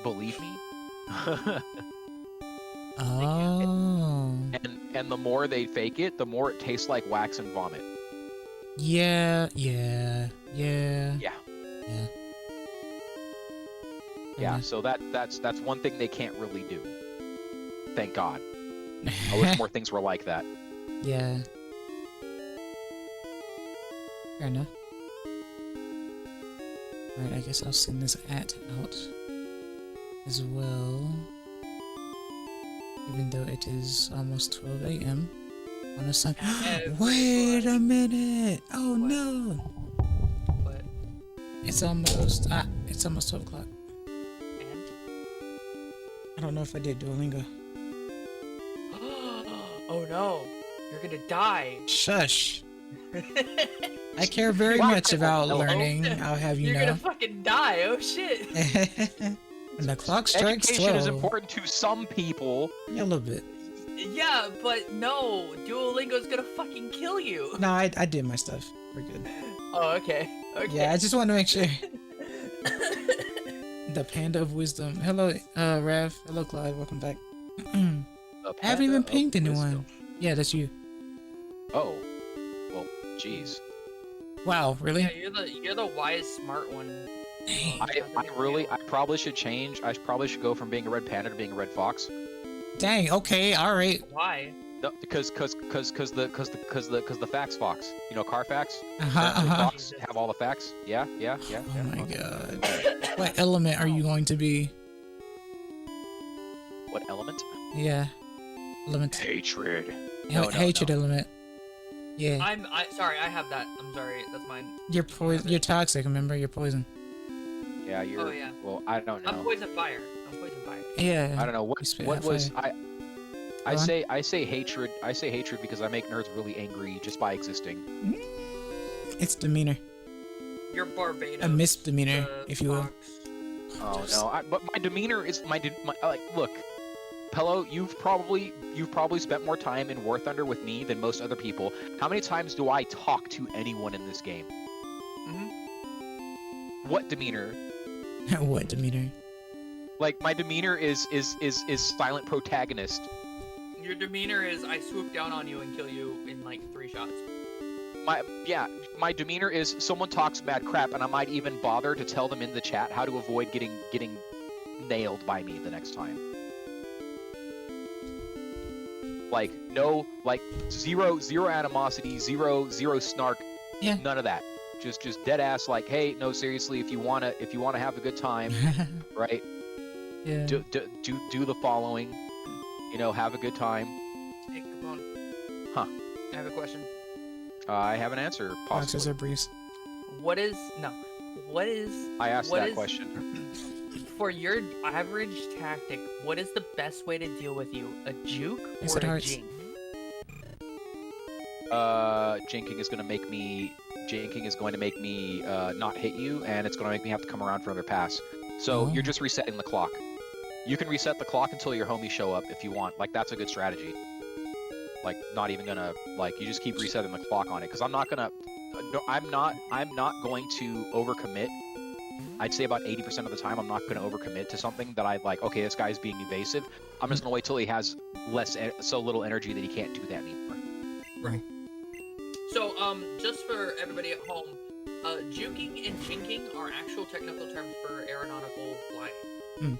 Believe me. Oh. And the more they fake it, the more it tastes like wax and vomit. Yeah. Yeah. So that's one thing they can't really do. Thank God. I wish more things were like that. Yeah. Fair enough. Alright, I guess I'll send this out as well. Even though it is almost 12 a.m. on a Sunday. Wait a minute! Oh no! What? It's almost 12 o'clock. And? I don't know if I did Duolingo. Oh no! You're gonna die! Shush! I care very much about learning, I'll have you You're know. gonna fucking die, oh shit! When the clock strikes Education 12. is important to some people. Yeah, a little bit. Yeah, but no! Duolingo's gonna fucking kill you! No, I did my stuff. We're good. Oh, okay. Okay. Yeah, I just want to make sure. The Panda of Wisdom. Hello, Rav. Hello, Clyde. Welcome back. I haven't even pinged anyone. Yeah, that's you. Oh. Well, jeez. Wow, really? Yeah, you're the wise, smart one. I probably should change. I probably should go from being a red panda to being a red fox. Dang. Okay. All right. Why? No, because the facts fox. You know, Carfax. Fox have all the facts. Yeah. Oh my god. What element are you going to be? What element? Yeah. Element. Hatred. Hatred element. Yeah. Sorry, I have that. I'm sorry, that's mine. You're You're toxic. Remember, you're poison. Yeah, you're. Oh, yeah. Well, I don't know. I'm poison fire. Yeah. I don't know what was fire. I say hatred. I say hatred because I make nerds really angry just by existing. It's demeanor. You're Barbados. A misdemeanor, if you will. Fox. Oh no! But my demeanor is my like. Look, Pello, you've probably spent more time in War Thunder with me than most other people. How many times do I talk to anyone in this game? What demeanor? What demeanor? Like my demeanor is silent protagonist. Your demeanor is I swoop down on you and kill you in like 3 shots. My demeanor is someone talks bad crap and I might even bother to tell them in the chat how to avoid getting nailed by me the next time. Like no, like zero animosity, zero snark, yeah. None of that. Just dead ass like, hey, no, seriously, if you wanna have a good time, right? Yeah. Do the following, you know, have a good time. Hey, come on. Huh? I have a question. I have an answer. Boxes Possibly. are breeze. I asked that question. For your average tactic, what is the best way to deal with you? A juke or a jink? Jinking is going to make me not hit you, and it's going to make me have to come around for another pass. So you're just resetting the clock. You can reset the clock until your homies show up if you want. Like that's a good strategy. Like not even gonna you just keep resetting the clock on it because I'm not going to overcommit. I'd say about 80% of the time I'm not going to overcommit to something that I like. Okay, this guy's being evasive. I'm just going to wait till he has so little energy that he can't do that anymore. Right. So just for everybody at home, juking and jinking are actual technical terms for aeronautical flying.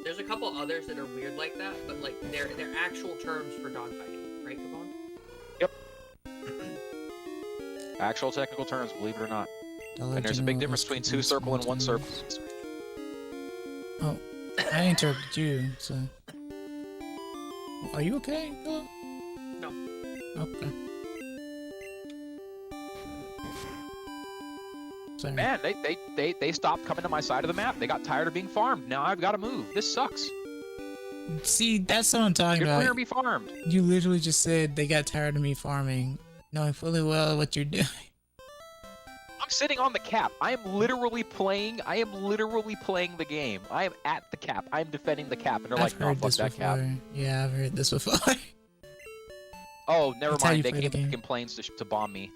There's a couple others that are weird like that, but like they're actual terms for dogfighting, right, Kavon? Yep. Actual technical terms, believe it or not. And there's a big difference between 2 circle and 1 circle. Oh, I interrupted you, so... Are you okay, Philip? No. Okay. Sorry. Man, they stopped coming to my side of the map. They got tired of being farmed. Now I've got to move. This sucks. See, that's what I'm talking about. You're going to be farmed. You literally just said they got tired of me farming, knowing fully well what you're doing. I'm sitting on the cap. I am literally playing the game. I am at the cap. I am defending the cap. And they're like, no, fuck that cap. Yeah, I've heard this before. Oh, never That's how mind. you They play came the with game. complaints to bomb me.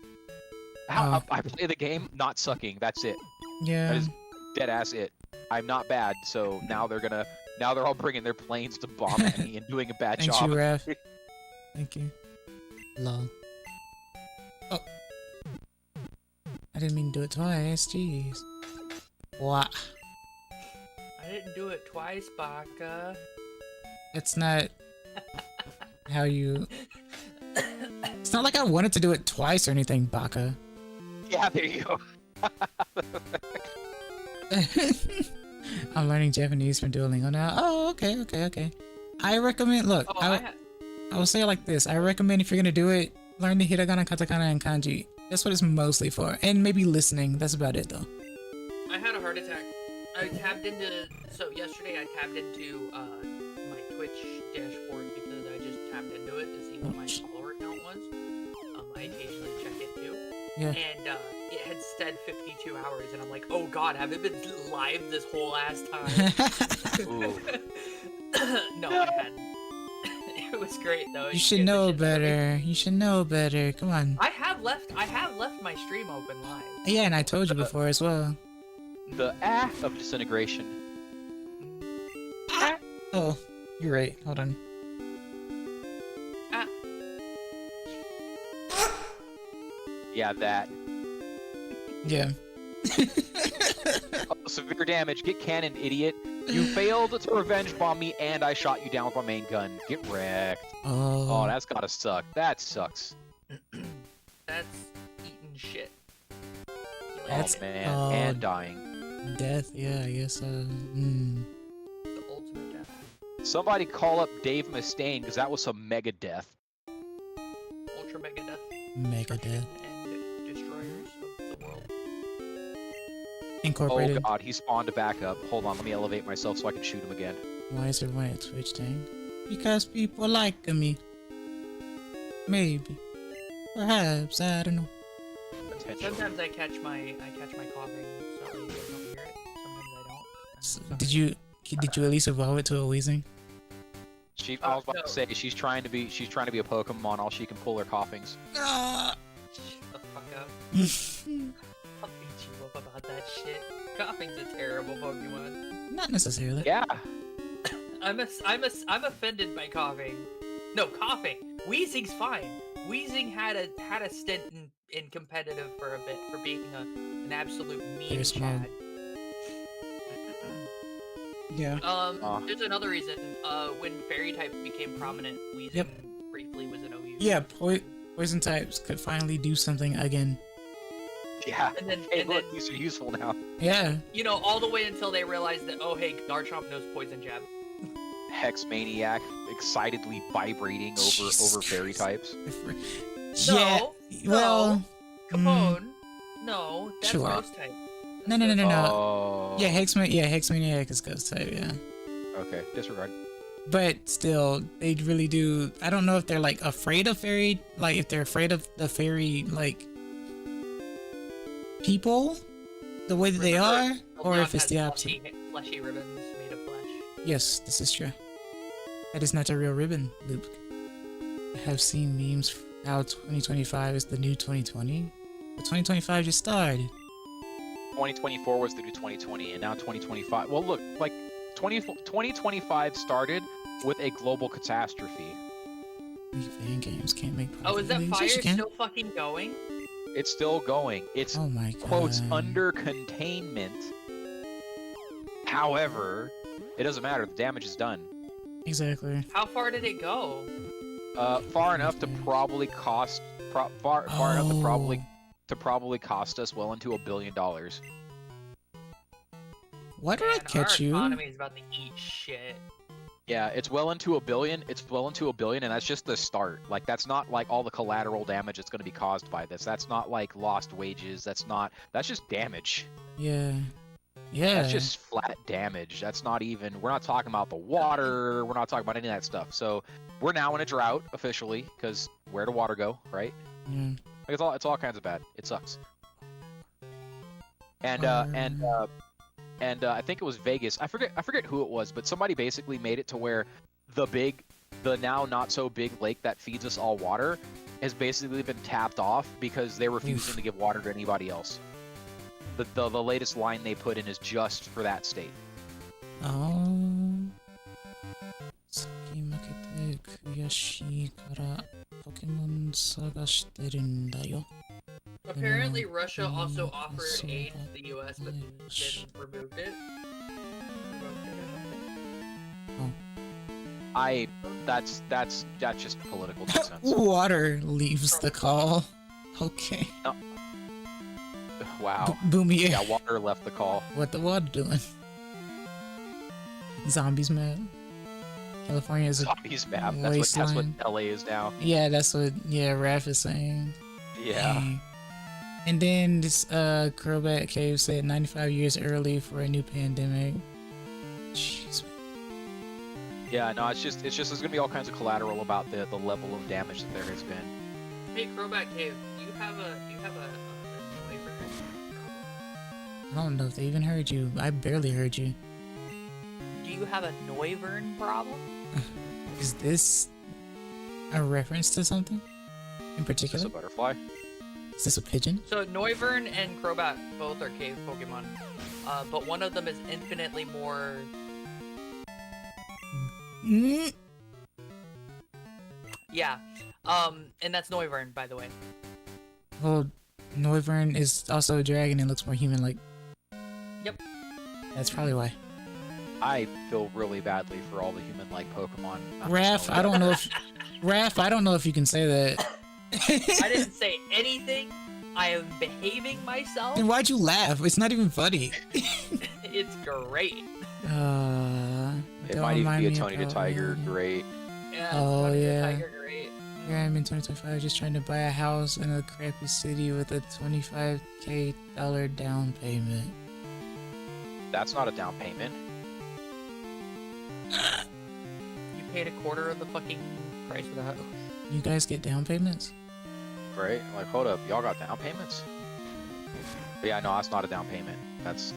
How I play the game, not sucking. That's it. Yeah. That is dead ass it. I'm not bad, so now they're all bringing their planes to bomb at me and doing a bad Thank job. you, Raph. Thank you. Lol. Oh. I didn't mean to do it twice. Jeez. What? I didn't do it twice, Baka. It's not how you... It's not like I wanted to do it twice or anything, Baka. Yeah, there you go. I'm learning Japanese from Duolingo now. Oh, okay. I recommend, look, I will say it like this. I recommend if you're gonna do it, learn the hiragana, katakana, and kanji. That's what it's mostly for. And maybe listening. That's about it, though. I had a heart attack. So yesterday I tabbed into my Twitch dashboard because I just tapped into it to see what my follower count was. I occasionally check it too. Yeah. And it had said 52 hours, and I'm like, oh god, have it been live this whole ass time? No, I hadn't. It was great though. You should know better. You should know better. Come on. I have left my stream open live. Yeah, and I told you before as well. The of disintegration. Oh, you're right. Hold on. Yeah, that. Yeah. Oh, severe damage. Get cannon, idiot. You failed to revenge bomb me, and I shot you down with my main gun. Get wrecked. Oh, that's gotta suck. That sucks. That's eating shit. That's, oh man, and dying. Death, yeah, I guess. The ultimate death. Somebody call up Dave Mustaine, because that was some mega death. Ultra mega death. Mega death. And destroyers of the world. Incorporated. Oh god, he spawned back up. Hold on, let me elevate myself so I can shoot him again. Why is everyone at Twitch, dang? Because people like me. Maybe. Perhaps, I don't know. Sometimes I catch my coughing, so you guys don't hear it. Sometimes I don't. Did you at least evolve it to a wheezing? I was about to say she's trying to be a Pokemon. All she can pull are coughings. Shut the fuck up. I'll beat you up about that shit. Coughing's a terrible Pokemon. Not necessarily. Yeah. I'm offended by coughing. No, coughing. Wheezing's fine. Wheezing had a stint in competitive for a bit for being an absolute meme chad. Yeah. There's another reason. When fairy types became prominent, Wheezing briefly was an OU. Yeah, poison types could finally do something again. Yeah. And then, these are useful now. Yeah. You know, all the way until they realized that, oh hey, Garchomp knows Poison Jab. Hex Maniac excitedly vibrating over fairy types. Yeah. Well. Capone. No, that's sure. Ghost type. No. Oh. Yeah, Hexmaniac is Ghost type, yeah. Okay, disregard. But still, they really do. I don't know if they're like afraid of fairy, like if they're afraid of the fairy, like people, the way that they are, or if it's the opposite. Fleshy ribbons made of flesh. Yes, this is true. That is not a real ribbon, Luke. I have seen memes how 2025 is the new 2020, but 2025 just started. 2024 was the new 2020, and now 2025. Well, look, like 2025 started with a global catastrophe. Fan games can't make. Oh, is that release. fire Yes, you can. still fucking going? It's still going. It's Oh my god. quotes under containment. However, it doesn't matter. The damage is done. Exactly. How far did it go? Far enough to probably cost far enough to probably cost us well into $1 billion. Why did I catch our you? economy is about to eat shit. Yeah, it's well into $1 billion. It's well into $1 billion, and that's just the start. Like, that's not like all the collateral damage that's going to be caused by this. That's not like lost wages. That's just damage. Yeah. Yeah. That's just flat damage. That's not even. We're not talking about the water. We're not talking about any of that stuff. So we're now in a drought officially, because where do water go, right? Yeah. Like, it's all kinds of bad. It sucks. And I think it was Vegas. I forget who it was, but somebody basically made it to where the now not so big lake that feeds us all water has basically been tapped off because they're refusing to give water to anybody else. The latest line they put in is just for that state. Oh. 先負けて悔しいからポケモン探してるんだよ。 Apparently, Russia also offered aid to the U.S., but then removed it. That's just political nonsense. Water leaves the call. Okay. No. Wow. Boomy. Yeah, water left the call. What the water doing? Zombies map. California is a Zombies map. That's what LA is now. Yeah, that's what Raph is saying. Yeah. Dang. And then this Crobat Cave said 95 years early for a new pandemic. Jeez. Yeah, no, it's just there's gonna be all kinds of collateral about the level of damage that there has been. Hey, Crobat Cave, do you have a flavor? I don't know if they even heard you. I barely heard you. Do you have a Noivern problem? Is this a reference to something in particular? Is this a butterfly? Is this a pigeon? So Noivern and Crobat both are cave Pokemon, but one of them is infinitely more. Yeah, and that's Noivern, by the way. Well, Noivern is also a dragon and looks more human-like. Yep. That's probably why. I feel really badly for all the human-like Pokemon. Raph, I don't know if Raph, I don't know if you can say that. I didn't say anything. I am behaving myself. Then why'd you laugh? It's not even funny. It's great. It might even be a Tony the Tiger. Great. Yeah. Oh Tony yeah. The Tiger, great. Here I am in 2025, just trying to buy a house in a crappy city with a $25K down payment. That's not a down payment. You paid a quarter of the fucking price of the house. You guys get down payments? Right? Like, hold up, y'all got down payments? But yeah, no, that's not a down payment. That's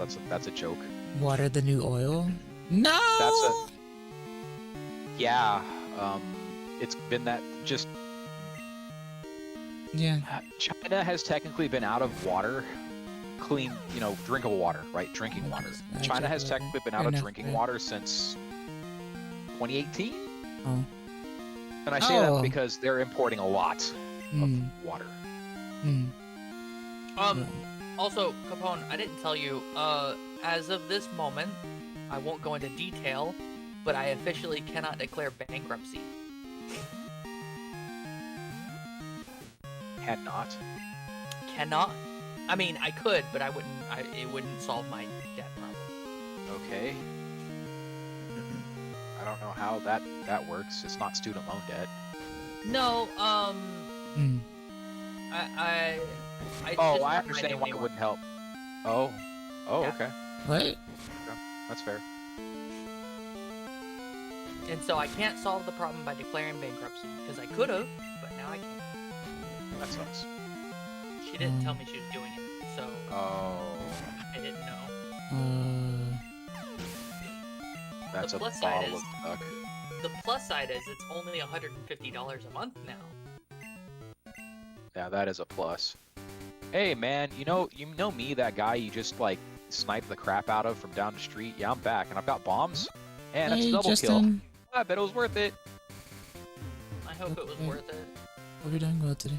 a joke. Water the new oil? No. Yeah. It's been that just. Yeah. China has technically been out of water, clean, drinkable water, right? Drinking water. China has technically been out of drinking water since 2018. Oh. And I say that because they're importing a lot of water. Also, Capone, I didn't tell you, as of this moment, I won't go into detail, but I officially cannot declare bankruptcy. Cannot? I mean, I could, but it wouldn't solve my debt problem. Okay. I don't know how that works. It's not student loan debt. No, I understand why it wouldn't help. Oh, Yeah. okay. What? Okay. That's fair. And so I can't solve the problem by declaring bankruptcy, because I could have, but now I can't. That sucks. She didn't tell me she was doing it, so Oh. I didn't know. That's The a plus side bottle is- of duck. The plus side is it's only $150 a month now. Yeah, that is a plus. Hey man, you know me, that guy you just like sniped the crap out of from down the street? Yeah, I'm back and I've got bombs. And it's a double kill. I bet it was worth it. I hope it was worth it. What are we doing well today?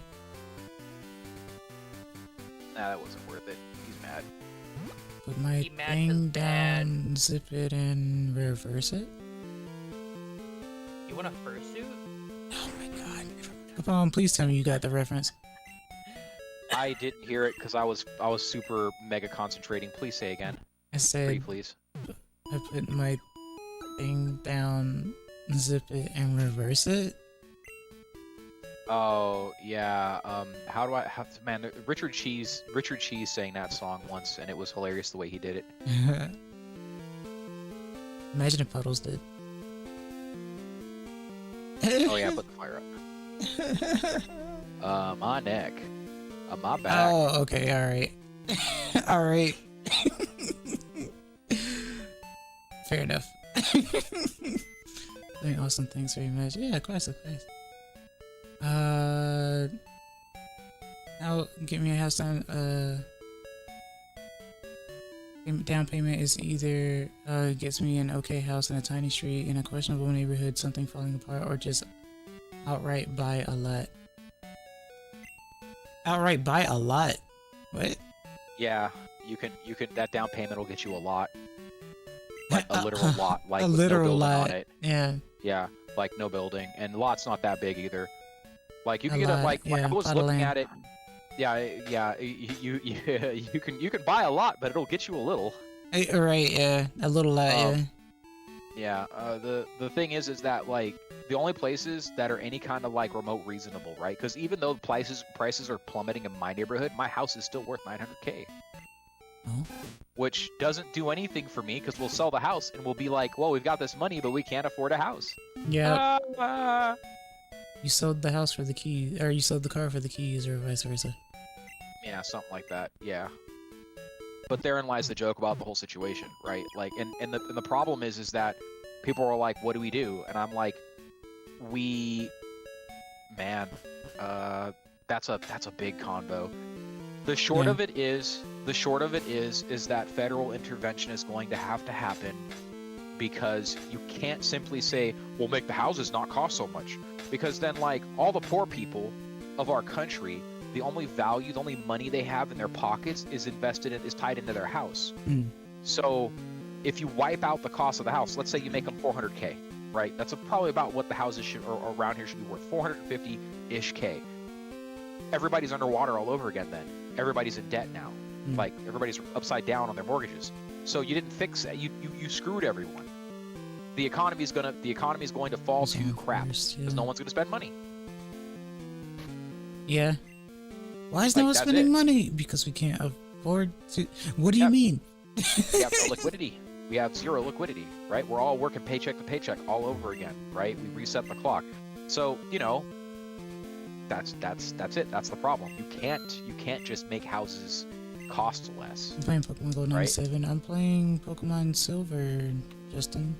Nah, that wasn't worth it. He's mad. Put my He mad 'cause thing bad. down, zip it, and reverse it. You want a fursuit? Oh my god. Come on, please tell me you got the reference. I didn't hear it because I was super mega concentrating. Please say again. I said, Pretty please. I put my thing down, zip it, and reverse it. Oh yeah. How do I have to? Man, Richard Cheese sang that song once, and it was hilarious the way he did it. Imagine if Puddles did. Oh yeah, put the fire up. My neck. My back. Oh, okay, alright. Alright. Fair enough. Doing awesome things very much. Yeah, of course. Now get me a house down, Down payment is either gets me an okay house in a tiny street in a questionable neighborhood, something falling apart, or just outright buy a lot. Outright buy a lot? What? Yeah, you can. That down payment will get you a lot, like a literal lot, like a with literal no building lot. on it. Yeah. Yeah, like no building, and the lot's not that big either. Like you can A get lot, a like yeah, I was plot of looking land. at it. Yeah, yeah. You can buy a lot, but it'll get you a little. Right, yeah, a little lot, yeah. Yeah. The thing is that like the only places that are any kind of like remote reasonable, right? Because even though prices are plummeting in my neighborhood, my house is still worth 900K. Oh. Which doesn't do anything for me because we'll sell the house and we'll be like, well, we've got this money, but we can't afford a house. Yeah. You sold the house for the keys, or you sold the car for the keys, or vice versa. Yeah, something like that. Yeah. But therein lies the joke about the whole situation, right? Like, and the problem is that people are like, what do we do? And I'm like, man, that's a big convo. The short of it is that federal intervention is going to have to happen because you can't simply say, we'll make the houses not cost so much. Because then, like, all the poor people of our country, the only money they have in their pockets is tied into their house. Mm. So if you wipe out the cost of the house, let's say you make them 400K, right? That's probably about what the houses should, or around here should be worth, 450-ish K. Everybody's underwater all over again then. Everybody's in debt now. Mm. Like, everybody's upside down on their mortgages. So you didn't fix it. You screwed everyone. The economy is going to fall to crap because no one's going to spend money. Yeah. Why is Like, no one that's spending it. money? Because we can't afford to. What do you mean? We have no liquidity. We have zero liquidity, right? We're all working paycheck to paycheck all over again, right? We reset the clock. So, that's it. That's the problem. You can't just make houses cost less. I'm playing Pokemon Gold 97. I'm playing Pokemon Silver, Justin.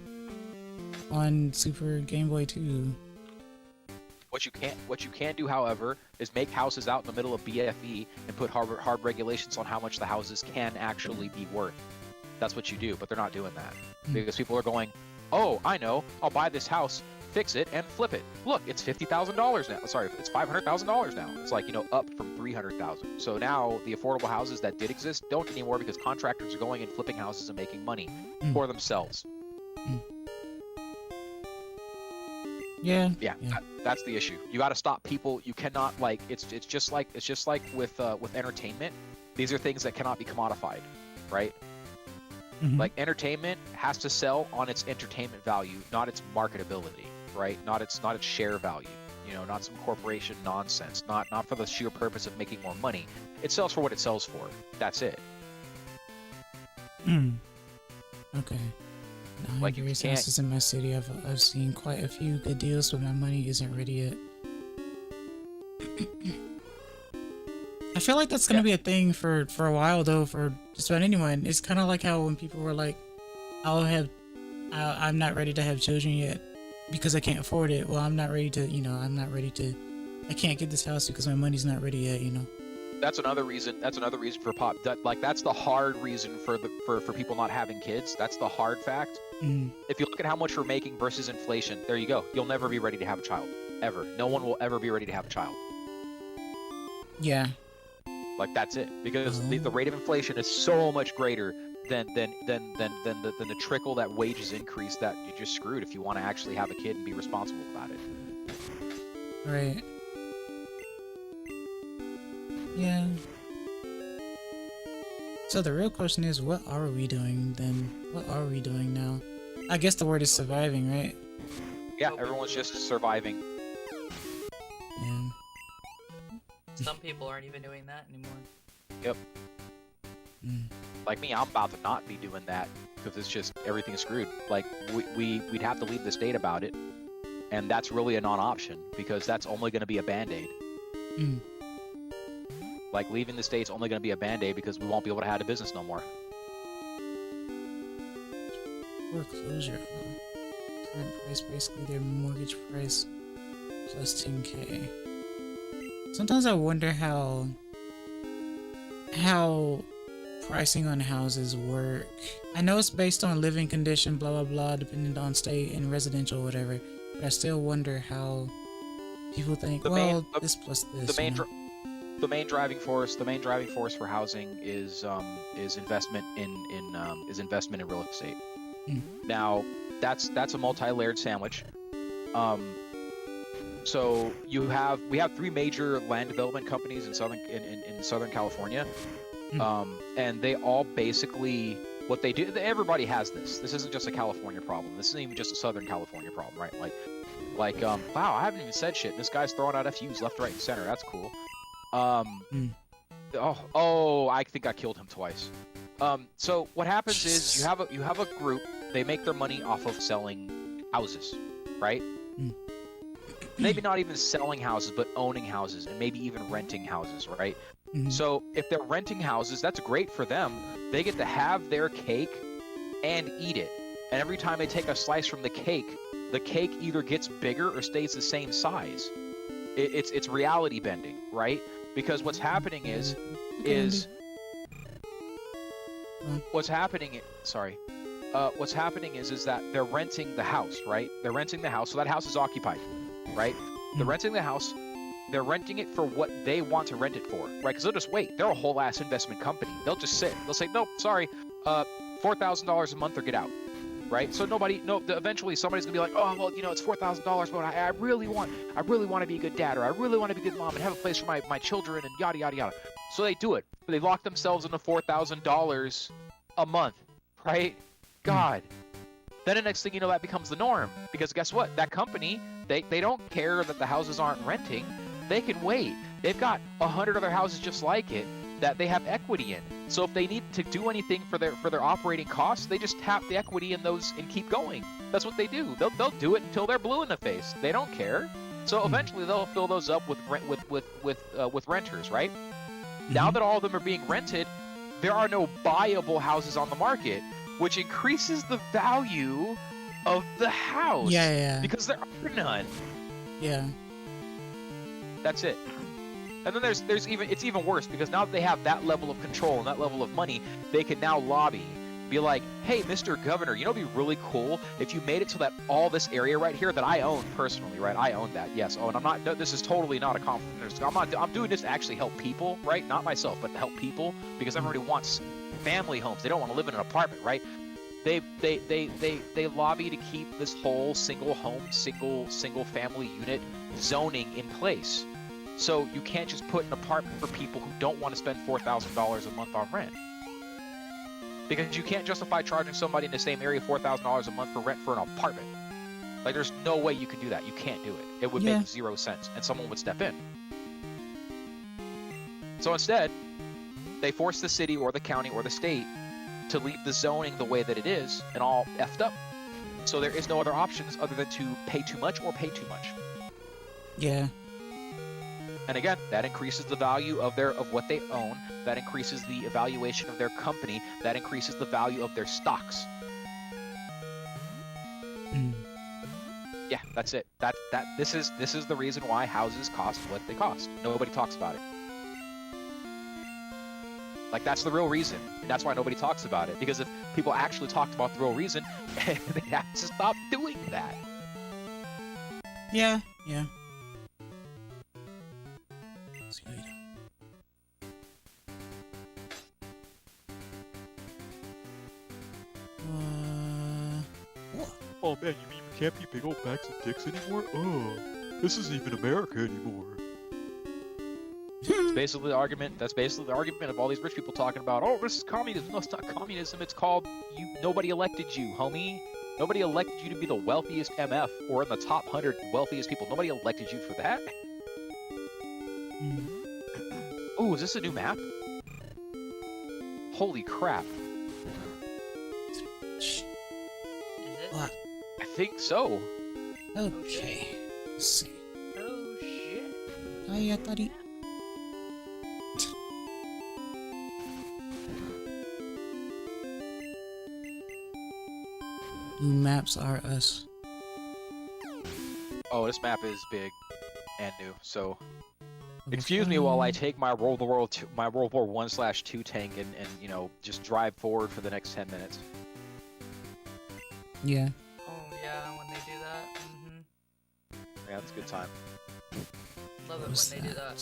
On Super Game Boy 2. What you can do, however, is make houses out in the middle of BFE and put hard regulations on how much the houses can actually be worth. That's what you do, but they're not doing that. Because people are going, oh, I know, I'll buy this house, fix it, and flip it. Look, it's $50,000 now. Sorry, it's $500,000 now. It's like, up from $300,000. So now the affordable houses that did exist don't anymore because contractors are going and flipping houses and making money for themselves. Yeah. That's the issue. You got to stop people. You cannot it's just like with entertainment. These are things that cannot be commodified, right? Mm-hmm. Like entertainment has to sell on its entertainment value, not its marketability, right? Not its share value. Not some corporation nonsense. Not for the sheer purpose of making more money. It sells for what it sells for. That's it. Okay. Like you various can't. houses in my city. I've seen quite a few good deals, but my money isn't ready yet. I feel like that's gonna be a thing for a while though, for just about anyone. It's kind of like how when people were like, I'm not ready to have children yet because I can't afford it. Well, I'm not ready to. I can't get this house because my money's not ready yet. That's another reason for that's the hard reason for people not having kids. That's the hard fact. If you look at how much we're making versus inflation, there you go. You'll never be ready to have a child. Ever. No one will ever be ready to have a child. Yeah. Like that's it. Because the rate of inflation is so much greater than the trickle that wages increase that you're just screwed if you want to actually have a kid and be responsible about it. Right. Yeah. So the real question is, what are we doing then? What are we doing now? I guess the word is surviving, right? Yeah, everyone's just surviving. Yeah. Some people aren't even doing that anymore. Yep. Like me, I'm about to not be doing that because it's just everything's screwed. Like we'd have to leave the state about it, and that's really a non-option because that's only going to be a band-aid. Like leaving the state's only going to be a band-aid because we won't be able to have a business no more. Foreclosure. Current price, basically their mortgage price plus 10K. Sometimes I wonder how pricing on houses work? I know it's based on living condition, blah blah blah, depending on state and residential, or whatever. But I still wonder how people think. This plus this. The main driving force for housing is investment in real estate. Now that's a multi-layered sandwich. So we have 3 major land development companies in Southern California, and they all basically what they do. Everybody has this. This isn't just a California problem. This isn't even just a Southern California problem, right? Wow, I haven't even said shit. This guy's throwing out FUs left, right, and center. That's cool. Oh, I think I killed him twice. So what happens is you have a group. They make their money off of selling houses, right? Maybe not even selling houses, but owning houses, and maybe even renting houses, right? So if they're renting houses, that's great for them. They get to have their cake and eat it. And every time they take a slice from the cake either gets bigger or stays the same size. It's reality bending, right? Because what's happening is that they're renting the house, right? They're renting the house, so that house is occupied, right? They're renting the house. They're renting it for what they want to rent it for, right? Because they'll just wait. They're a whole ass investment company. They'll just sit. They'll say, nope, sorry, $4,000 a month or get out, right? So eventually somebody's gonna be like, oh, well, it's $4,000, but I really want to be a good dad, or I really want to be a good mom and have a place for my children and yada yada yada. So they do it. They lock themselves into $4,000 a month, right? God. Then the next thing you know, that becomes the norm. Because guess what? That company, they don't care that the houses aren't renting. They can wait. They've got 100 other houses just like it that they have equity in. So if they need to do anything for their operating costs, they just tap the equity in those and keep going. That's what they do. They'll do it until they're blue in the face. They don't care. So eventually they'll fill those up with renters, right? Now that all of them are being rented, there are no buyable houses on the market, which increases the value of the house. Yeah. Because there are none. Yeah. That's it. And then it's even worse, because now that they have that level of control and that level of money, they can now lobby. Be like, hey, Mr. Governor, it'd be really cool if you made it so that all this area right here that I own personally, right? I own that, yes. Oh, and I'm not. This is totally not a compliment. I'm doing this to actually help people, right? Not myself, but to help people, because everybody wants family homes. They don't want to live in an apartment, right? They lobby to keep this whole single home, single family unit zoning in place. So you can't just put an apartment for people who don't want to spend $4,000 a month on rent. Because you can't justify charging somebody in the same area $4,000 a month for rent for an apartment. Like, there's no way you can do that. You can't do it. It would make 0 sense, and someone would step in. So instead, they force the city or the county or the state to leave the zoning the way that it is and all effed up. So there is no other options other than to pay too much or pay too much. Yeah. And again, that increases the value of what they own. That increases the evaluation of their company. That increases the value of their stocks. Yeah, that's it. This is the reason why houses cost what they cost. Nobody talks about it. Like, that's the real reason. And that's why nobody talks about it. Because if people actually talked about the real reason, they have to stop doing that. Yeah. Oh man, you mean we can't be big old bags of dicks anymore? Oh, this isn't even America anymore. That's basically the argument of all these rich people talking about, oh, this is communism. No, it's not communism. It's called nobody elected you, homie. Nobody elected you to be the wealthiest MF or in the top 100 wealthiest people. Nobody elected you for that. Oh, is this a new map? Holy crap. Is it? What? I think so. Okay. Let's see. Oh shit. Ayatari. New maps are us. Oh, this map is big and new, so Excuse me while I take my World War /2 tank and you know just drive forward for the next 10 minutes. Yeah. Oh yeah, when they do that. Yeah, that's a good time. Love it What's when they do that.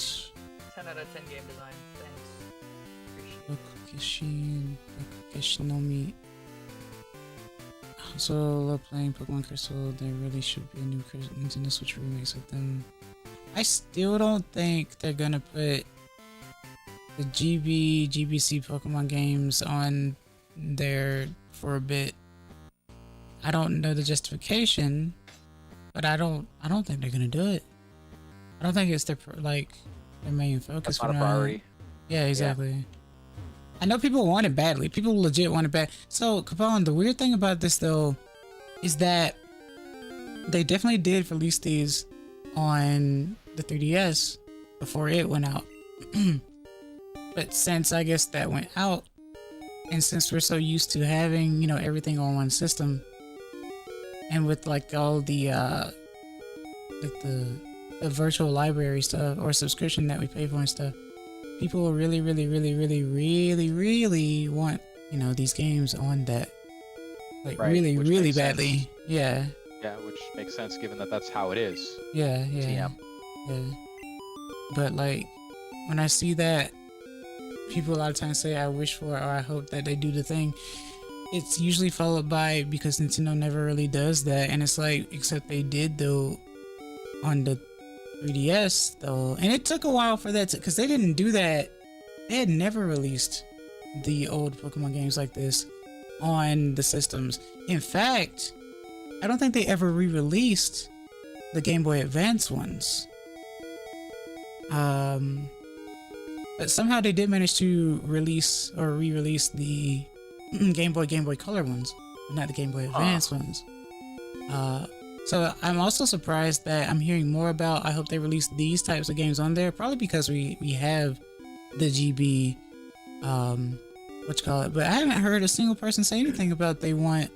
10 out of 10 game design. Thanks. Appreciate it. Okishinomi. So love playing Pokemon Carts, so there really should be a new Nintendo Switch remix of them. I still don't think they're gonna put the GBC Pokemon games on there for a bit. I don't know the justification, but I don't think they're gonna do it. I don't think it's their main focus. That's not a priority. Yeah, exactly. Yeah. I know people want it badly. People legit want it bad. So, Capone, the weird thing about this though is that they definitely did release these on the 3DS before it went out. But since I guess that went out, and since we're so used to having, you know, everything on one system, and with like all the like the virtual library stuff or subscription that we pay for and stuff, people really want, you know, these games on that, like right, really badly. Sense. Yeah. Yeah, which makes sense given that that's how it is. Yeah. TM. Yeah. But like, when I see that, people a lot of times say I wish for or I hope that they do the thing. It's usually followed by, because Nintendo never really does that, and it's like, except they did though on the 3DS though, and it took a while for that because they didn't do that. They had never released the old Pokemon games like this on the systems. In fact, I don't think they ever re-released the Game Boy Advance ones. But somehow they did manage to release or re-release the Game Boy Color ones, but not the Game Boy Advance ones. So I'm also surprised that I'm hearing more about, I hope they release these types of games on there, probably because we have the GB, but I haven't heard a single person say anything about they want,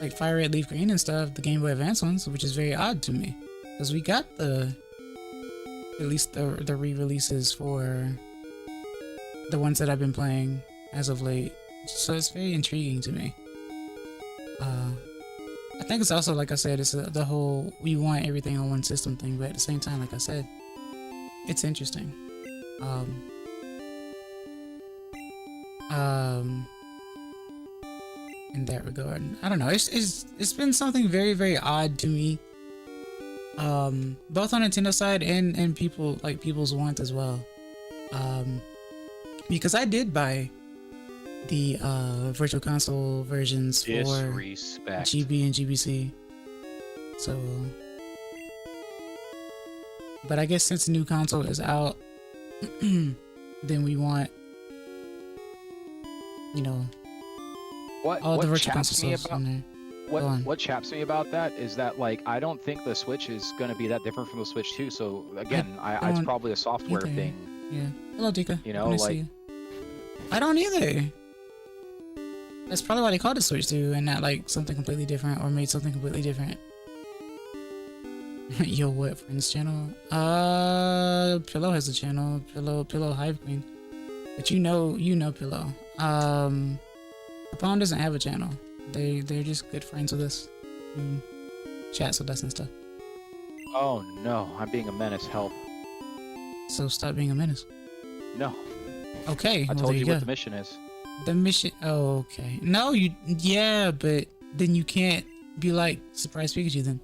like Fire Red, Leaf Green and stuff, the Game Boy Advance ones, which is very odd to me, because we got at least the re-releases for the ones that I've been playing as of late, so it's very intriguing to me. I think it's also, like I said, it's the whole we want everything on one system thing, but at the same time, like I said, it's interesting. In that regard, I don't know. It's been something very odd to me. Both on Nintendo side and people's want as well. Because I did buy the virtual console versions for GB and GBC. So, but I guess since the new console is out, then we want, you know, all the virtual console stuff on there. What chaps me about that is that, like, I don't think the Switch is going to be that different from the Switch 2. So again, it's probably a software thing. Yeah. Hello, Dika. You know, like, I don't either. That's probably why they called it Switch 2 and not like something completely different or made something completely different. Yo, what friends channel? Pillow has a channel. Pillow Hive Queen. But you know Pillow. Capone doesn't have a channel. They're just good friends with us. Who chats with us and stuff. Oh no, I'm being a menace. Help. So stop being a menace. No. Okay. I told you what the mission is. The mission. Oh, okay. No, yeah, but then you can't be like surprise Pikachu then.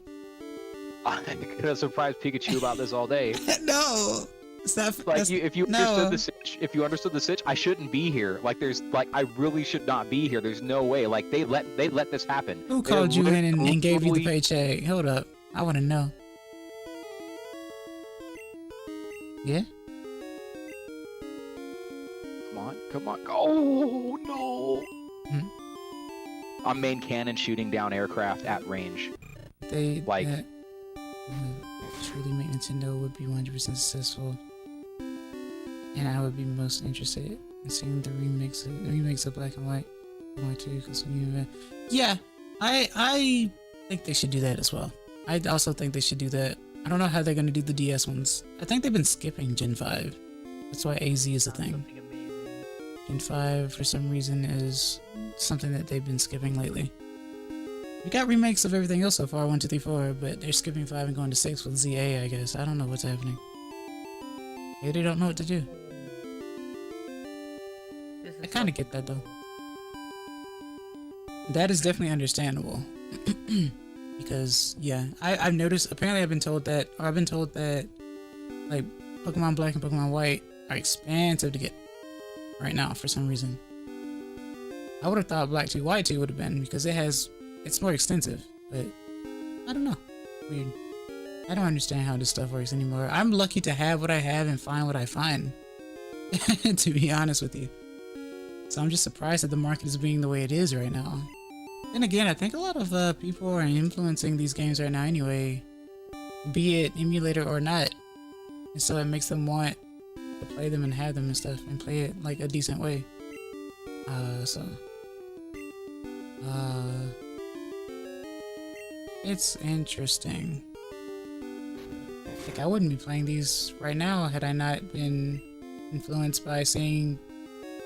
I'm gonna surprise Pikachu about this all day. No. Stop. Like if you understood the sitch, I shouldn't be here. Like I really should not be here. There's no way. Like they let this happen. Who called you in and gave you the paycheck? Hold up. I want to know. Yeah. Come on. Oh no. I'm main cannon shooting down aircraft at range. Truly make Nintendo would be 100% successful. And I would be most interested in seeing the remakes of Black and White. Yeah, I think they should do that as well. I also think they should do that I don't know how they're gonna do the DS ones. I think they've been skipping Gen 5. That's why AZ is a thing. Something amazing. Gen 5, for some reason, is something that they've been skipping lately. We got remakes of everything else so far, 1, 2, 3, 4, but they're skipping 5 and going to 6 with ZA, I guess. I don't know what's happening. Maybe they don't know what to do. I kind of get that, though. That is definitely understandable. Because, yeah, I've noticed, apparently I've been told that, like, Pokemon Black and Pokemon White are expensive to get right now for some reason. I would have thought Black 2, White 2 would have been, because it's more extensive, but I don't know. Weird. I don't understand how this stuff works anymore. I'm lucky to have what I have and find what I find, to be honest with you. So I'm just surprised that the market is being the way it is right now. Then again, I think a lot of people are influencing these games right now anyway, be it emulator or not. And so it makes them want to play them and have them and stuff and play it like a decent way. It's interesting. Like, I wouldn't be playing these right now had I not been influenced by seeing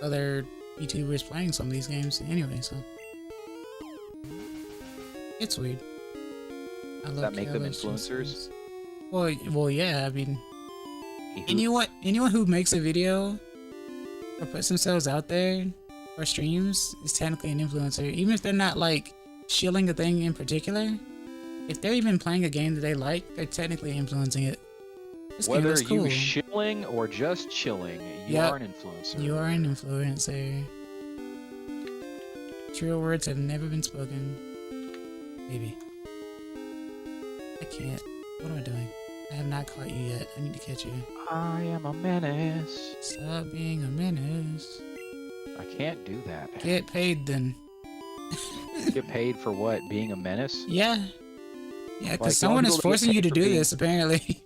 other YouTubers playing some of these games anyway, so. It's weird. Does that make them influencers? Well, yeah, I mean, anyone who makes a video or puts themselves out there or streams is technically an influencer, even if they're not like shilling a thing in particular. If they're even playing a game that they like, they're technically influencing it. Whether you shilling or just chilling, you are an influencer. You are an influencer. True words have never been spoken. Maybe. I can't. What am I doing? I have not caught you yet. I need to catch you. I am a menace. Stop being a menace. I can't do that. Get paid then. Get paid for what? Being a menace? Yeah. Yeah, because like, someone is forcing you to do this, apparently.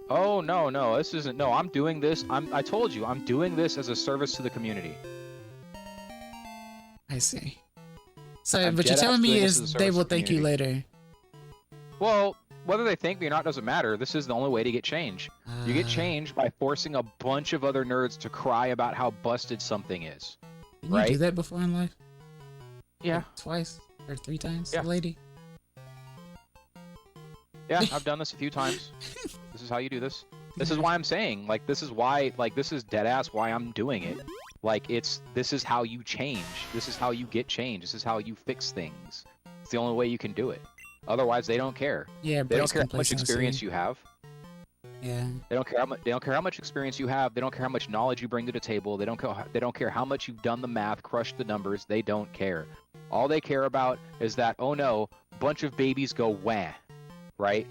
Oh, no, this isn't. No, I'm doing this. I told you, I'm doing this as a service to the community. I see. So, but you're telling me is they will thank you later. Well, whether they thank me or not doesn't matter. This is the only way to get change. You get change by forcing a bunch of other nerds to cry about how busted something is. Didn't you do that before in life? Yeah. Like twice or 3 times, yeah. lady? Yeah, I've done this a few times. This is how you do this. This is why I'm saying, like, this is why, like, this is deadass why I'm doing it. Like, this is how you change. This is how you get change. This is how you fix things. It's the only way you can do it. Otherwise, they don't care. Yeah, they don't care how much experience you have. Yeah. They don't care how much experience you have. They don't care how much knowledge you bring to the table. They don't care how much you've done the math, crushed the numbers. They don't care. All they care about is that, oh no, bunch of babies go wah, right?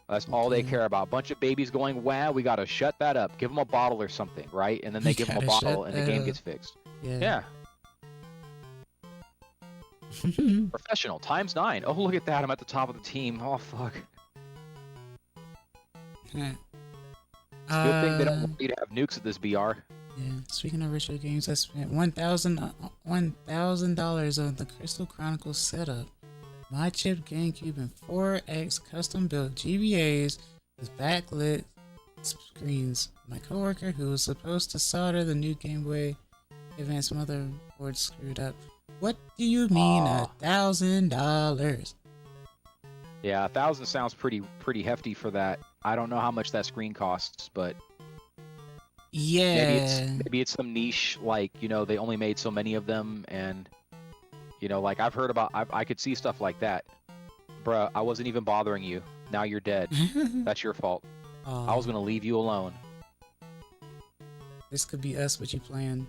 That's all they care about. Bunch of babies going wah. We gotta shut that up. Give them a bottle or something, right? And then they give them a bottle, and the game gets fixed. Yeah. Professional times 9. Oh, look at that! I'm at the top of the team. Oh, fuck. It's a good thing they don't want you to have nukes at this BR. Yeah. Speaking of retro games, I spent $1,000 on the Crystal Chronicles setup. My chip GameCube and 4X custom built GBAs with backlit screens. My coworker, who was supposed to solder the new Game Boy Advance motherboard, screwed up. What do you mean $1,000? Yeah, 1,000 sounds pretty hefty for that. I don't know how much that screen costs, but yeah, maybe it's some niche, like, you know, they only made so many of them, and you know, like, I've heard about, I could see stuff like that. Bruh, I wasn't even bothering you. Now you're dead. That's your fault. I was gonna leave you alone. This could be us, but you playing.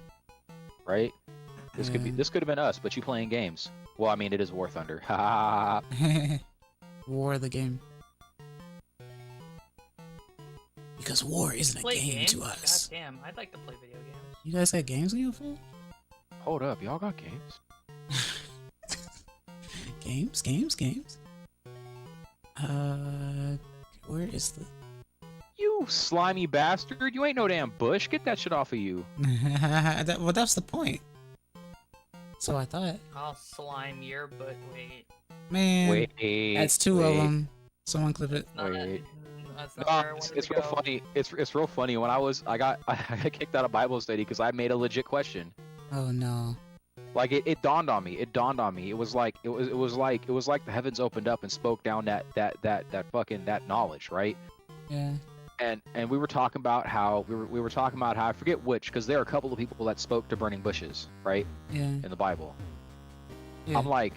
Right? This could have been us, but you playing games. Well, I mean, it is War Thunder. Ha. War the game. Because war isn't a game to us. God damn, I'd like to play video games. You guys got games on your phone? Hold up, y'all got games? Games. Where is the... You slimy bastard! You ain't no damn bush. Get that shit off of you. Well, that's the point. So I thought. I'll slime your butt. Wait. Man, that's 2 of them. Someone clip it. Wait. That's not No, where I wanted it's to real go. funny. It's real funny. When I got kicked out of Bible study because I made a legit question. Oh no. Like it dawned on me. It dawned on me. It was like the heavens opened up and spoke down that fucking that knowledge, right? Yeah. And we were talking about how we were talking about how I forget which, because there are a couple of people that spoke to burning bushes, right? Yeah. In the Bible. Yeah. I'm like,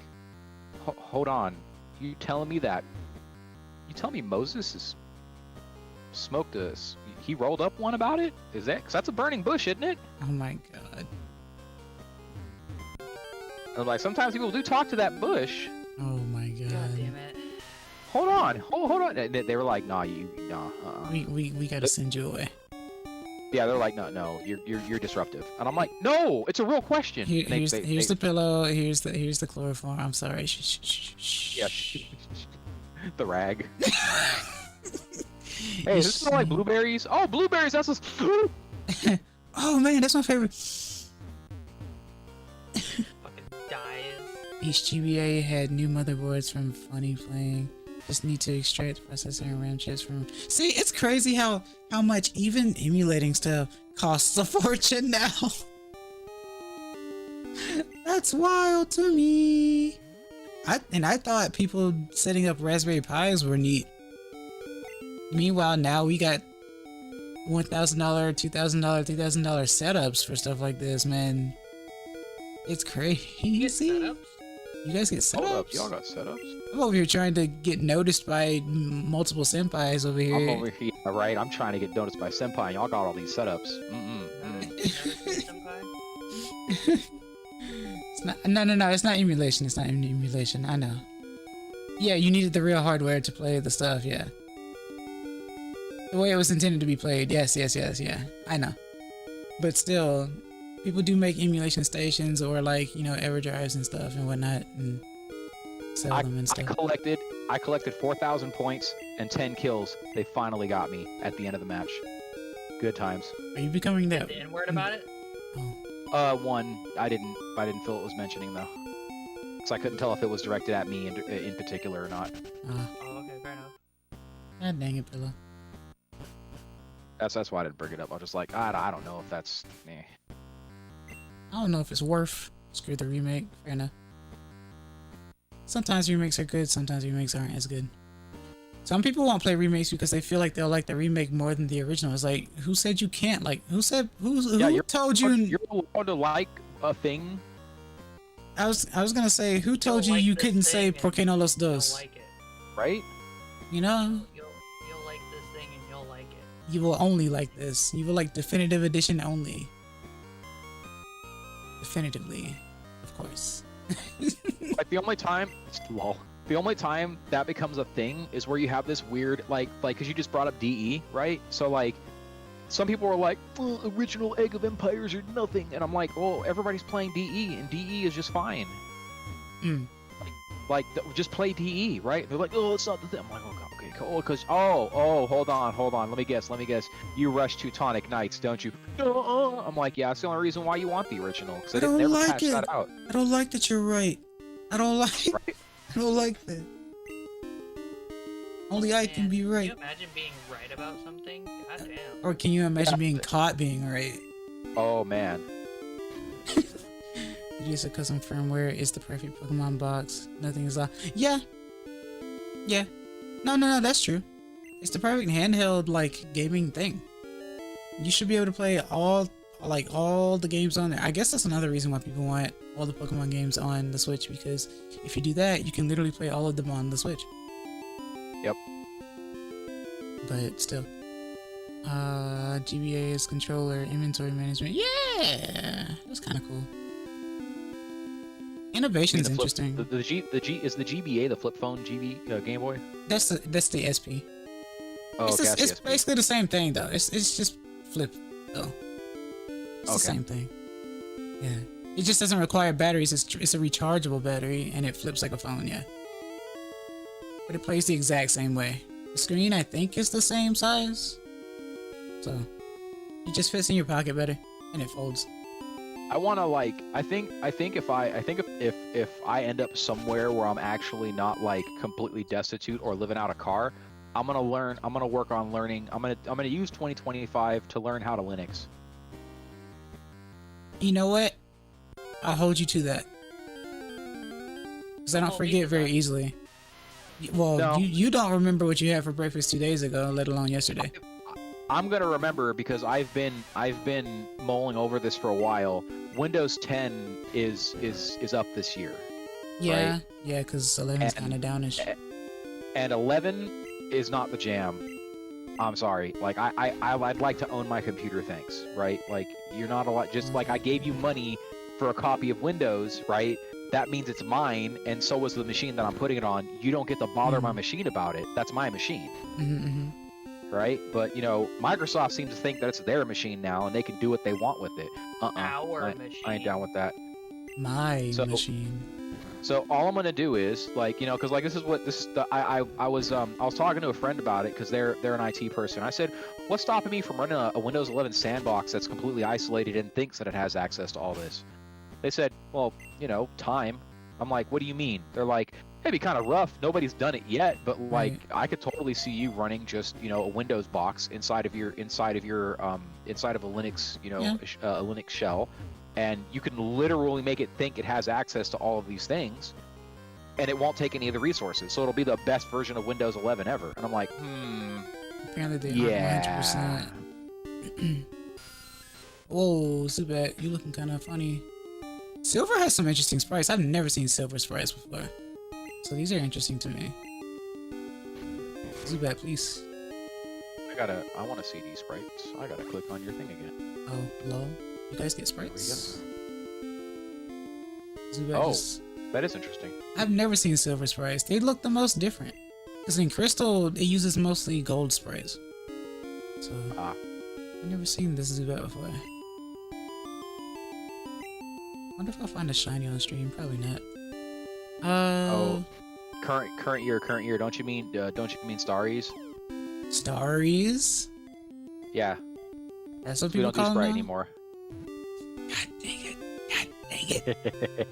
hold on. You telling me that? You tell me Moses is smoked us? He rolled up one about it? Is that? Because that's a burning bush, isn't it? Oh my god. And I'm like, sometimes people do talk to that bush. Oh my god. God damn it. Hold on, hold on. And they were like, nah. We gotta send you away. Yeah, they're like, no, you're disruptive. And I'm like, no, it's a real question. Here's the pillow. Here's the chloroform. I'm sorry. Shh. Yeah, the rag. Hey, does this smell like blueberries? Oh, blueberries. That's just. Oh man, that's my favorite. Fucking dies. Each GBA had new motherboards from Funny Playing. Just need to extract the processor and RAM chips from. See, it's crazy how much even emulating stuff costs a fortune now. That's wild to me. I thought people setting up Raspberry Pis were neat. Meanwhile, now we got $1,000, $2,000, $3,000 setups for stuff like this, man. It's crazy. You get setups? You guys get setups? Hold up, y'all got setups? I'm over here trying to get noticed by multiple senpais over here. I'm over here, right? I'm trying to get noticed by senpai, and y'all got all these setups. It's not, no, it's not emulation. It's not emulation. I know. Yeah, you needed the real hardware to play the stuff, yeah. The way it was intended to be played, yes, yeah. I know. But still, people do make emulation stations or like, EverDrives and stuff and whatnot and sell them and stuff. I collected 4,000 points and 10 kills. They finally got me at the end of the match. Good times. Are you becoming that? The N-word about it? Oh. One. I didn't feel it was mentioning though. So I couldn't tell if it was directed at me in particular or not. Oh, okay, fair enough. God dang it, Pillow. That's why I didn't bring it up. I was just like, I don't know if that's me. I don't know if it's worth. Screw the remake. Fair enough. Sometimes remakes are good, sometimes remakes aren't as good. Some people won't play remakes because they feel like they'll like the remake more than the original. It's like, who said you can't? Like, who told you? You're allowed to like a thing. I was gonna say, who told you you couldn't say "Por qué no los dos"? Like it. Right? You know? You'll like this thing and you'll like it. You will only like this. You will like definitive edition only. Definitively, of course. Like the only time that becomes a thing is where you have this weird like because you just brought up DE, right? So like some people are like, original Egg of Empires or nothing, and I'm like, oh, everybody's playing DE and DE is just fine. Just play DE, right? They're like, oh, it's not the thing. I'm like, okay, cool, because hold on, let me guess. You rush Teutonic Knights, don't you? I'm like, yeah, that's the only reason why you want the original, because they didn't never patch that out. I don't like that you're right. I don't like that. Only I can be right. Can you imagine being right about something? God damn. Or can you imagine being caught being right? Oh man. It is a custom firmware. It's the perfect Pokemon box. Nothing is lost. Yeah. No, that's true. It's the perfect handheld like gaming thing. You should be able to play all the games on there. I guess that's another reason why people want all the Pokemon games on the Switch, because if you do that, you can literally play all of them on the Switch. Yep. But still. GBA is controller, inventory management. Yeah! That's kind of cool. Innovation is interesting. The GBA the flip phone Game Boy? That's the SP. Oh, it's basically the same thing though. It's just flip though. It's the same thing. Yeah. It just doesn't require batteries. It's a rechargeable battery and it flips like a phone, yeah. But it plays the exact same way. The screen I think is the same size. So it just fits in your pocket better and it folds. I want to like. I think if I end up somewhere where I'm actually not like completely destitute or living out a car, I'm gonna learn. I'm gonna work on learning. I'm gonna use 2025 to learn how to Linux. You know what? I'll hold you to that. Because I don't forget very easily. Well, No. you don't remember what you had for breakfast 2 days ago, let alone yesterday. I'm gonna remember because I've been mulling over this for a while. Windows 10 is up this year. Yeah, right? yeah, because 11's kind of downish. And 11 is not the jam. I'm sorry. Like I'd like to own my computer, thanks. Right? Like you're not allowed. Just like I gave you money for a copy of Windows, right? That means it's mine, and so was the machine that I'm putting it on. You don't get to bother my machine about it. That's my machine. Right? But, you know, Microsoft seems to think that it's their machine now, and they can do what they want with it. Our machine. I ain't down with that. My machine. So all I'm gonna do is, like, you know, because like I was talking to a friend about it because they're an IT person. I said, what's stopping me from running a Windows 11 sandbox that's completely isolated and thinks that it has access to all this? They said, well, you know, time. I'm like, what do you mean? They're like, it'd be kind of rough. Nobody's done it yet, but like, I could totally see you running just, you know, a Windows box inside of a Linux, you know, a Linux shell, and you can literally make it think it has access to all of these things, and it won't take any of the resources. So it'll be the best version of Windows 11 ever. And I'm like, Apparently they aren't 100%. Whoa, Zubat, you looking kind of funny. Silver has some interesting sprites. I've never seen silver sprites before. So these are interesting to me. Zubat, please. I want to see these sprites. I gotta click on your thing again. Oh, lol. You guys get sprites? Zubat that is interesting. I've never seen silver sprites. They look the most different. Because in Crystal, it uses mostly gold sprays. So, I've never seen this Zubat before. Wonder if I'll find a shiny on stream. Probably not. Current year. Don't you mean Starries? Starries? Yeah. That's what We people don't do call Sprite them now? anymore. God dang it. God dang it.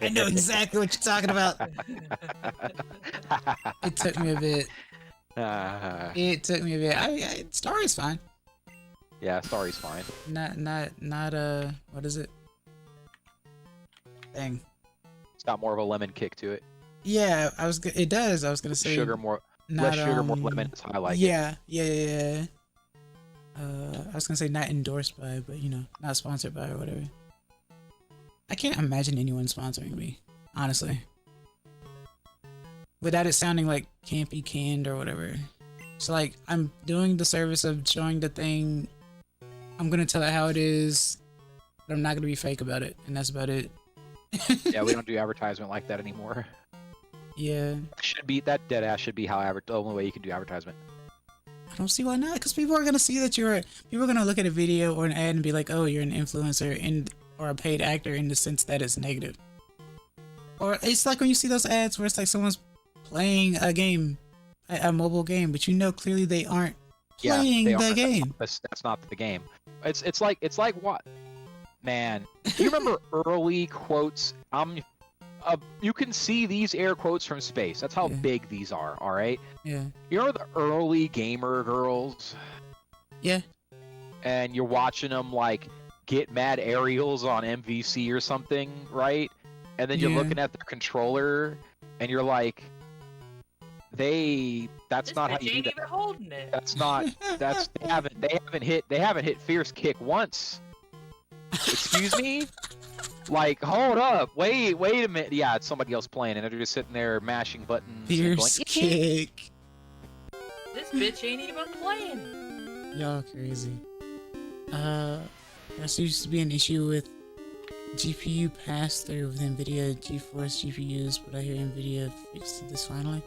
I know exactly what you're talking about. It took me a bit. Starry's fine. Yeah, Starry's fine. Not what is it? Dang. It's got more of a lemon kick to it. Yeah, it does. I was gonna say less sugar, more lemon. That's how I like it. Yeah. I was gonna say not endorsed by, but you know, not sponsored by or whatever. I can't imagine anyone sponsoring me, honestly. Without it sounding like campy canned or whatever. So like, I'm doing the service of showing the thing. I'm gonna tell it how it is, but I'm not gonna be fake about it, and that's about it. Yeah, we don't do advertisement like that anymore. Yeah. That dead ass should be the only way you can do advertisement. I don't see why not, because people are gonna see that people are gonna look at a video or an ad and be like, oh, you're an influencer or a paid actor in the sense that it's negative. Or it's like when you see those ads where it's like someone's playing a game, a mobile game, but you know clearly they aren't playing the game. That's not the game. It's like what? Man, do you remember early quotes? You can see these air quotes from space. That's how big these are, alright? Yeah. You remember the early gamer girls? Yeah. And you're watching them, like, get mad aerials on MVC or something, right? And then you're looking at their controller, and you're like, that's not how you do that. Holding it. They haven't hit fierce kick once. Excuse me? Like, hold up, wait a minute. Yeah, it's somebody else playing, and they're just sitting there mashing buttons. Fierce kick. This bitch ain't even playing. Y'all crazy. There used to be an issue with GPU pass-through with NVIDIA GeForce GPUs, but I hear NVIDIA fixed this finally.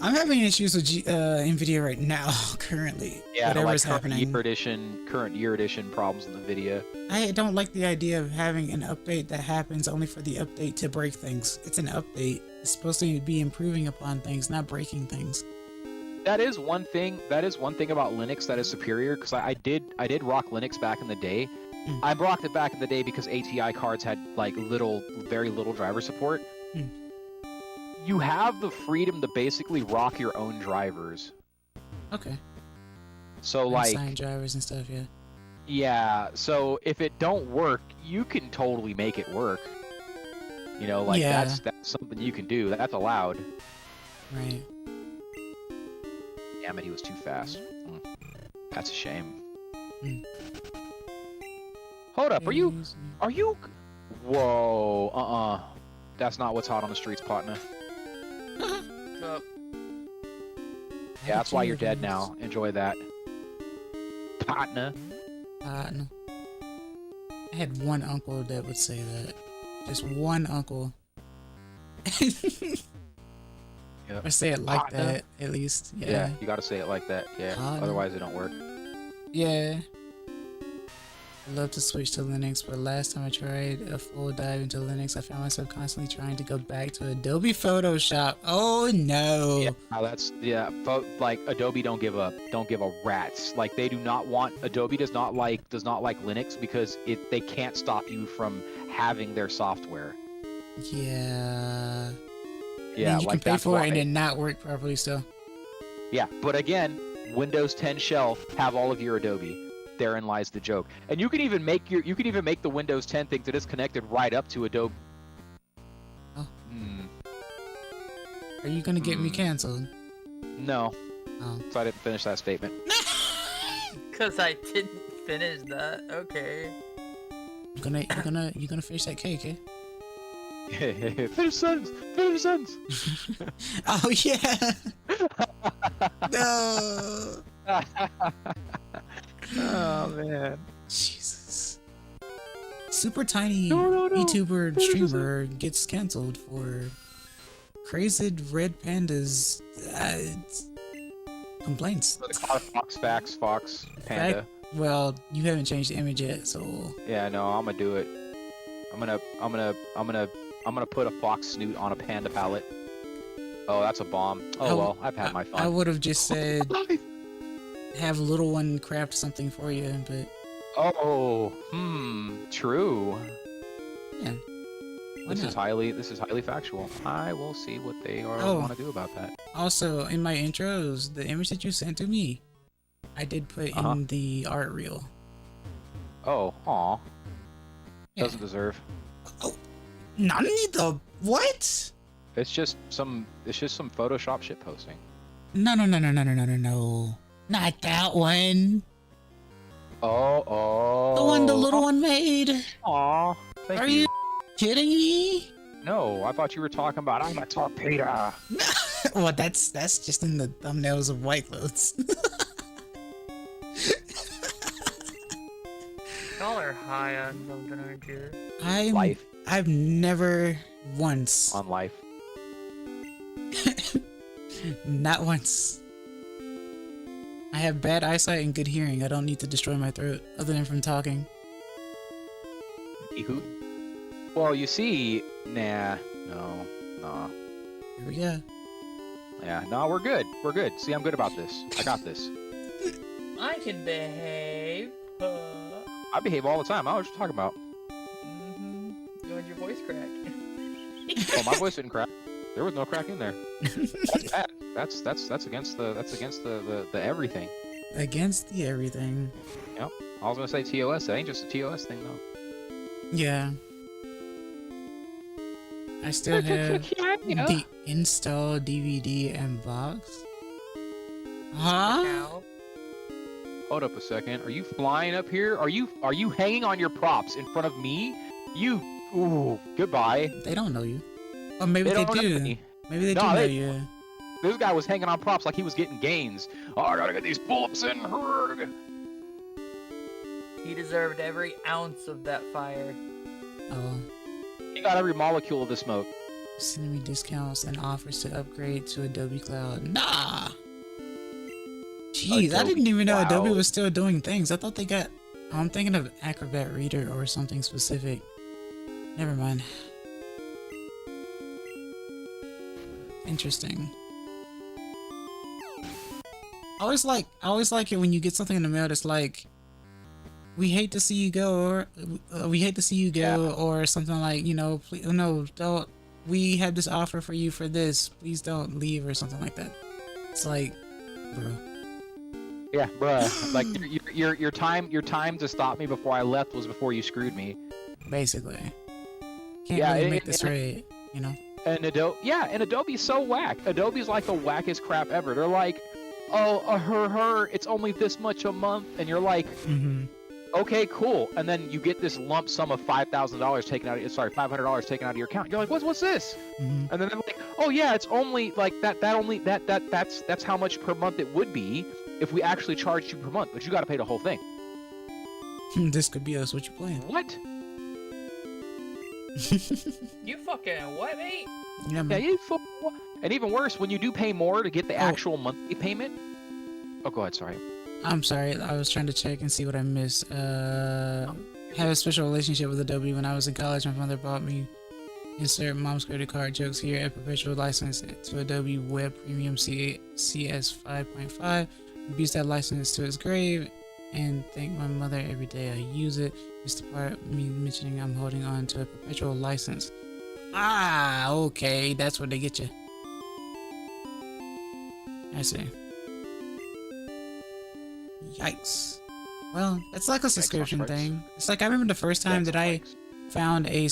I'm having issues with NVIDIA right now, currently. Yeah, whatever's like happening. current year edition problems in NVIDIA. I don't like the idea of having an update that happens only for the update to break things. It's an update. It's supposed to be improving upon things, not breaking things. That is one thing about Linux that is superior, because I did rock Linux back in the day, I blocked it back in the day because ATI cards had like very little driver support. You have the freedom to basically rock your own drivers. Okay. So like sign drivers and stuff, yeah. Yeah, so if it don't work, you can totally make it work. You know, like that's something you can do. That's allowed. Right. Damn it, he was too fast. That's a shame. Hold up, are you? Whoa, That's not what's hot on the streets, partner. Yeah, that's why you're dead now. Enjoy that. Partner. No. I had one uncle that would say that. Just one uncle. Yep. Or say it like that, at least. Yeah, you gotta say it like that. Yeah, otherwise it don't work. Yeah. I'd love to switch to Linux, but last time I tried a full dive into Linux, I found myself constantly trying to go back to Adobe Photoshop. Oh no! Yeah, like Adobe don't give a rat's. Like they do not want. Adobe does not like Linux because they can't stop you from having their software. Yeah. Yeah, you like can pay for it and then not work properly still. Yeah, but again, Windows 10 shell have all of your Adobe. Therein lies the joke. And you can even make the Windows 10 thing that is connected right up to Adobe. Oh. Are you gonna get me canceled? No. Oh. So I didn't finish that statement. Cause I didn't finish that. Okay. You're gonna finish that cake, eh? Finish sentence. Finish sentence. Oh yeah. No. Oh man. Jesus. Super tiny YouTuber streamer gets cancelled for crazy red pandas complaints. Fox, panda. Well, you haven't changed the image yet, so. Yeah, no, I'm gonna do it. I'm gonna put a fox snoot on a panda palette. Oh, that's a bomb. Oh well, I've had my fun. I would have just said have little one craft something for you, but. Oh, true. Yeah. This is highly factual. I will see what they want to do about that. Also, in my intros, the image that you sent to me, I did put in the art reel. Oh, aw. Yeah. Doesn't deserve. Oh, not the what? It's just some Photoshop shit posting. No. Not that one. Oh. The one the little one made. Aw. Are you kidding me? No, I thought you were talking about I'm a torpedo. Well, that's just in the thumbnails of White Clothes. Y'all are high on something, aren't you? I've never once. On life. Not once. I have bad eyesight and good hearing. I don't need to destroy my throat, other than from talking. Well, you see, no. Here we go. Yeah, no, we're good. We're good. See, I'm good about this. I got this. I can behave. I behave all the time. I know what you're talking about. You and your voice crack. Oh, my voice didn't crack. There was no crack in there. That's bad. That's against the everything. Against the everything. Yep. I was gonna say TOS. That ain't just a TOS thing though. Yeah. I still have the install DVD and box. Huh? Hold up a second. Are you flying up here? Are you hanging on your props in front of me? Ooh, goodbye. They don't know you. Or maybe they do. Maybe they do know you. This guy was hanging on props like he was getting gains. Oh, I gotta get these pull-ups in. He deserved every ounce of that fire. Oh. He got every molecule of the smoke. Sending me discounts and offers to upgrade to Adobe Cloud. Nah! Jeez, I didn't even know Adobe was still doing things. I thought they got... I'm thinking of Acrobat Reader or something specific. Never mind. Interesting. I always like it when you get something in the mail that's like we hate to see you go, or we hate to see you go, or something like, you know, please, no, don't. We have this offer for you for this. Please don't leave, or something like that. It's like, bro. Yeah, bruh. Like your time to stop me before I left was before you screwed me. Basically, can't really make this right, you know. And Adobe's so whack. Adobe's like the wackest crap ever. They're like, oh, it's only this much a month, and you're like, okay, cool. And then you get this lump sum of $500 taken out of your account. You're like, what's this? And then they're like, oh yeah, it's only like that's how much per month it would be if we actually charged you per month, but you got to pay the whole thing. This could be us. What you playing? What? You fucking what, mate? Yeah, man. And even worse, when you do pay more to get the actual monthly payment. Oh, go ahead. Sorry. I'm sorry. I was trying to check and see what I missed. Have a special relationship with Adobe. When I was in college, my mother bought me insert mom's credit card jokes here a perpetual license to Adobe Web Premium CS 5.5. Abuse that license to its grave and thank my mother every day I use it. It's the part me mentioning I'm holding on to a perpetual license. Ah, okay, that's what they get you. I see. Yikes. Well, it's like a subscription thing. It's like I remember the first time that I found a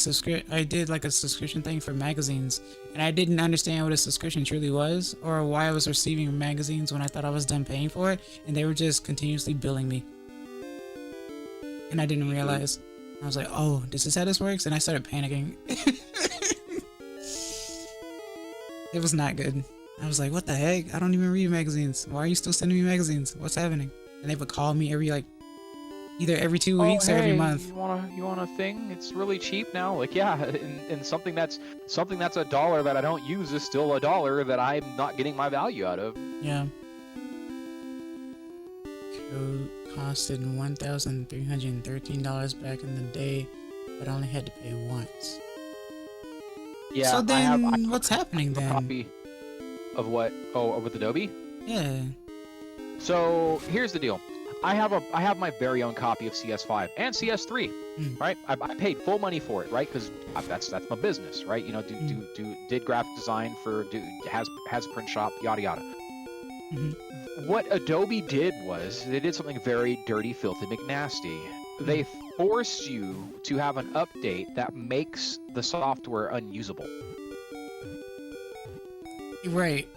I did like a subscription thing for magazines, and I didn't understand what a subscription truly was, or why I was receiving magazines when I thought I was done paying for it, and they were just continuously billing me. And I didn't realize. I was like, oh, this is how this works? And I started panicking. It was not good. I was like, what the heck? I don't even read magazines. Why are you still sending me magazines? What's happening? And they would call me either every 2 weeks or every month. You want a thing? It's really cheap now. Like, yeah, and something that's $1 that I don't use is still $1 that I'm not getting my value out of. Yeah. Code costed $1,313 back in the day, but I only had to pay once. Yeah. So then, what's happening then? Copy of what? Oh, with Adobe? Yeah. So here's the deal. I have my very own copy of CS5 and CS3, right? I paid full money for it, right? Because that's my business, right? You know, did graphic design has a print shop, yada yada. What Adobe did was they did something very dirty, filthy, McNasty. They forced you to have an update that makes the software unusable. Right.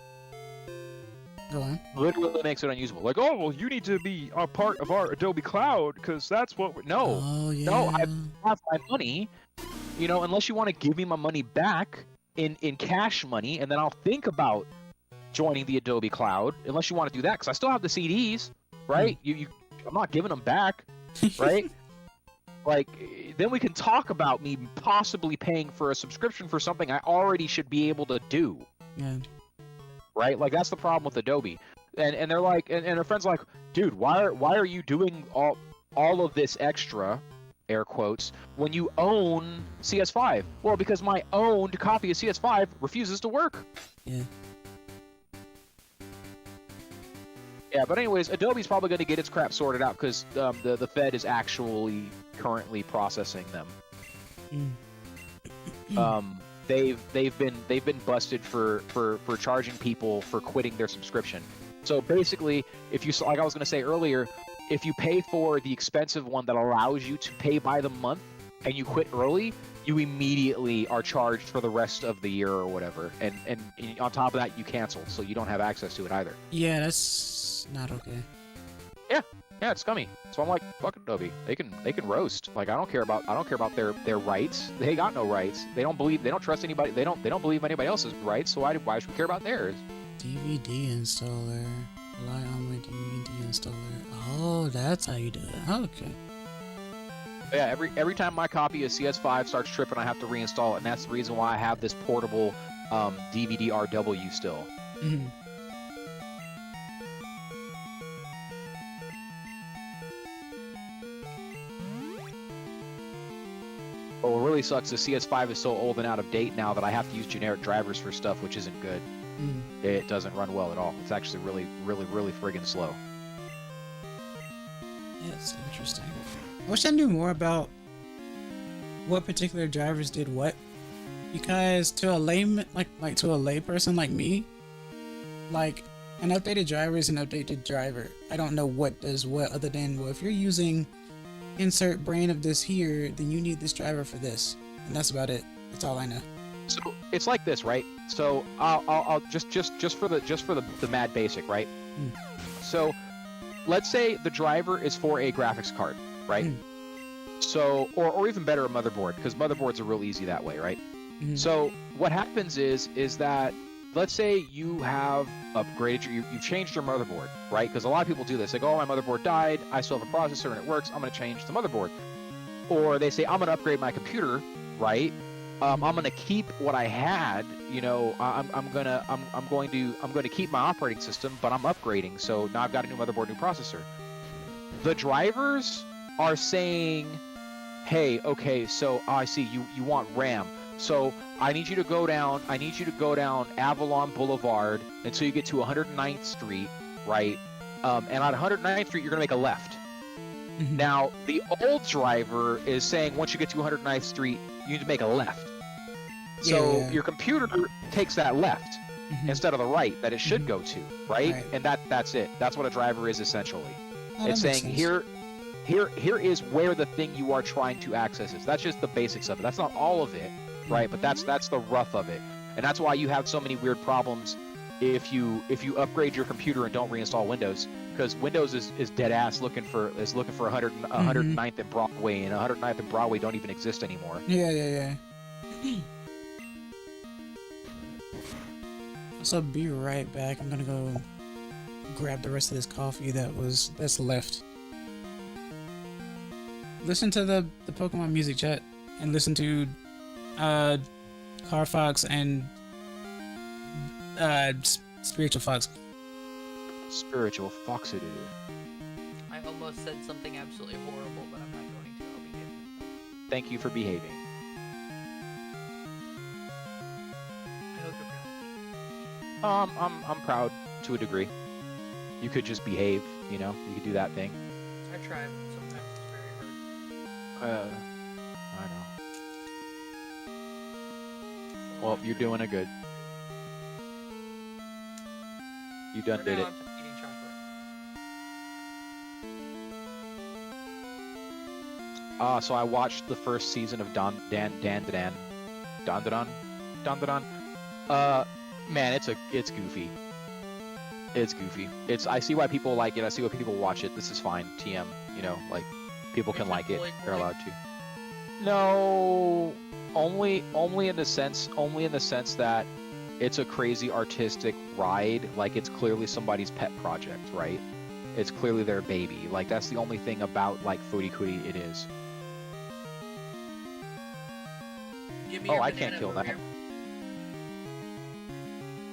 Go on. Literally makes it unusable. Like, oh, well, you need to be a part of our Adobe Cloud because that's what no. Oh, yeah. No, I have my money, you know, unless you want to give me my money back in cash money, and then I'll think about joining the Adobe Cloud, unless you want to do that, because I still have the CDs, right? I'm not giving them back, right? Like, then we can talk about me possibly paying for a subscription for something I already should be able to do. Yeah. Right? Like, that's the problem with Adobe. And they're like, and her friend's like, dude, why are you doing all of this extra, air quotes, when you own CS5? Well, because my owned copy of CS5 refuses to work. Yeah. Yeah, but anyways, Adobe's probably going to get its crap sorted out because the Fed is actually currently processing them. They've been busted for charging people for quitting their subscription. So basically, if you, like I was going to say earlier, if you pay for the expensive one that allows you to pay by the month and you quit early, you immediately are charged for the rest of the year or whatever. And on top of that, you cancel, so you don't have access to it either. Yeah, that's not okay. Yeah, it's scummy. So I'm like, fuck Adobe. They can roast. Like, I don't care about their rights. They got no rights. They don't trust anybody. They don't believe anybody else's rights. So why should we care about theirs? DVD installer. Rely on my DVD installer. Oh, that's how you do it. Okay. But yeah, every time my copy of CS5 starts tripping, I have to reinstall it, and that's the reason why I have this portable DVD RW still. But what really sucks is CS5 is so old and out of date now that I have to use generic drivers for stuff, which isn't good. It doesn't run well at all. It's actually really, really, really friggin' slow. Yeah, it's interesting. I wish I knew more about what particular drivers did what, because to a layman, like to a layperson like me, like an updated driver is an updated driver. I don't know what does what other than, well, if you're using insert brain of this here, then you need this driver for this, and that's about it. That's all I know. So it's like this, right? So I'll just for the mad basic, right? So let's say the driver is for a graphics card, right? So or even better, a motherboard, because motherboards are real easy that way, right? So what happens is that, let's say you have upgraded, you've changed your motherboard, right? Because a lot of people do this. They go, oh, my motherboard died, I still have a processor and it works, I'm going to change the motherboard. Or they say, I'm going to upgrade my computer, right? I'm going to keep what I had, you know, I'm going to keep my operating system, but I'm upgrading, so now I've got a new motherboard, new processor. The drivers are saying, hey, okay, so I see you want RAM. So I need you to go down Avalon Boulevard until you get to 109th Street, right? And on 109th Street, you're going to make a left. Now, the old driver is saying once you get to 109th Street, you need to make a left. So your computer takes that left instead of the right that it should go to, right? And that's it. That's what a driver is essentially. It's saying here is where the thing you are trying to access is. That's just the basics of it. That's not all of it, right? But that's the rough of it. And that's why you have so many weird problems if you upgrade your computer and don't reinstall Windows, because Windows is dead ass looking for 109th and Broadway, and 109th and Broadway don't even exist anymore. Yeah. So be right back. I'm gonna go grab the rest of this coffee that's left. Listen to the Pokemon music, chat, and listen to Car Fox and Spiritual Fox. Spiritual Foxadoo. I almost said something absolutely horrible, but I'm not going to. I'll behave. Thank you for behaving. I hope you're proud of me. I'm proud to a degree. You could just behave, you know. You could do that thing. I try, but sometimes it's very hard. I know. Well, you're doing it good. You done did it. I'm just eating chocolate. So I watched the first season of Don. Man, it's goofy. It's goofy. I see why people like it. I see why people watch it. This is fine. TM, you know, like people can like it. They're allowed to. No, only in the sense that it's a crazy artistic ride. Like, it's clearly somebody's pet project, right? It's clearly their baby. Like, that's the only thing about, like, Footy it is. Oh, I can't kill that.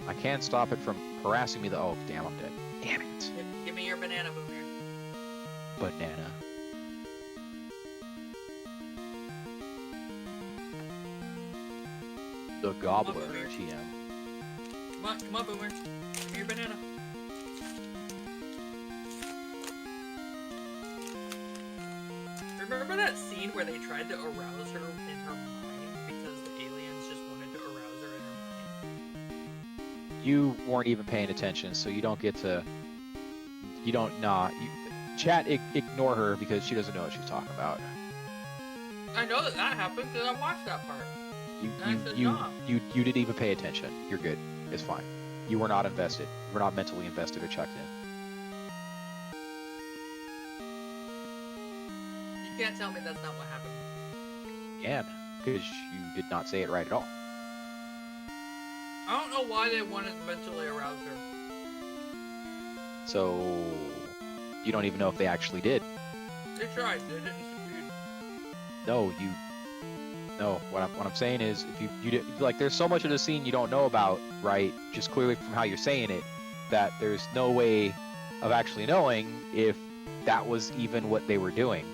I can't stop it from harassing me. Oh, damn, I'm dead. Damn it. Give me your banana, Boomer. Banana. The Gobbler, TM. Come on, Boomer. Give me your banana. Remember that scene where they tried to arouse her in her mind because the aliens just wanted to arouse her in her mind? You weren't even paying attention, so you don't get to... You don't... Chat, ignore her because she doesn't know what she's talking about. I know that happened because I watched that part. You didn't even pay attention. You're good. It's fine. You were not invested. You were not mentally invested or checked in. You can't tell me that's not what happened. Yeah, because you did not say it right at all. I don't know why they wanted to mentally arouse her. So, you don't even know if they actually did. They tried. They didn't succeed. No, what I'm saying is, if you did, like, there's so much of the scene you don't know about, right? Just clearly from how you're saying it, that there's no way of actually knowing if that was even what they were doing.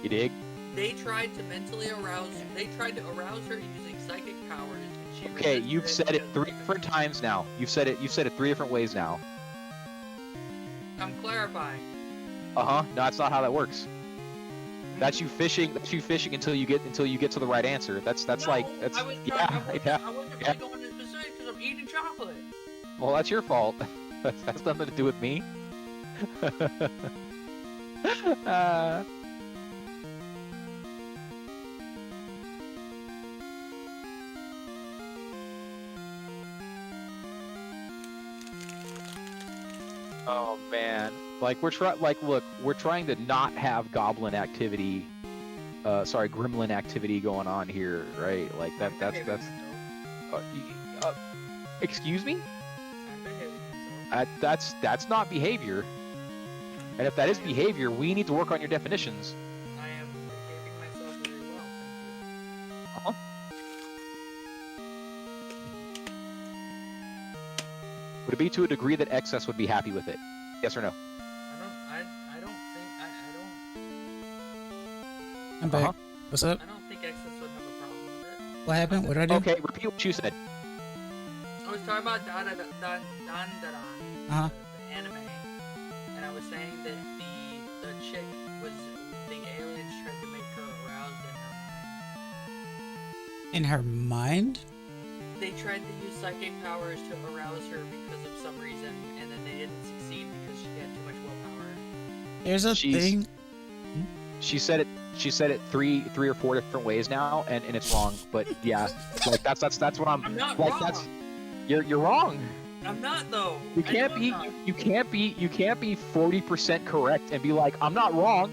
You dig? They tried to mentally arouse. They tried to arouse her using psychic powers. And she Okay, you've said it 3 different times now. You've said it 3 different ways now. I'm clarifying. No, that's not how that works. That's you fishing. That's you fishing until you get to the right answer. That's No, like that's I wasn't yeah. really going into specifics because I'm eating chocolate. Well, that's your fault. That's nothing to do with me. Oh man, like we're trying to not have goblin activity, gremlin activity going on here, right? Like excuse me? That's not behavior. And if that is behavior, we need to work on your definitions. I am behaving myself very well, thank you. Would it be to a degree that excess would be happy with it? Yes or no? I don't think I'm back. What's up? I don't think excess would have a problem with it. What happened? What did I do? Okay, repeat what you said. I was talking about Dan, the anime, and I was saying that the chick was the aliens tried to make her aroused in her mind. In her mind? They tried to use psychic powers to arouse her because of some reason, and then they didn't succeed because she had too much willpower. There's a thing. She said it 3 or 4 different ways now, and it's wrong. But yeah, like that's what I'm not like. wrong. You're wrong. I'm not though. You can't be 40% correct and be like, I'm not wrong.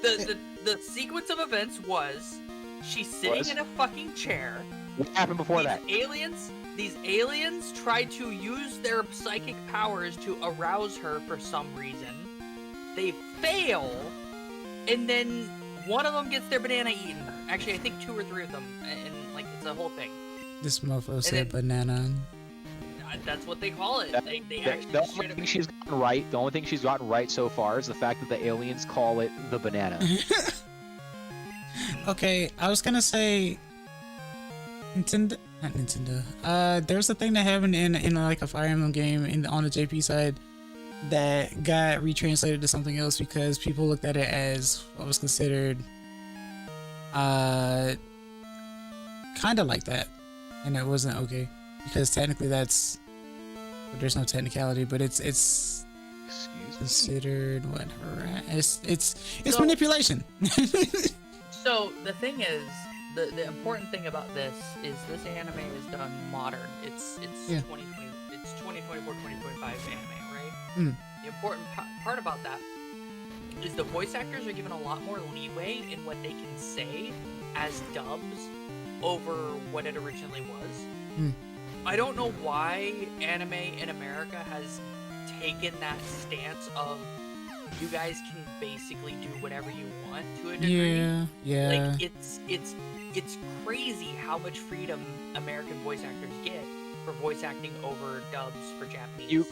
The sequence of events was she's sitting in a fucking chair. What happened before that? These aliens tried to use their psychic powers to arouse her for some reason. They fail, and then one of them gets their banana eaten. Actually, I think 2 or 3 of them, and like it's a whole thing. This mofo said banana. That's what they call it. They actually the only thing she's gotten right. The only thing she's gotten right so far is the fact that the aliens call it the banana. Okay, I was gonna say Nintendo, not Nintendo. There's a thing that happened in like a Fire Emblem game on the JP side that got retranslated to something else because people looked at it as what was considered kind of like that, and it wasn't okay because technically there's no technicality, but it's considered what it's manipulation. So the thing is, the important thing about this is this anime is done modern. It's 2020, it's 2024, 2025 anime, right? The important part about that is the voice actors are given a lot more leeway in what they can say as dubs over what it originally was. I don't know why anime in America has taken that stance of you guys can basically do whatever you want to a degree. Yeah. Like it's crazy how much freedom American voice actors get for voice acting over dubs for Japanese shows.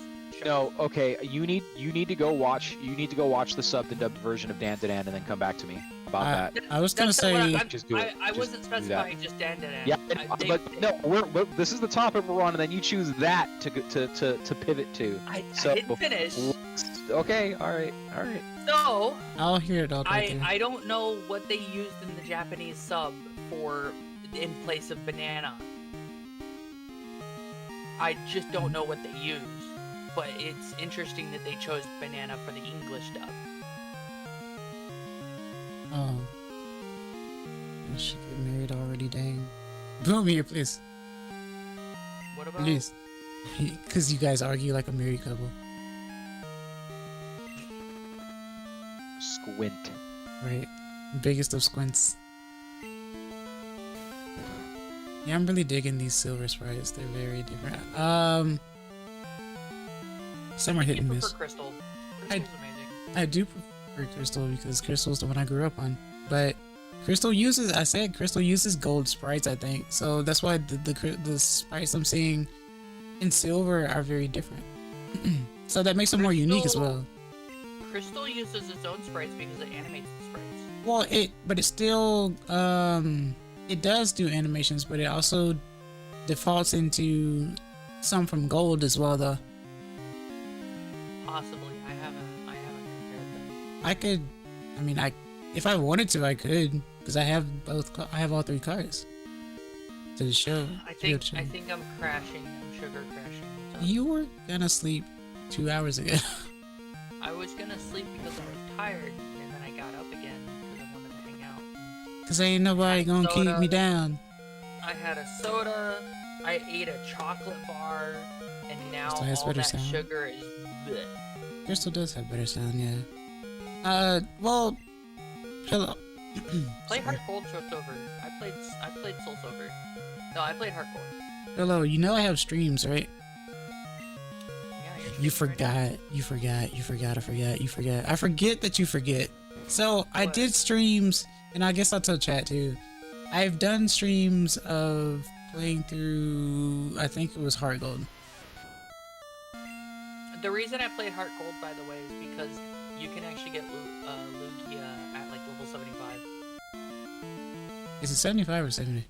No, okay. You need to go watch the subbed and dubbed version of Dan and then come back to me about that. I was gonna say I wasn't specifying just Dan. Yeah, this is the topic we're on, and then you choose that to pivot to. I didn't finish. Okay, all right. So I'll hear it all. I don't know what they used in the Japanese sub for in place of banana. I just don't know what they used, but it's interesting that they chose banana for the English dub. Oh, I should get married already. Dang, boom here, please. What about? Please, because you guys argue like a married couple. Squint. Right. Biggest of squints. Yeah, I'm really digging these silver sprites. They're very different. Some are hit and miss. Crystal. Crystal's amazing. I do prefer Crystal because Crystal's the one I grew up on. But Crystal uses gold sprites, I think. So that's why the sprites I'm seeing in silver are very different. So that makes them more unique as well. Crystal uses its own sprites because it animates the sprites. Well, it still it does do animations, but it also defaults into some from gold as well, though. Possibly, I haven't I could. I mean, if I wanted to, I could, because I have I have all 3 cars to the show. I think I'm crashing. I'm sugar crashing. You were gonna sleep 2 hours ago. I was gonna sleep because I was tired, and then I got up again because I wanted to hang out. Because ain't nobody gonna keep me down. I had a soda, I ate a chocolate bar, and now Crystal has all better that sound. sugar is bleh. Crystal does have better sound, yeah. Well, hello. Play Heart Gold so it's over. I played Soul Silver. No, I played Heart Gold. Hello, you know I have streams, right? Yeah, You forgot. You forgot. I forget that you forget. So I did streams, and I guess I'll tell chat too. I've done streams of playing through, I think it was Heart Gold. The reason I played Heart Gold, by the way, is because you can actually get Lugia at like level 75. Is it 75 or 70?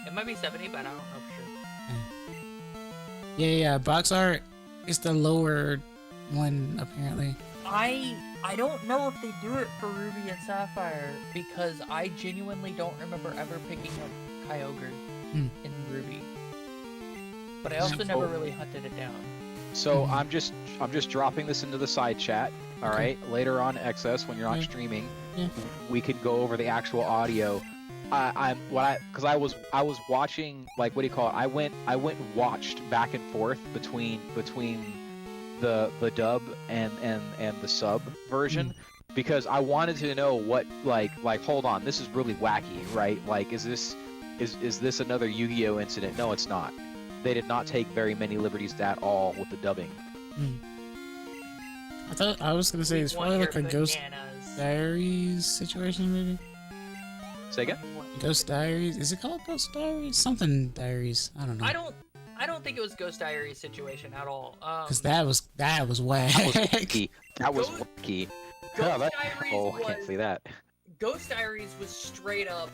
It might be 70, but I don't know for sure. Yeah. Box art is the lower one, apparently. I don't know if they do it for Ruby and Sapphire, because I genuinely don't remember ever picking up Kyogre in Ruby. But I also never really hunted it down. So I'm just dropping this into the side chat. All right. Later on XS, when you're not streaming, we could go over the actual audio. Because I was watching, like, what do you call it? I went and watched back and forth between the dub and the sub version, because I wanted to know what like hold on, this is really wacky, right? Like, is this another Yu-Gi-Oh incident? No, it's not. They did not take very many liberties at all with the dubbing. I was gonna say it's probably like a Ghost Diaries situation, maybe. Say again? Ghost Diaries? Is it called Ghost Diaries? Something Diaries. I don't know. I don't think it was Ghost Diaries situation at all. Because that was whack. That was wacky. Ghost Diaries I can't say that. Ghost Diaries was straight up,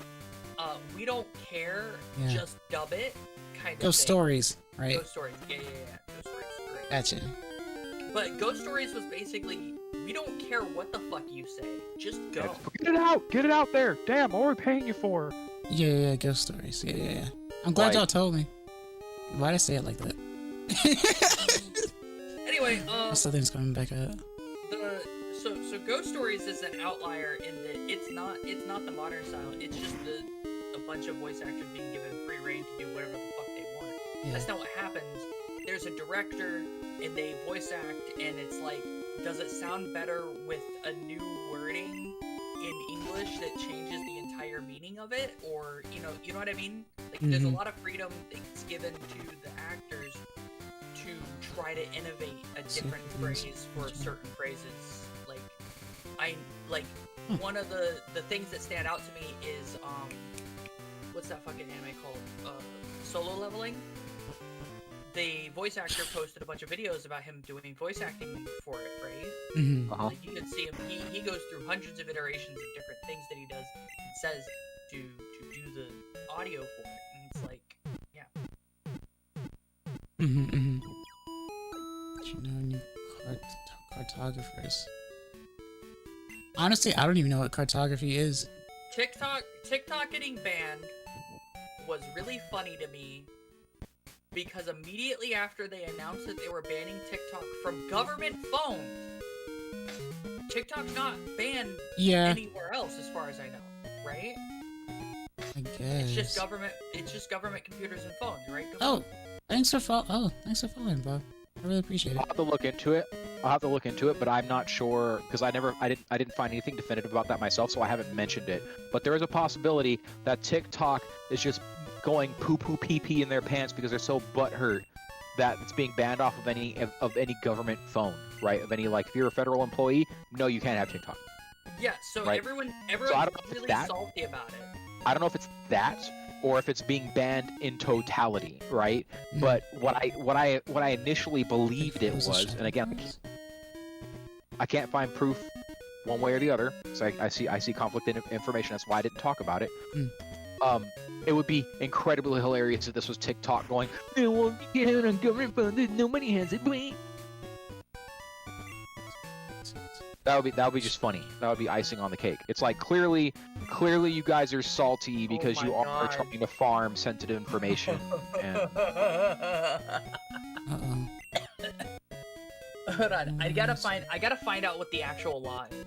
we don't care, just dub it, kind of Ghost thing. Stories, right? Ghost Stories, yeah. Ghost Stories is great. Gotcha. But Ghost Stories was basically, we don't care what the fuck you say, just go. Get it out there. Damn, what are we paying you for? Yeah, Ghost Stories. Yeah. I'm glad y'all told me. Why'd I say it like that? Anyway, Something's coming back up. So Ghost Stories is an outlier in that it's not the modern style. It's just a bunch of voice actors being given free reign to do whatever the fuck they want. Yeah. That's not what happens. There's a director and they voice act, and it's like, does it sound better with a new wording in English that changes the entire meaning of it, or you know what I mean? Like, there's a lot of freedom that's given to the actors to try to innovate a different phrase for certain phrases. One of the things that stand out to me is what's that fucking anime called? Solo Leveling. The voice actor posted a bunch of videos about him doing voice acting for it, right? Like, you can see him. He goes through hundreds of iterations of different things that he does and says to do the audio for it, and it's like, yeah. You know, new cartographers. Honestly, I don't even know what cartography is. TikTok getting banned was really funny to me, because immediately after they announced that they were banning TikTok from government phones, TikTok's not banned anywhere else as far as I know, right? I guess. It's just government computers and phones, right? Thanks for following, Bob. I really appreciate it. I'll have to look into it, but I'm not sure, because I didn't find anything definitive about that myself, so I haven't mentioned it. But there is a possibility that TikTok is just going poo-poo pee-pee in their pants because they're so butthurt that it's being banned off of any government phone, right? Of any, like, if you're a federal employee, no, you can't have TikTok. Yeah, so right? everyone's so really salty about it. I don't know if it's that, or if it's being banned in totality, right? But what I initially believed it was, and again, I can't find proof one way or the other, so I see conflict in information. That's why I didn't talk about it. It would be incredibly hilarious if this was TikTok going, "They won't get on government phone. Nobody has it." That would be just funny. That would be icing on the cake. It's like clearly you guys are salty because you are trying to farm sensitive information. And... Uh-oh. Hold on, I gotta find out what the actual law is.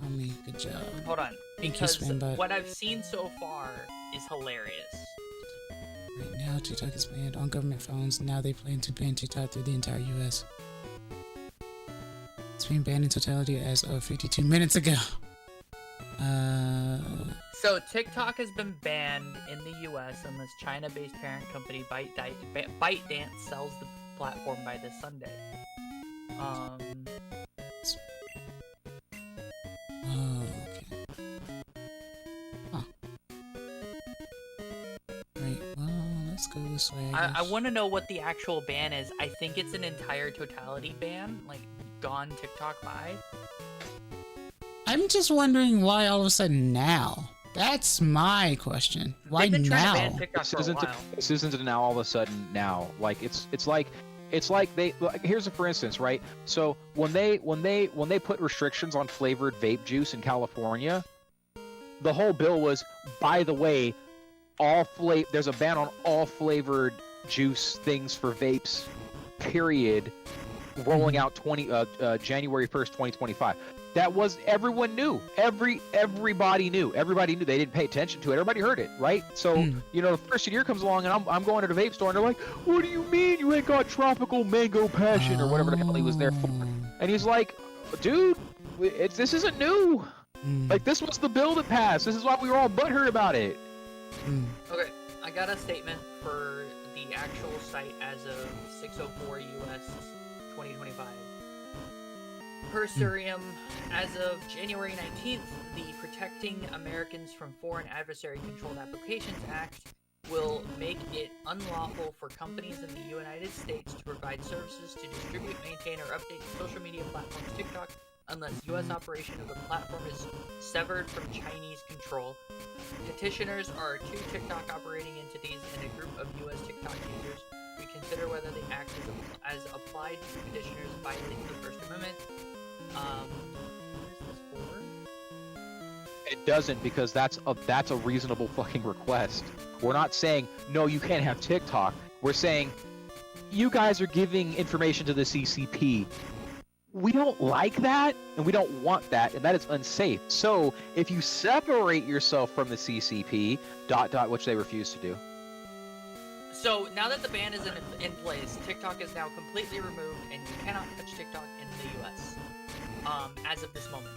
I mean, good job. Hold on, because what I've seen so far is hilarious. Right now, TikTok is banned on government phones. Now they plan to ban TikTok through the entire U.S. It's being banned in totality as of 52 minutes ago. So TikTok has been banned in the U.S. unless China-based parent company ByteDance sells the platform by this Sunday. Oh, okay. Huh. Right, well, let's go this way, I want to know what the actual ban is. I think it's an entire totality ban, like gone TikTok by. I'm just wondering why all of a sudden now. That's my question. Why now? This isn't now all of a sudden now. Like it's like they here's a for instance, right? So when they put restrictions on flavored vape juice in California, the whole bill was, by the way, there's a ban on all flavored juice things for vapes, period, rolling out January 1st, 2025. That was, everyone knew. Everybody knew. Everybody knew. They didn't pay attention to it. Everybody heard it, right? So, the first year comes along, and I'm going to the vape store, and they're like, what do you mean you ain't got tropical mango passion, or whatever the hell he was there for? And he's like, dude, this isn't new. Like, this was the bill that passed. This is why we were all butthurt about it. Okay, I got a statement for the actual site as of 6:04 US 2025. Per Curiam, as of January 19th, the Protecting Americans from Foreign Adversary-Controlled Applications Act will make it unlawful for companies in the United States to provide services to distribute, maintain, or update social media platforms TikTok unless U.S. operation of the platform is severed from Chinese control. Petitioners are two TikTok operating entities and a group of U.S. TikTok users. We consider whether the act as applied to petitioners violates the First Amendment. What is this for? It doesn't, because that's a reasonable fucking request. We're not saying, no, you can't have TikTok. We're saying, you guys are giving information to the CCP. We don't like that, and we don't want that, and that is unsafe. So, if you separate yourself from the CCP, ... which they refuse to do. So, now that the ban is in place, TikTok is now completely removed, and you cannot touch TikTok in the US. As of this moment.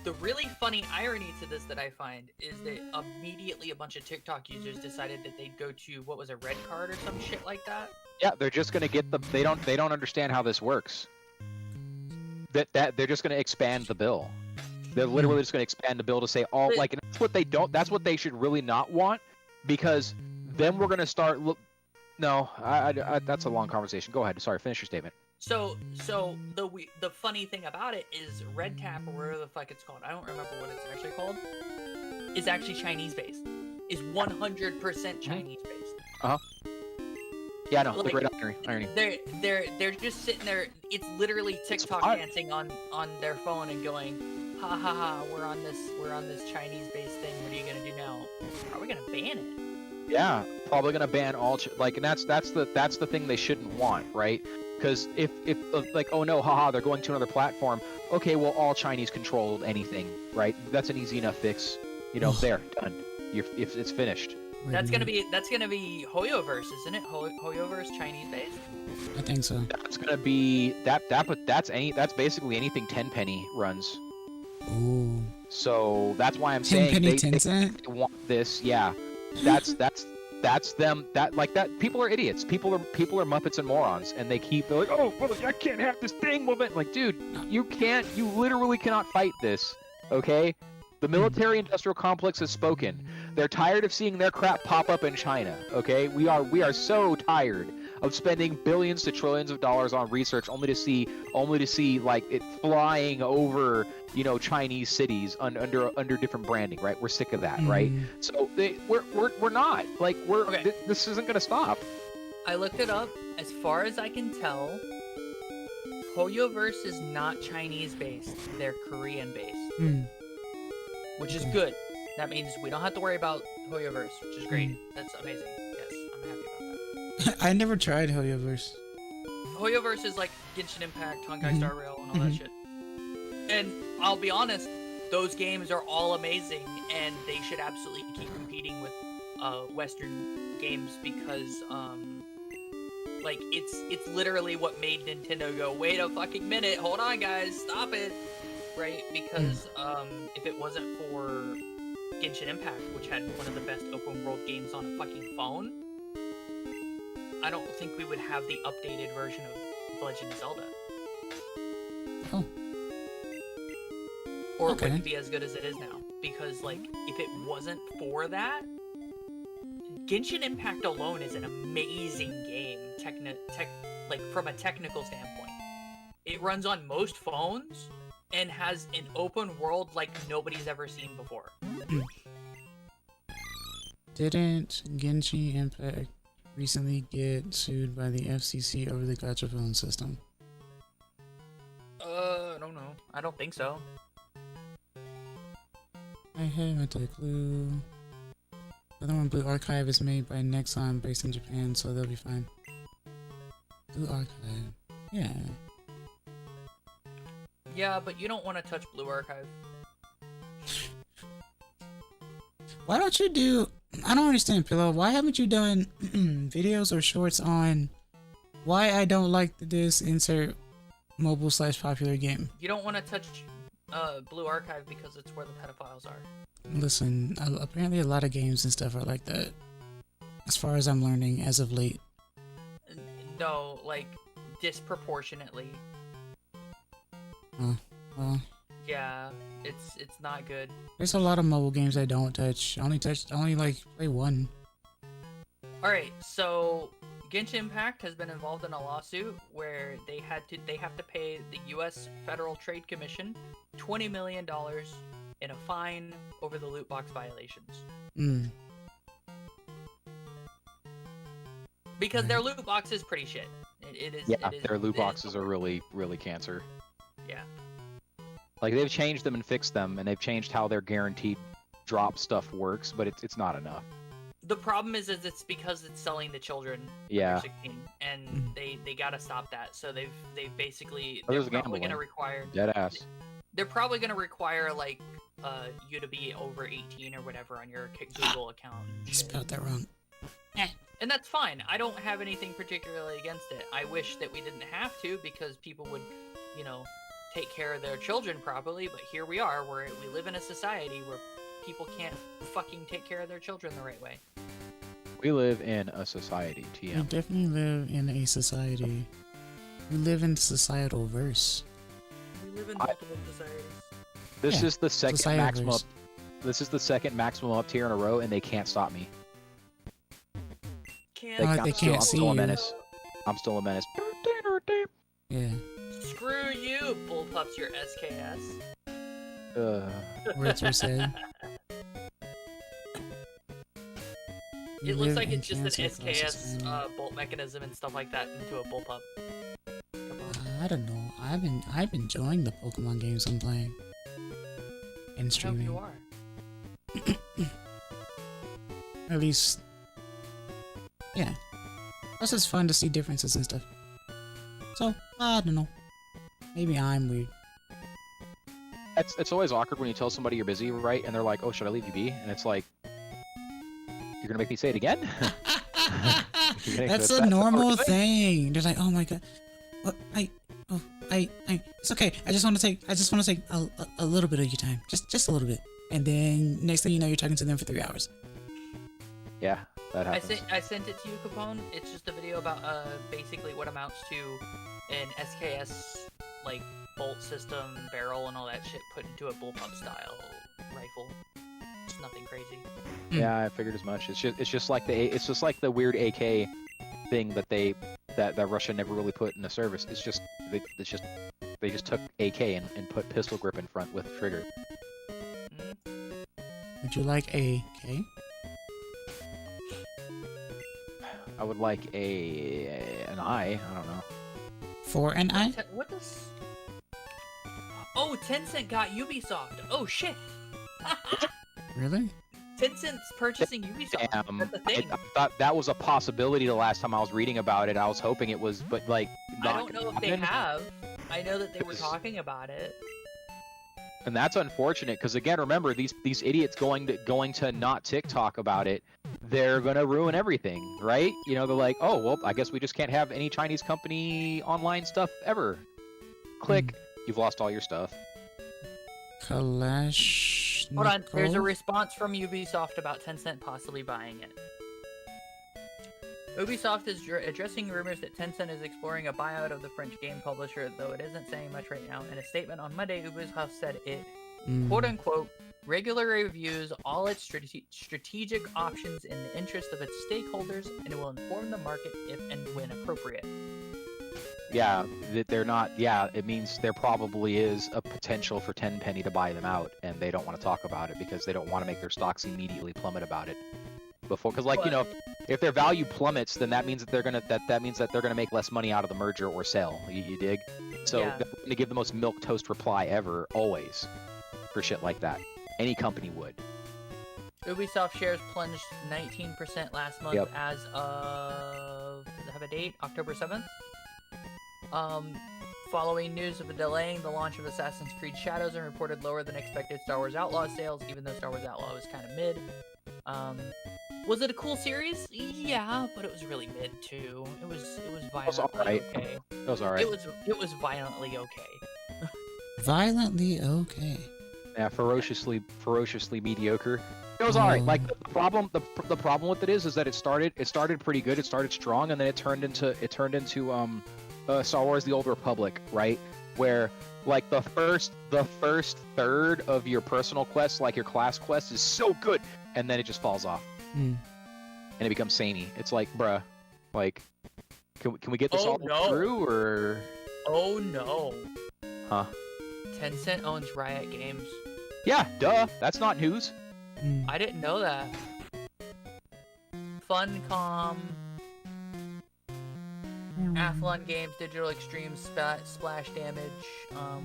The really funny irony to this that I find is that immediately a bunch of TikTok users decided that they'd go to, what was a red card or some shit like that? Yeah, they're just gonna get they don't understand how this works. That they're just gonna expand the bill. They're literally just gonna expand the bill to say all, like, and that's what they should really not want, because then we're gonna start No, I that's a long conversation. Go ahead. Sorry, finish your statement. So the funny thing about it is Red Tap, or whatever the fuck it's called, I don't remember what it's actually called, is actually Chinese based. Is 100% Chinese based. Uh-huh. Yeah, no, like, the great irony. They're just sitting there. It's literally TikTok dancing on their phone and going, ha ha ha, we're on this Chinese based thing. What are you gonna do now? Are we gonna ban it? Yeah, probably gonna ban all and that's the thing they shouldn't want, right? Because if like, oh no, haha, they're going to another platform. Okay, well, all Chinese controlled anything, right? That's an easy enough fix. There, done. If it's finished. That's gonna be Hoyoverse, isn't it? Hoyoverse Chinese based. I think so. That's gonna be that's basically anything Tenpenny runs. Ooh. So that's why I'm saying they want this. Yeah, that's them. That people are idiots. People are Muppets and morons, and they're like, oh, well, I can't have this thing moving. Like, dude, you literally cannot fight this. Okay, the military-industrial complex has spoken. They're tired of seeing their crap pop up in China. Okay, we are so tired of spending billions to trillions of dollars on research only to see like it flying over Chinese cities under different branding, right? We're sick of that, right? So we're not like this isn't gonna stop. I looked it up. As far as I can tell, HoYoverse is not Chinese-based. They're Korean-based. Which is good. That means we don't have to worry about HoYoverse, which is great. That's amazing. Yes, I'm happy about that. I never tried HoYoverse. HoYoverse is like Genshin Impact, Honkai Star Rail, and all that shit. And I'll be honest, those games are all amazing, and they should absolutely keep competing with Western games because, like, it's literally what made Nintendo go, wait a fucking minute, hold on guys, stop it, right? Because, if it wasn't for Genshin Impact, which had one of the best open world games on a fucking phone, I don't think we would have the updated version of Legend of Zelda. Oh. Or it wouldn't be as good as it is now. Because, like, if it wasn't for that, Genshin Impact alone is an amazing game, like, from a technical standpoint. It runs on most phones, and has an open world like nobody's ever seen before. Didn't Genshin Impact recently get sued by the FCC over the gacha phone system? I don't know. I don't think so. I haven't a clue. The other one, Blue Archive, is made by Nexon, based in Japan, so they'll be fine. Blue Archive. Yeah. Yeah, but you don't want to touch Blue Archive. Why don't you do... I don't understand, Pillow. Why haven't you done videos or shorts on why I don't like this insert mobile/popular game? You don't want to touch Blue Archive because it's where the pedophiles are. Listen, apparently a lot of games and stuff are like that. As far as I'm learning as of late. No, like, disproportionately. Well... Yeah, it's not good. There's a lot of mobile games I don't touch. I only like play one. Alright, so Genshin Impact has been involved in a lawsuit where they have to pay the US Federal Trade Commission $20 million in a fine over the loot box violations. Because their loot box is pretty shit. It is. Yeah, their loot boxes are really, really cancer. Yeah. Like, they've changed them and fixed them, and they've changed how their guaranteed drop stuff works, but it's not enough. The problem is it's because it's selling to children under 16, and they gotta stop that. So they've basically they're probably gonna require deadass. They're probably gonna require like you to be over 18 or whatever on your Google account. You spelled that wrong. And that's fine. I don't have anything particularly against it. I wish that we didn't have to because people would, you know, take care of their children properly, but here we are, where we live in a society where people can't fucking take care of their children the right way. We live in a society, TM. We definitely live in a society. We live in societal verse. We live in multiple societies. This is the second maximum. Societyverse. This is the second maximum up tier in a row, and they can't stop me. They can't see you. I'm still a menace. Yeah. Screw you, Bullpups, your SKS. Words were said. It looks like it's just an SKS bolt mechanism and stuff like that into a Bullpup. I don't know. I've been enjoying the Pokemon games I'm playing and streaming. I hope you are. At least, yeah. Plus, it's fun to see differences and stuff. So I don't know. Maybe I'm weird. It's always awkward when you tell somebody you're busy, right? And they're like, "Oh, should I leave you be?" And it's like, "You're gonna make me say it again?" That's a normal thing. They're like, "Oh my god, what? It's okay. I just want to take a little bit of your time, just a little bit." And then next thing you know, you're talking to them for 3 hours. Yeah, that happens. I sent it to you, Capone. It's just a video about basically what amounts to an SKS like bolt system, barrel, and all that shit put into a bullpup style rifle. It's nothing crazy. Yeah, I figured as much. It's just like the weird AK thing that Russia never really put into service. They just took AK and put pistol grip in front with trigger. Would you like AK? I would like an eye. I don't know. For an I? What does... Oh, Tencent got Ubisoft. Oh, shit. Really? Tencent's purchasing Ubisoft. That's the thing. I thought that was a possibility the last time I was reading about it. I was hoping it was, but like, I don't know if they have. I know that they were talking about it. And that's unfortunate because again, remember these idiots going to not TikTok about it. They're gonna ruin everything, right? You know, they're like, oh well, I guess we just can't have any Chinese company online stuff ever. Click, you've lost all your stuff. Kalash. Hold on, there's a response from Ubisoft about Tencent possibly buying it. Ubisoft is addressing rumors that Tencent is exploring a buyout of the French game publisher, though it isn't saying much right now. In a statement on Monday, Ubisoft said it, quote-unquote, regularly reviews all its strategic options in the interest of its stakeholders and will inform the market if and when appropriate. Yeah, that they're not. Yeah, it means there probably is a potential for Tenpenny to buy them out, and they don't want to talk about it because they don't want to make their stocks immediately plummet about it. Before, because like, you know, if their value plummets, then that means that they're gonna make less money out of the merger or sale. You dig? So Yeah. they're gonna give the most milk toast reply ever, always, for shit like that. Any company would. Ubisoft shares plunged 19% last month as of, does it have a date? October 7th? Following news of the delaying the launch of Assassin's Creed Shadows and reported lower than expected Star Wars Outlaw sales, even though Star Wars Outlaw was kind of mid. Was it a cool series? Yeah, but it was really mid too. It was violently okay. It was alright. It was violently okay. Violently okay. Yeah, ferociously mediocre. It was alright. Like the problem with it is that it started pretty good. It started strong, and then it turned into Star Wars: The Old Republic, right? Where like the first third of your personal quest, like your class quest, is so good, and then it just falls off, and it becomes samey. It's like, bruh, like, can we get this all through, or? Oh no. Huh? Tencent owns Riot Games. Yeah, duh. That's not news. I didn't know that. Funcom, Athlon Games, Digital Extreme, Splash Damage,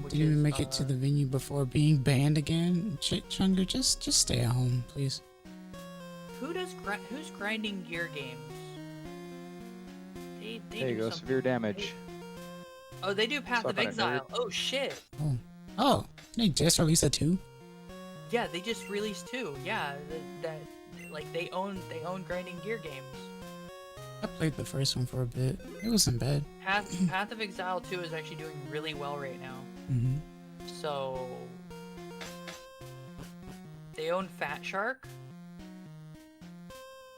which Didn't even make it to the venue before being banned again. Chunga, just stay at home, please. Who's grinding gear games? They there you go, severe damage. Oh, they do Path of Exile. Oh shit. Oh, they just released a 2? Yeah, they just released 2. Yeah, like they own grinding gear games. I played the first one for a bit. It wasn't bad. Path of Exile 2 is actually doing really well right now. So they own Fat Shark.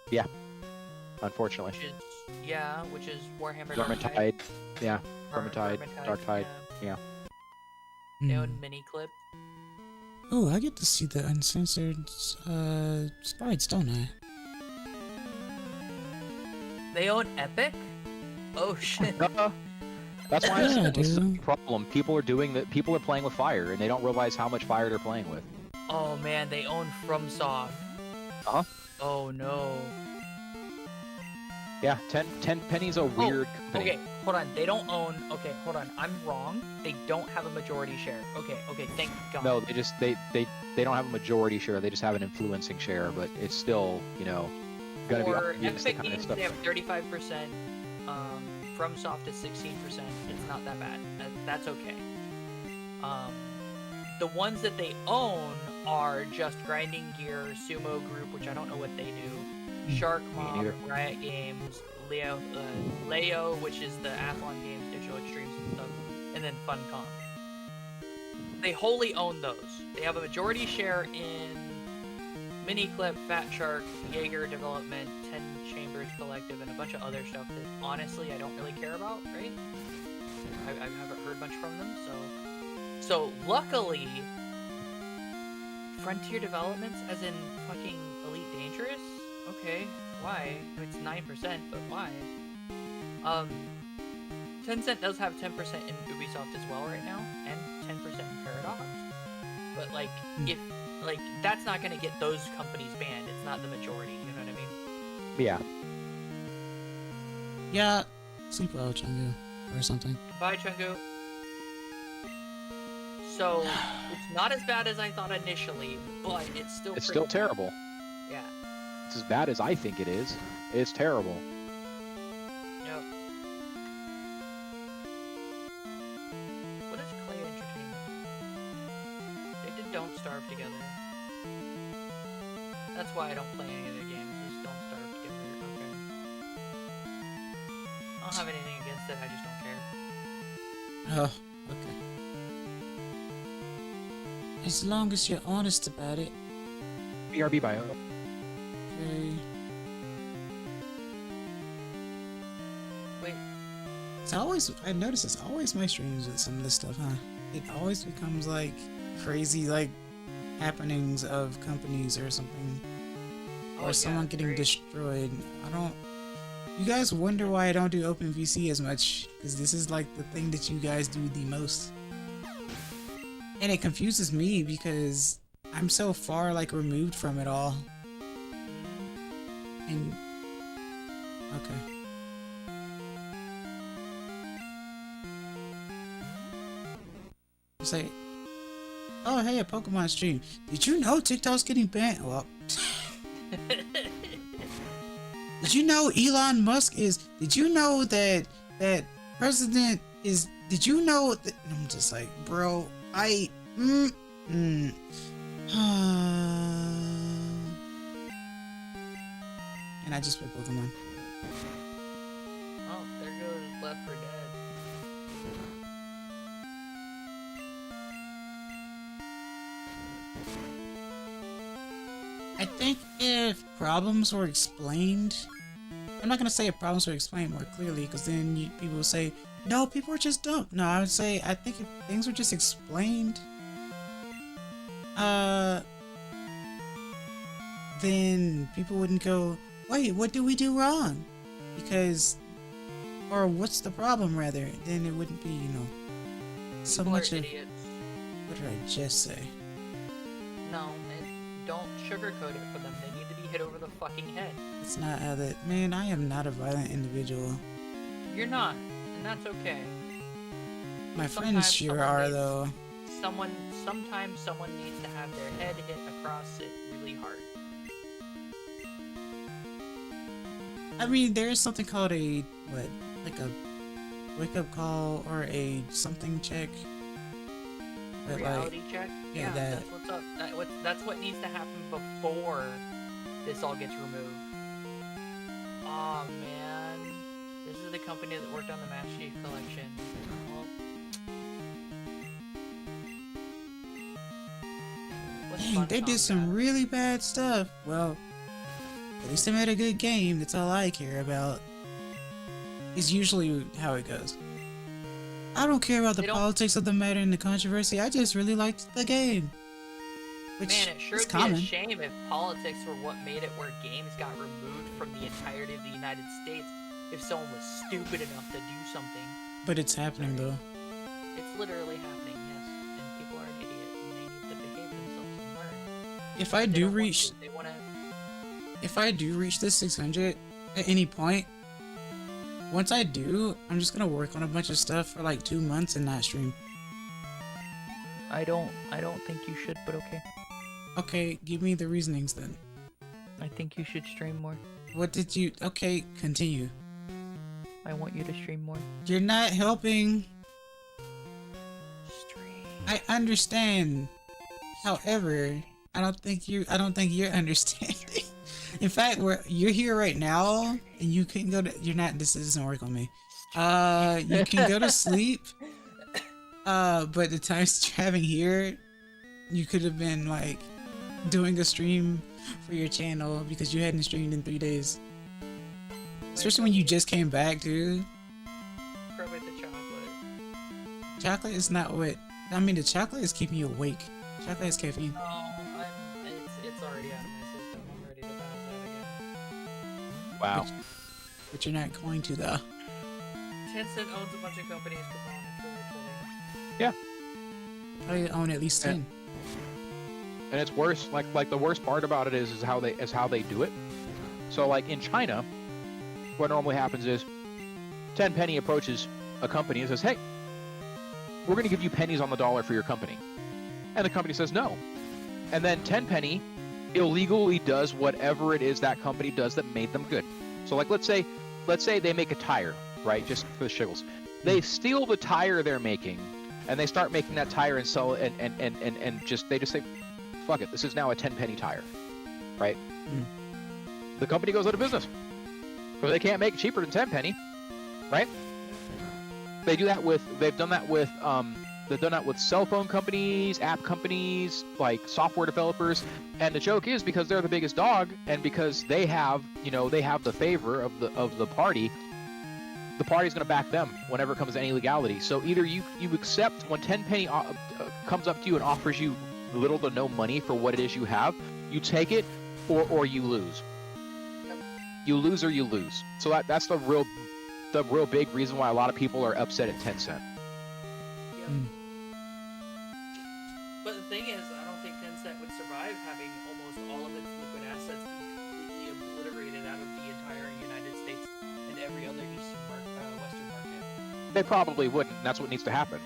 Yeah, unfortunately. Which is Warhammer Vermintide. Yeah, Vermintide, Darktide. Yeah. They own Miniclip. Oh, I get to see the uncensored sprites, don't I? They own Epic? Oh shit. That's why I said this is a problem. People are playing with fire, and they don't realize how much fire they're playing with. Oh man, they own FromSoft. Oh no. Yeah, Tenpenny's a weird company. Okay, hold on. They don't own. Okay, hold on. I'm wrong. They don't have a majority share. Okay, thank God. No, they don't have a majority share. They just have an influencing share, but it's still, you know, gonna be obvious Epic kind of Games, stuff. they have 35%. FromSoft is 16%. It's not that bad. That's okay. The ones that they own are just Grinding Gear, Sumo Group, which I don't know what they do, Shark Mob, Riot Games, Leo, which is the Athlon Games, Digital Extremes and stuff, and then Funcom. They wholly own those. They have a majority share in Miniclip, Fat Shark, Jaeger Development, 10 Chambers Collective, and a bunch of other stuff that honestly I don't really care about, right? I haven't heard much from them, so luckily, Frontier Developments, as in fucking Elite Dangerous? Okay, why? It's 9%, but why? Tencent does have 10% in Ubisoft as well right now, and 10% in Paradox. But like, if that's not gonna get those companies banned. It's not the majority. You know what I mean? Yeah. Yeah. Sleep well, Chungu. or something. Bye, Chungu. So, it's not as bad as I thought initially, but it's still It's pretty still bad. terrible. Yeah. It's as bad as I think it is. It's terrible. Yep. What is Clay Entertainment? They did Don't Starve together. That's why I don't play any of their games, is Don't Starve together. Okay. I don't have anything against it, I just don't care. Oh, okay. As long as you're honest about it. BRB bio. Okay. Wait, I notice it's always my streams with some of this stuff, huh? It always becomes like crazy, like happenings of companies or something. oh, Or someone yeah, getting great. destroyed. You guys wonder why I don't do OpenVC as much, because this is like the thing that you guys do the most. And it confuses me because I'm so far like removed from it all. And okay. It's like, oh hey, a Pokemon stream. Did you know TikTok's getting banned? Well, did you know Elon Musk is? Did you know that president is? Did you know that? I'm just like, bro, and I just play Pokemon. Oh, there goes Left 4 Dead. I think if problems were explained, I'm not gonna say if problems were explained more clearly, because then people will say, no, people are just dumb. No, I would say I think if things were just explained, then people wouldn't go, wait, what did we do wrong? Because, or what's the problem rather? Then it wouldn't be, so People much are of, idiots. what did I just say? No, don't sugarcoat it for them. They need to be hit over the fucking head. It's not how that, man, I am not a violent individual. You're not, and that's okay. My Sometimes friends sure someone are needs- though. Sometimes someone needs to have their head hit across it really hard. I mean, there is something called a, like a wake-up call or a something check. But Reality check? yeah, that- that's what's up. That's what needs to happen before this all gets removed. Aw, man. This is the company that worked on the Master Chief Collection. Well, what's dang, they Funcom did some got? really bad stuff. Well, at least they made a good game. That's all I care about. Is usually how it goes. I don't care about the They don't- politics of the matter and the controversy. I just really liked the game. Which Man, it sure is would be common. a shame if politics were what made it where games got removed from the entirety of the United States if someone was stupid enough to do something. But it's happening though. It's literally happening, yes. And people are an idiot and they need to behave themselves and learn. If I They do don't want reach, to, they want to. if I do reach this 600 at any point, once I do, I'm just gonna work on a bunch of stuff for like 2 months and not stream. I don't think you should, but okay. Okay, give me the reasonings then. I think you should stream more. What did you? Okay, continue. I want you to stream more. You're not helping. Stream. I understand. However, I don't think you're understanding. In fact, you're here right now, and you can go to. You're not. This doesn't work on me. You can go to sleep. But the times you're having here, you could have been like doing a stream for your channel because you hadn't streamed in 3 days. Especially when you just came back, dude. Probably the chocolate. Chocolate is not what. I mean, the chocolate is keeping you awake. Chocolate is caffeine. Oh, it's already out of my system. I'm ready to pass out again. Wow. But you're not going to though. Tencent owns a bunch of companies. Come on, it's really exciting. Yeah. Probably own at least 10. And it's worse. Like the worst part about it is how they do it. So like in China, what normally happens is 10 penny approaches a company and says, hey, we're going to give you pennies on the dollar for your company. And the company says no. And then Tenpenny illegally does whatever it is that company does that made them good. So like, let's say they make a tire, right? Just for the shiggles. They steal the tire they're making and they start making that tire and sell it and they just say, fuck it, this is now a 10-penny tire, right? The company goes out of business. Because they can't make it cheaper than 10-penny, right? They've done that with cell phone companies, app companies, like software developers, and the joke is because they're the biggest dog and because they have the favor of the party, the party's going to back them whenever it comes to any legality. So either you accept when Tenpenny comes up to you and offers you little to no money for what it is you have, you take it or you lose. You lose or you lose. So that's the real big reason why a lot of people are upset at Tencent. Yep. But the thing is, I don't think Tencent would survive having almost all of its liquid assets completely obliterated out of the entire United States and every other Western market. They probably wouldn't, and that's what needs to happen.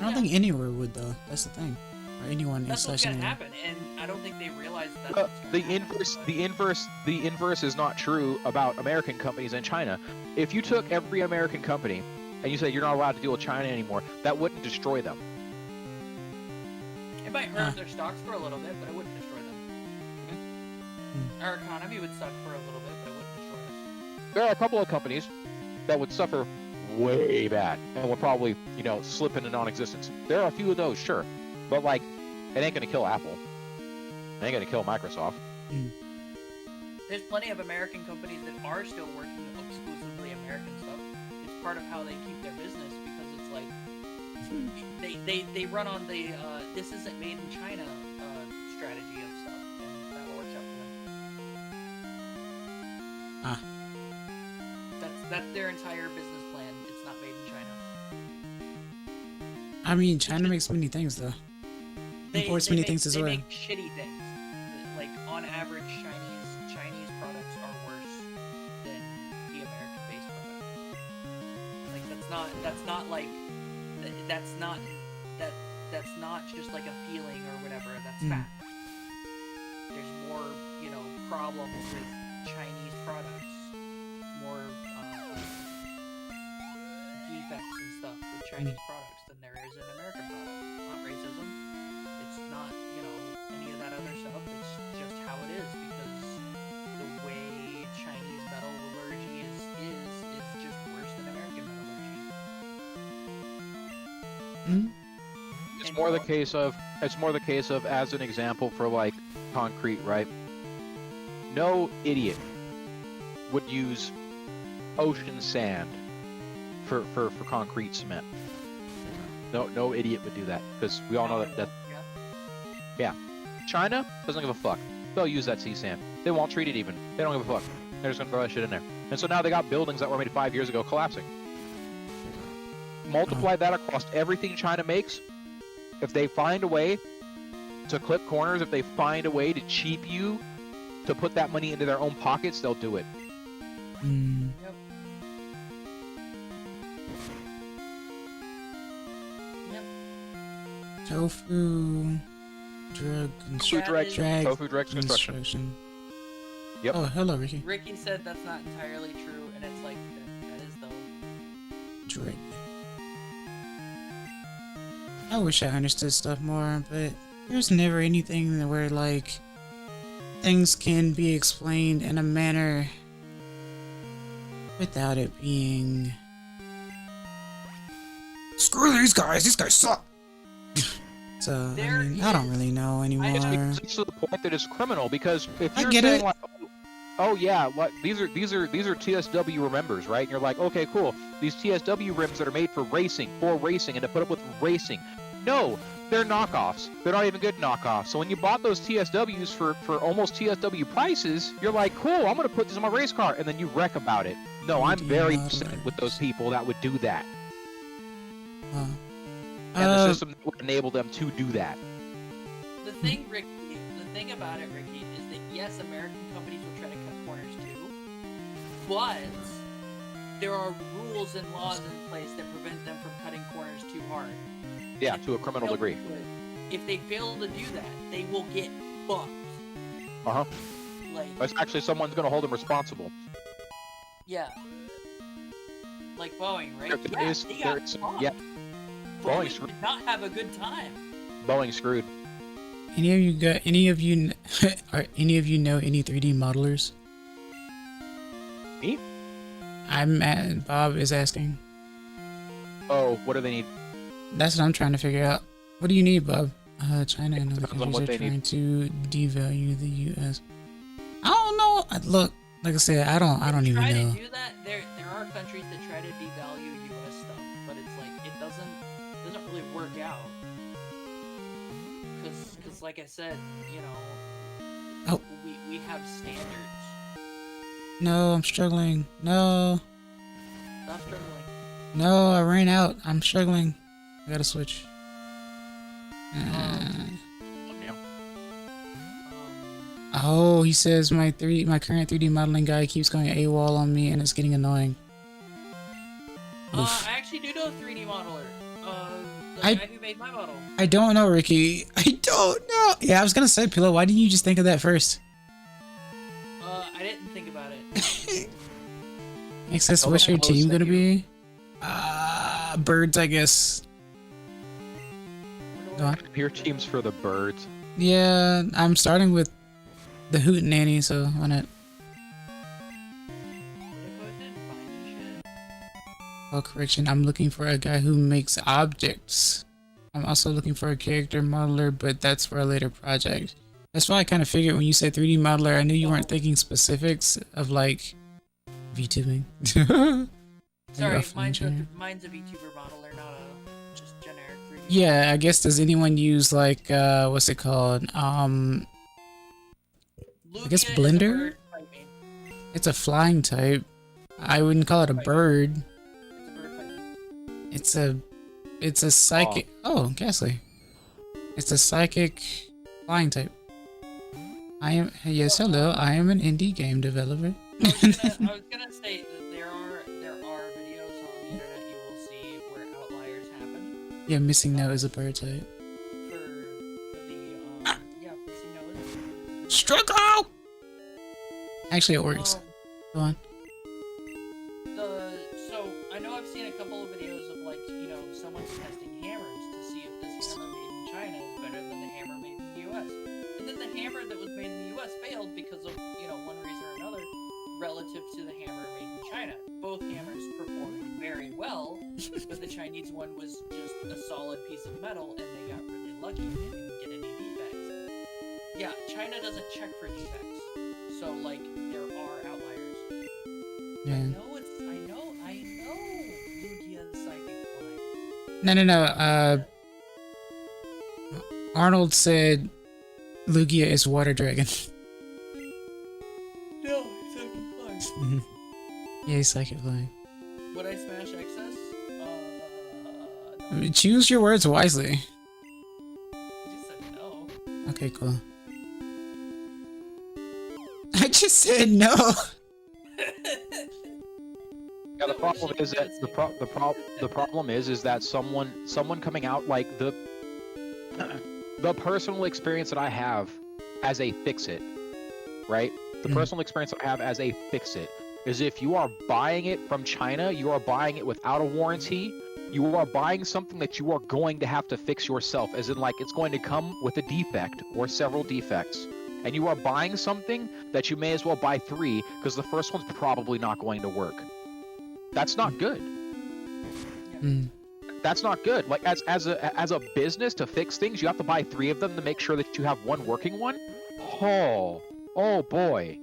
I don't think anywhere would, though. That's the thing. Or anyone. That's what's gonna happen, and I don't think they realize that. The inverse is not true about American companies in China. If you took every American company and you said you're not allowed to deal with China anymore, that wouldn't destroy them. It might hurt their stocks for a little bit, but it wouldn't destroy them. Our economy would suck for a little bit, but it wouldn't destroy us. There are a couple of companies that would suffer way bad and would probably, slip into non-existence. There are a few of those, sure. But, like, it ain't gonna kill Apple. It ain't gonna kill Microsoft. There's plenty of American companies that are still working exclusively American stuff. It's part of how they keep their business because it's like they run on the this isn't made in China strategy of stuff, and that works out for them. That's their entire business plan. It's not made in China. I mean, China makes many things, though. Imports many things as well. They make shitty things. Like, on average, Chinese products are worse than the American-based product. Like, that's not just like a feeling or whatever. That's fact. There's more, problems with Chinese products. More defects and stuff with Chinese products than there is in American products. Not racism. It's not, any of that other stuff. It's just how it is because the way Chinese metallurgy is just worse than American metallurgy. It's more the case of as an example for like concrete, right? No idiot would use ocean sand for concrete cement. No idiot would do that because we all know that. Yeah. China doesn't give a fuck. They'll use that sea sand. They won't treat it even. They don't give a fuck. They're just gonna throw that shit in there. And so now they got buildings that were made 5 years ago collapsing. Multiply that across everything China makes. If they find a way to clip corners, if they find a way to cheap you, to put that money into their own pockets, they'll do it. Yep. Tofu, drug construction. Tofu drug construction. Yep. Oh, hello, Ricky. Ricky said that's not entirely true, and it's like, that is though. Drug. I wish I understood stuff more, but there's never anything where, like, things can be explained in a manner without it being... Screw these guys suck! So, I don't really know anymore. It's to the point that it's criminal, because if you're saying, like, oh yeah, like, these are TSW members, right? And you're like, okay, cool. These TSW rims that are made for racing, and to put up with racing. No, they're knockoffs. They're not even good knockoffs. So when you bought those TSWs for almost TSW prices, you're like, cool, I'm going to put this in my race car, and then you wreck about it. No, I'm very upset with those people that would do that. And the system would enable them to do that. The thing about it, Ricky, is that yes, American companies will try to cut corners too, but there are rules and laws in place that prevent them from cutting corners too hard. Yeah, to a criminal degree. If they fail to do that, they will get fucked. Uh-huh. Like, It's actually someone's going to hold them responsible. yeah. Like Boeing, right? They got fucked. Yeah. Boeing Boeing's did not have a good time. Boeing's screwed. Any of you or any of you know any 3D modelers? Me? Bob is asking. Oh, what do they need? That's what I'm trying to figure out. What do you need, Bob? China and other Depends on countries what are they trying need. to devalue the U.S. I don't know. Look, like I said, I don't even Try know. to do that. There are countries that try to devalue U.S. stuff, but it's like it doesn't really work out. Cause like I said, you know, Oh. we have standards. No, I'm struggling. No, Stop struggling. no, I ran out. I'm struggling. I gotta switch. Yeah. Oh, he says my current 3D modeling guy keeps going AWOL on me and it's getting annoying. Oof. I actually do know a 3D modeler. The guy who made my model. I don't know, Ricky. I don't know. Yeah, I was gonna say, Pillow, why didn't you just think of that first? I didn't think about it. Access, what's your team gonna be? Birds, I guess. Go on. Your team's for the birds. Yeah, I'm starting with the Hootenanny, so why not? Oh, correction, I'm looking for a guy who makes objects. I'm also looking for a character modeler, but that's for a later project. That's why I kind of figured when you said 3D modeler, I knew you weren't thinking specifics of like VTubing. Sorry, mine's a VTuber modeler, not a just generic 3D. Yeah, I guess, does anyone use like what's it called? I guess Blender? It's a flying type. I wouldn't call it a bird. It's a psychic. Oh, Ghastly. It's a psychic flying type. Yes, hello. I am an indie game developer. I was gonna say that there are videos on the internet you will see where outliers happen. Yeah, Missing Note is a bird type. For Missing Note is Struggle! Actually, it works. Go on. So I know I've seen a couple of videos of like, you know, someone's testing hammers to see if this hammer made in China is better than the hammer made in the US. And then the hammer that was made in the US failed because of, you know, one reason or another relative to the hammer made in China. Both hammers performed very well, but the Chinese one was just a solid piece of metal and they got really lucky and didn't get any defects. Yeah, China doesn't check for defects. So like there are outliers. Yeah. I know Lugia the Psychic Fly. No. Arnold said Lugia is Water Dragon. No, Psychic Fly. Yeah, he's Psychic Flying. Would I smash excess? No. Choose your words wisely. I just said no. Okay, cool. I just said no. Yeah, the problem is that the problem is that someone coming out like the personal experience that I have as a fix-it, right? The personal experience that I have as a fix-it is if you are buying it from China, you are buying it without a warranty. You are buying something that you are going to have to fix yourself, as in like it's going to come with a defect or several defects. And you are buying something that you may as well buy 3 because the first one's probably not going to work. That's not good. That's not good. Like as a business to fix things, you have to buy 3 of them to make sure that you have one working one. Oh boy.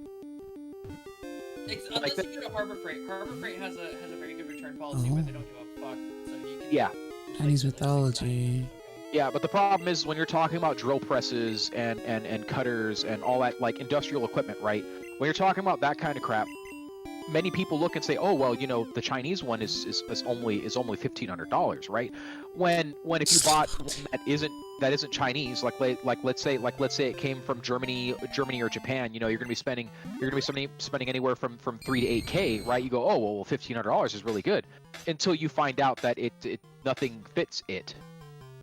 Unless you go to Harbor Freight. Harbor Freight has a very good return policy where they don't give a fuck. So you can Chinese mythology. Yeah, but the problem is when you're talking about drill presses and cutters and all that like industrial equipment, right? When you're talking about that kind of crap, many people look and say, oh well, you know, the Chinese one is only $1,500, right? When if you bought one that isn't Chinese, like let's say it came from Germany or Japan, you know, you're gonna be spending anywhere from 3 to 8K, right? You go, oh well, $1,500 is really good, until you find out that it nothing fits it,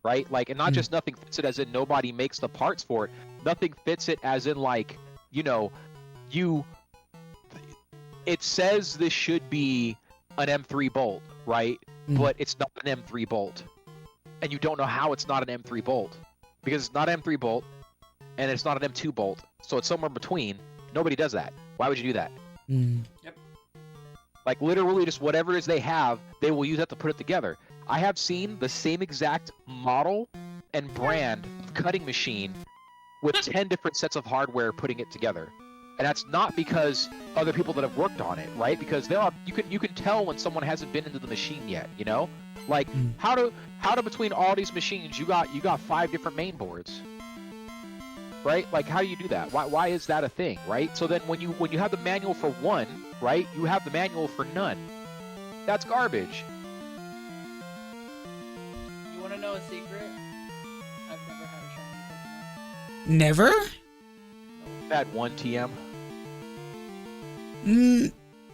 right? Like, and not just nothing fits it as in nobody makes the parts for it. Nothing fits it as in, like, you know, it says this should be an M3 bolt, right? But it's not an M3 bolt. And you don't know how it's not an M3 bolt. Because it's not an M3 bolt, and it's not an M2 bolt, so it's somewhere in between. Nobody does that. Why would you do that? Yep. Like, literally just whatever it is they have, they will use that to put it together. I have seen the same exact model and brand of cutting machine with 10 different sets of hardware putting it together. And that's not because other people that have worked on it, right? Because you can tell when someone hasn't been into the machine yet, you know? Like, how do between all these machines you got 5 different main boards, right? Like, how do you do that? Why is that a thing, right? So then when you have the manual for one, right, you have the manual for none. That's garbage. You want to know a secret? I've never had a shiny Pokemon. Never? I've had one TM.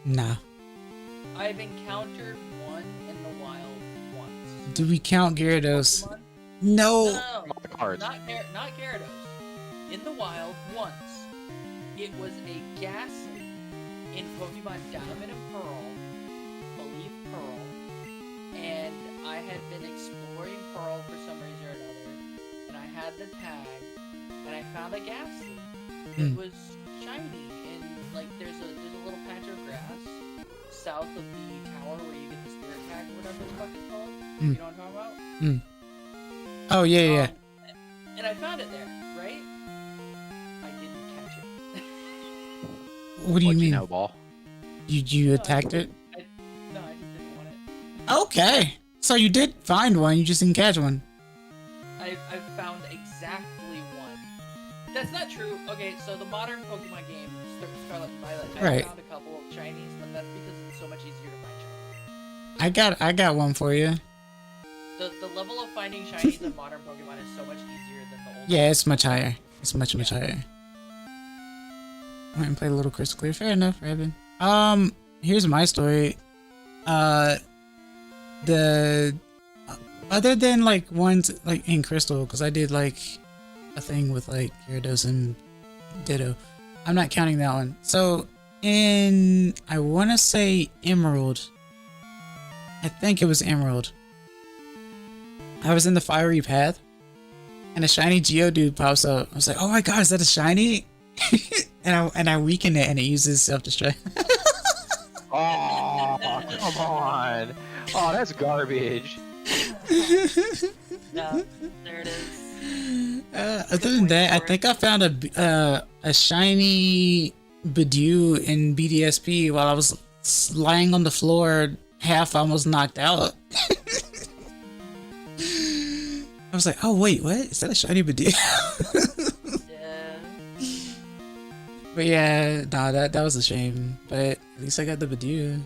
Nah. I've encountered one in the wild once. Do we count Gyarados? Pokemon? No. Not the cards. Not Gyarados. In the wild once. It was a Ghastly in Pokemon Diamond and Pearl. Believe Pearl. And I had been exploring Pearl for some reason or another. And I had the tag. And I found a Ghastly. It was shiny. And like there's a little patch of grass south of the tower where you get the spirit tag or whatever the fuck it's called. You know what I'm talking about? Oh yeah. And I found it there, right? I didn't catch it. What do you mean? Ball? You attacked it? No, I just didn't want it. Okay. So you did find one, you just didn't catch one. I found exactly one. That's not true. Okay, so the modern Pokemon game, Scarlet and Violet, I found a couple of shinies, but that's because it's so much easier to find shinies. I got one for you. The level of finding shinies in modern Pokemon is so much easier than the old. Yeah, it's much higher. It's much higher. Went and played a little Crystal Clear. Fair enough, Raven. Here's my story. The other than like ones like in Crystal, because I did like a thing with like Gyarados and Ditto. I'm not counting that one. So in I want to say Emerald. I think it was Emerald. I was in the fiery path, and a shiny Geodude pops up. I was like, "Oh my god, is that a shiny?" and I weaken it, and it uses self-destruct. Oh, come on! Oh, that's garbage. No, there it is. Other than that, I think I found a shiny Bidoof in BDSP while I was lying on the floor, half almost knocked out. I was like, oh wait, what? Is that a shiny Bidoof? Yeah. But yeah, nah, that was a shame. But at least I got the Bidoof.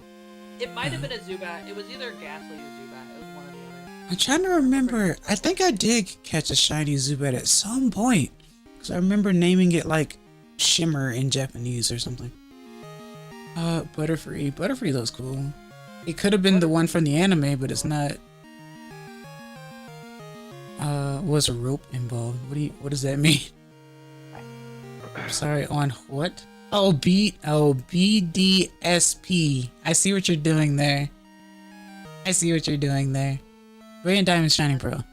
It might have been a Zubat. It was either Ghastly or Zubat. It was one or the other. I'm trying to remember. I think I did catch a shiny Zubat at some point. Because I remember naming it like Shimmer in Japanese or something. Butterfree. Butterfree looks cool. It could have been the one from the anime, but it's not. Was a rope involved? What does that mean? Sorry, on what? BDSP. I see what you're doing there. Radiant Diamond Shining Pearl.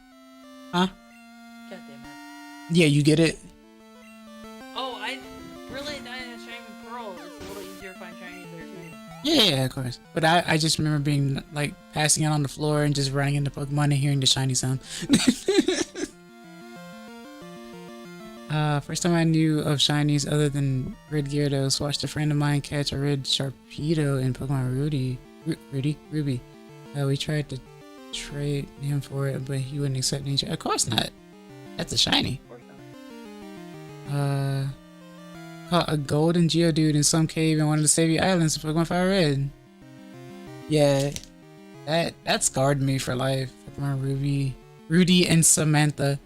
Huh? God damn it. Yeah, you get it? Oh, Brilliant Diamond Shining Pearl. It's a little easier to find shinies there too. Yeah, of course. But I just remember being like passing it on the floor and just running into Pokemon and hearing the shiny sound. First time I knew of shinies other than Red Gyarados, watched a friend of mine catch a red Sharpedo in Pokemon Ruby. We tried to trade him for it, but he wouldn't accept any. Of course not. That's a shiny. caught a golden Geodude in some cave and wanted to save your islands in Pokemon Fire Red. Yeah, that scarred me for life. Pokemon Rudy and Samantha.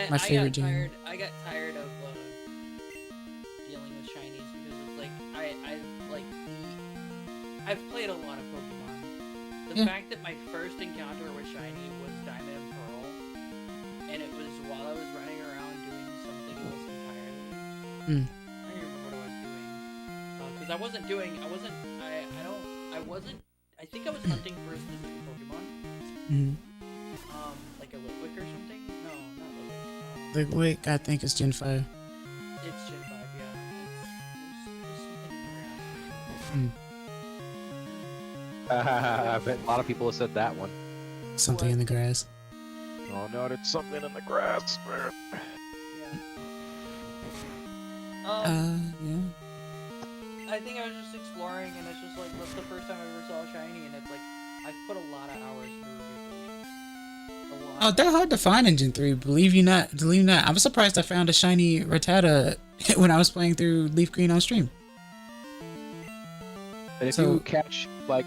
My favorite gym. I got tired of dealing with shinies because it's like I've played a lot of Pokemon. The fact that my first encounter with shiny was Diamond and Pearl, and it was while I was running around doing something else entirely. I don't remember what I was doing because I think I was hunting for a specific Pokemon. Like a Litwick or something. No, not Litwick. Litwick, I think it's Gen 5. It's Gen 5, yeah. It's something in the ground. I bet a lot of people have said that one. Something in the grass. Oh no, it's something in the grass. Yeah. Yeah. I think I was just exploring, and it's just like that's the first time I ever saw a shiny, and it's like I've put a lot of hours through it. Oh, they're hard to find in Gen 3. Believe you not. I'm surprised I found a shiny Rattata when I was playing through Leaf Green on stream. And if you catch that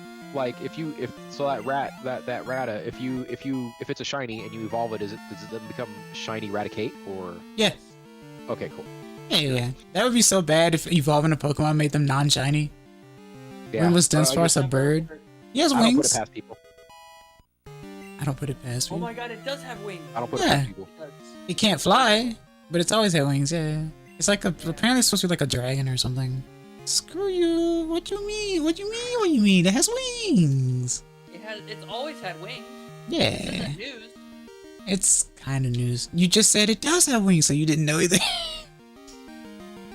Rata, if it's a shiny and you evolve it, does it then become shiny Raticate or? Yeah. Okay, cool. Yeah. That would be so bad if evolving a Pokemon made them non-shiny. Yeah. When was Dunsparce a bird? He has wings. I don't put it past people. I don't put it past Oh people. my god, it does have wings. I don't put it past people. It can't fly, but it's always had wings. Yeah. It's like apparently it's supposed to be like a dragon or something. Screw you! What you mean? What you mean? It has wings. It's always had wings. Yeah. It's news. It's kind of news. You just said it does have wings, so you didn't know either.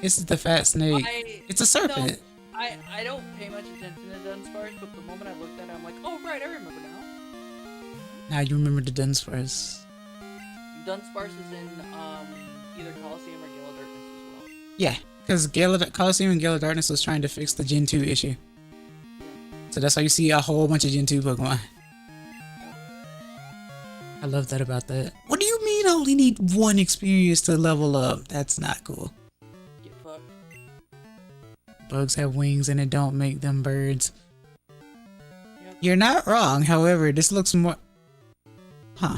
This is the fat snake. It's a serpent. No, I don't pay much attention to Dunsparce, but the moment I looked at it, I'm like, oh right, I remember now. Now you remember the Dunsparce. Dunsparce is in either Coliseum or Gale of Darkness as well. Yeah, because Coliseum and Gale of Darkness was trying to fix the Gen 2 issue. So that's why you see a whole bunch of Gen 2 Pokemon. I love that about that. What do you mean I only need one experience to level up? That's not cool. Get fucked. Bugs have wings and it don't make them birds. Yep. You're not wrong, however, this looks more... Huh.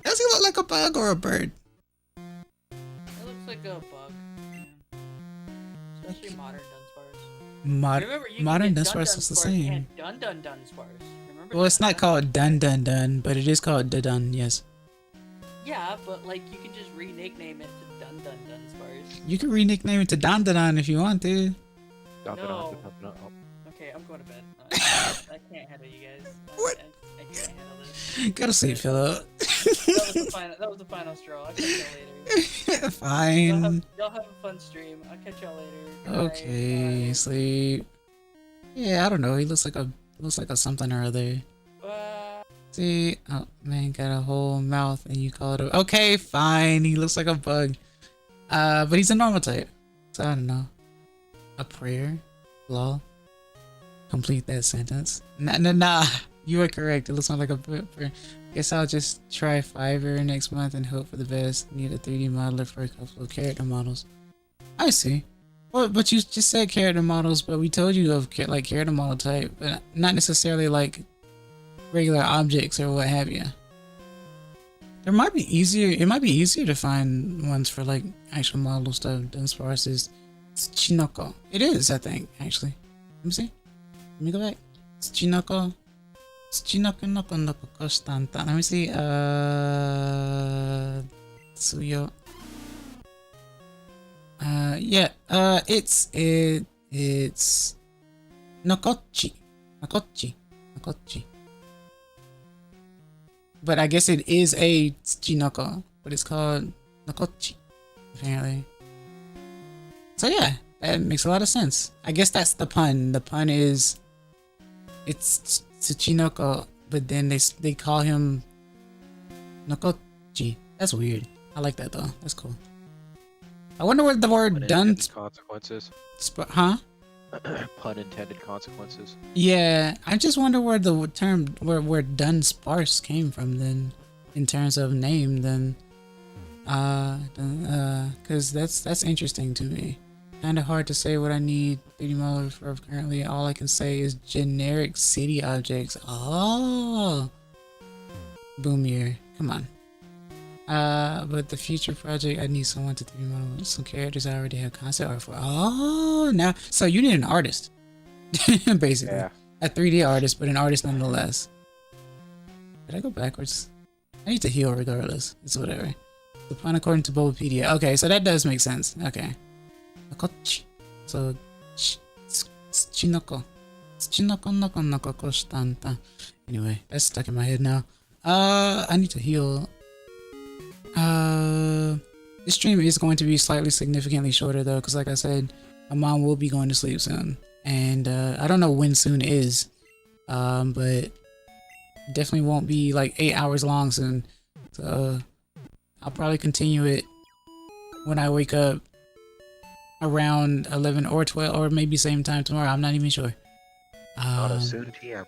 Does he look like a bug or a bird? It looks like a bug. Yeah. Especially modern Dunsparce. Remember, you modern can get Dunsparce is the same. And Dun Dunsparce. Remember? Well, it's not called Dun Dun Dun, but it is called Dun, yes. Yeah, but like you can just re-nickname it to Dun Dunsparce. You can re-nickname it to Dun Dun Dun if you want to. No. Okay, I'm going to bed. I can't handle you guys. What? I can't handle this. Go to sleep, Philip. That was the final straw. I'll catch y'all later. Fine. Y'all have a fun stream. I'll catch y'all later. Okay, sleep. Yeah, I don't know. He looks like a something or other. See, oh man, got a whole mouth and you call it a... Okay, fine. He looks like a bug. But he's a normal type. So I don't know. A prayer? Lol. Complete that sentence. Nah. You are correct. It looks more like a prayer. Guess I'll just try Fiverr next month and hope for the best. Need a 3D modeler for a couple of character models. I see. Well, but you just said character models, but we told you of like character model type, but not necessarily like regular objects or what have you. It might be easier to find ones for like actual model stuff than Sparse is Tsuchinoko. It is, I think, actually. Let me see. Let me go back. Tsuchinoko. Let me see. Tsuyo. Yeah. It's Nokochi. But I guess it is a Tsuchinoko, but it's called Nokochi, apparently. So yeah, that makes a lot of sense. I guess that's the pun. The pun is it's Tsuchinoko, but then they call him Nokochi. That's weird. I like that though. That's cool. I wonder what the word done consequences. Huh? Pun intended consequences. Yeah, I just wonder where the term where done sparse came from then, in terms of name then, cause that's interesting to me. kind of hard to say what I need 3D model for currently. All I can say is generic city objects. Oh, Boomier, come on. But the future project, I need someone to 3D model some characters I already have concept art for. Oh, now, so you need an artist, basically. Yeah. A 3D artist, but an artist nonetheless. Did I go backwards? I need to heal regardless. It's whatever. The plan according to Bulbapedia. Okay, so that does make sense. Okay. So, anyway, that's stuck in my head now. I need to heal. This stream is going to be slightly significantly shorter though, because like I said, my mom will be going to sleep soon. And I don't know when soon is. But definitely won't be like 8 hours long soon. So I'll probably continue it when I wake up around 11 or 12 or maybe same time tomorrow. I'm not even sure. Not a soon PM.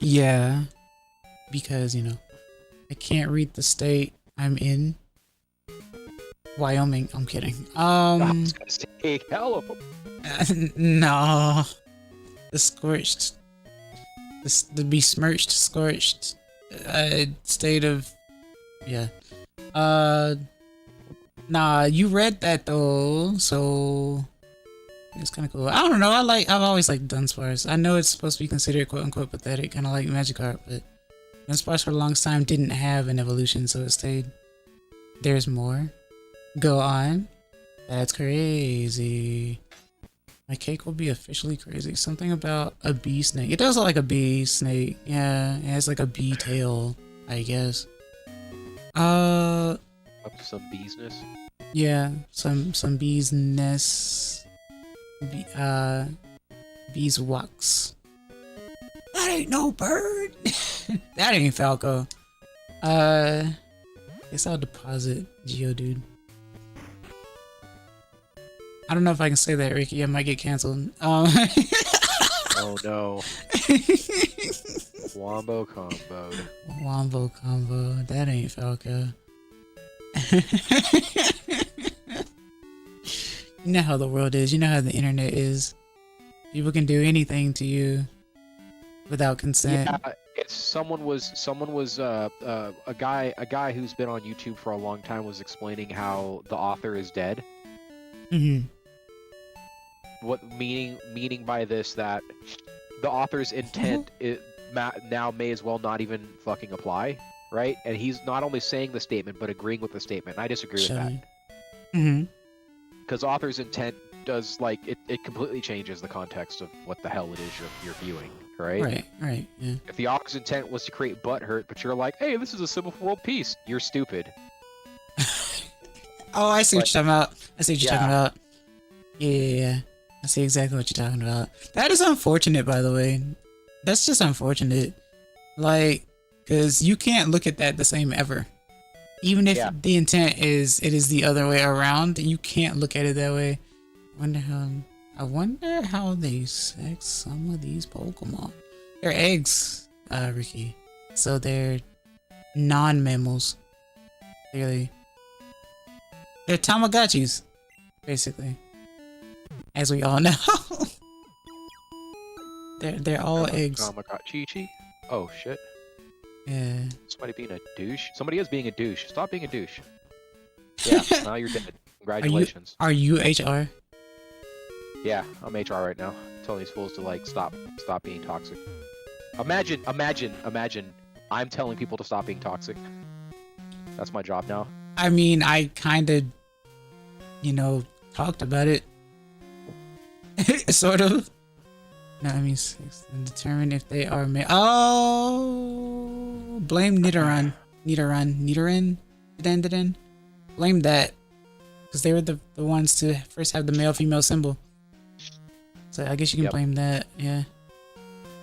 Yeah, because you know I can't read the state I'm in. Wyoming. I'm kidding. I was gonna say, hello. No, the scorched, the besmirched, scorched state of, yeah. Nah, you read that though, so it's kind of cool. I don't know. I've always liked Dunsparce. I know it's supposed to be considered quote unquote pathetic, kind of like Magikarp, but Dunsparce for the longest time didn't have an evolution, so it stayed. There's more. Go on. That's crazy. My cake will be officially crazy. Something about a bee snake. It does look like a bee snake. Yeah, it has like a bee tail, I guess. Up to some beesness. Yeah, some bees nest. Beeswax. That ain't no bird. That ain't Falco. Guess I'll deposit Geodude. I don't know if I can say that, Ricky. I might get canceled. Oh no. Wombo combo. Wombo combo. That ain't Falco. You know how the world is. You know how the internet is. People can do anything to you without consent. Yeah, it's someone was a guy who's been on YouTube for a long time was explaining how the author is dead. Mm-hmm. What meaning by this that the author's intent now may as well not even fucking apply, right? And he's not only saying the statement but agreeing with the statement. I disagree with that. Mm-hmm. Because author's intent does like it completely changes the context of what the hell it is you're viewing, right? Right, yeah. If the author's intent was to create butthurt, but you're like, hey, this is a symbol for world peace, you're stupid. Oh, I see what you're talking about. I see what you're talking about. Yeah. I see exactly what you're talking about. That is unfortunate, by the way. That's just unfortunate. Like, because you can't look at that the same ever. Even if the intent is it is the other way around, you can't look at it that way. I wonder how they sex some of these Pokemon. They're eggs, Ricky. So they're non-mammals. Clearly. They're Tamagotchis, basically. As we all know. they're all eggs. Tamagotchi. Oh shit. Yeah. Somebody being a douche? Somebody is being a douche. Stop being a douche. Yeah, now you're dead. Congratulations. Are you HR? Yeah, I'm HR right now. Telling these fools to like stop being toxic. Imagine I'm telling people to stop being toxic. That's my job now. I mean, I kind of, talked about it. Sort of. No, I mean, 6. And determine if they are Oh! Blame Nidoran. Nidoran? Blame that. Because they were the ones to first have the male-female symbol. So I guess you can blame that, yeah.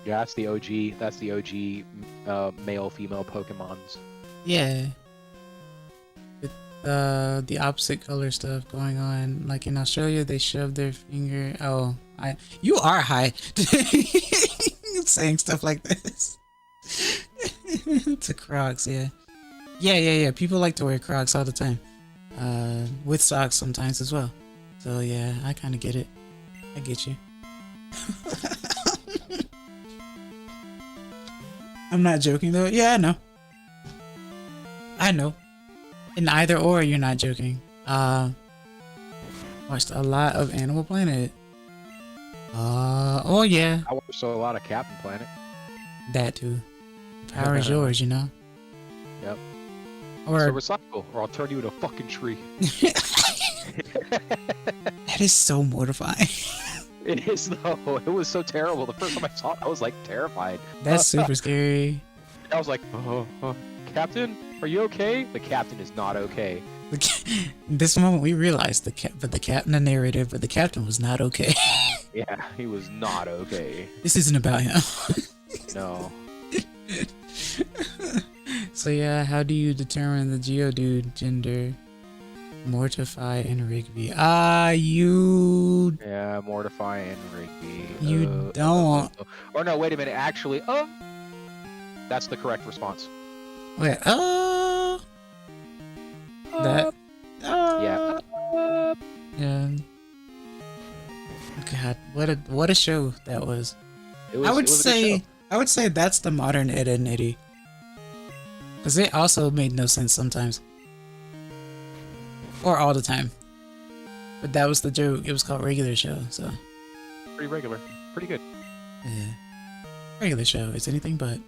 Yeah, that's the OG. That's the OG male-female Pokemons. Yeah. With the opposite color stuff going on. Like in Australia, they shove their finger. Oh, you are high. Saying stuff like this. To Crocs, yeah. Yeah. People like to wear Crocs all the time. With socks sometimes as well. So yeah, I kind of get it. I get you. I'm not joking though. Yeah, I know. I know. In either or, you're not joking. Watched a lot of Animal Planet. Oh yeah. I watched a lot of Captain Planet. That too. Power is yours, you know? Yep. Or so recycle, or I'll turn you into a fucking tree. That is so mortifying. It is though. It was so terrible. The first time I saw it, I was like terrified. That's super scary. I was like, Captain, are you okay? The captain is not okay. This moment we realized the captain, the narrator, but the captain was not okay. Yeah, he was not okay. This isn't about him. No. So yeah, how do you determine the Geodude gender? Mortify and Rigby. You... Yeah, Mortify and Rigby. You don't... Or no, wait a minute, actually, that's the correct response. Wait, that... Yeah. Yeah. God, what a show that was. I would say that's the modern Ed, Edd n Eddy. Because it also made no sense sometimes. Or all the time. But that was the joke. It was called Regular Show, so... Pretty regular. Pretty good. Yeah. Regular Show. It's anything but.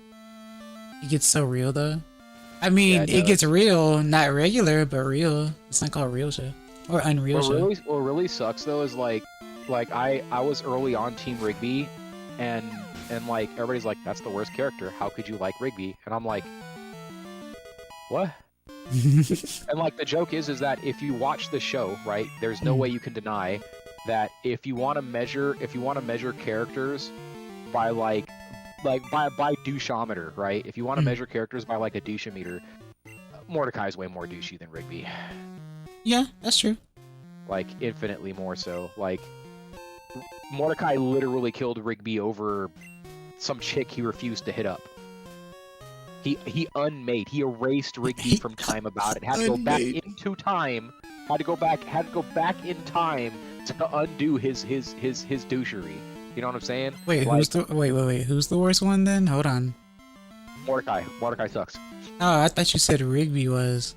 It gets so real, though. I mean, yeah, it gets real, not regular, but real. It's not called Real Show. Or Unreal Show. What really sucks, though, is like I was early on Team Rigby, and like, everybody's like, that's the worst character. How could you like Rigby? And I'm like, what? And like the joke is that if you watch the show, right, there's no way you can deny that if you want to measure characters by by doucheometer, right? If you want to measure characters by like a doucheometer, Mordecai's way more douchey than Rigby. Yeah, that's true. Like infinitely more so. Like Mordecai literally killed Rigby over some chick he refused to hit up. He erased Rigby from time about it. Had to go back into time. Had to go back in time to undo his douchery. You know what I'm saying? Wait, wait. Who's the worst one then? Hold on. Mordecai. Mordecai sucks. Oh, I thought you said Rigby was.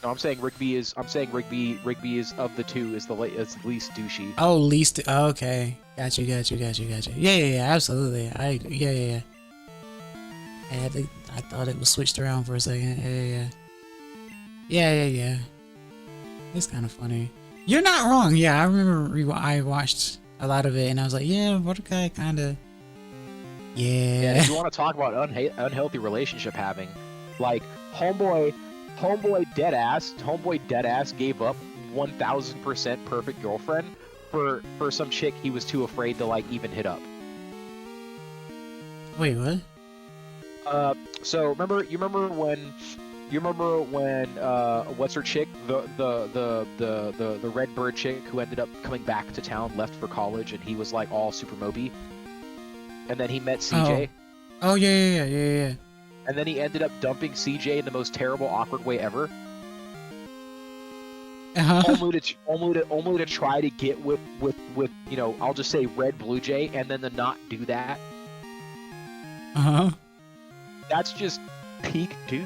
No, I'm saying Rigby is of the two is the least douchey. Oh, least. Oh, okay. Got you. Yeah. Absolutely. Yeah. I thought it was switched around for a second. Yeah. It's kind of funny. You're not wrong. Yeah, I remember I watched a lot of it, and I was like, yeah, Mordecai kind of. Yeah. If you want to talk about unhealthy relationship having, like homeboy deadass gave up 1000% perfect girlfriend for some chick he was too afraid to like even hit up. Wait, what? So remember when what's her chick, the red bird chick who ended up coming back to town, left for college, and he was like all super moby, and then he met CJ. Oh yeah. And then he ended up dumping CJ in the most terrible, awkward way ever. Only to try to get with you know, I'll just say Red Blue Jay, and then to not do that. That's just peak douche.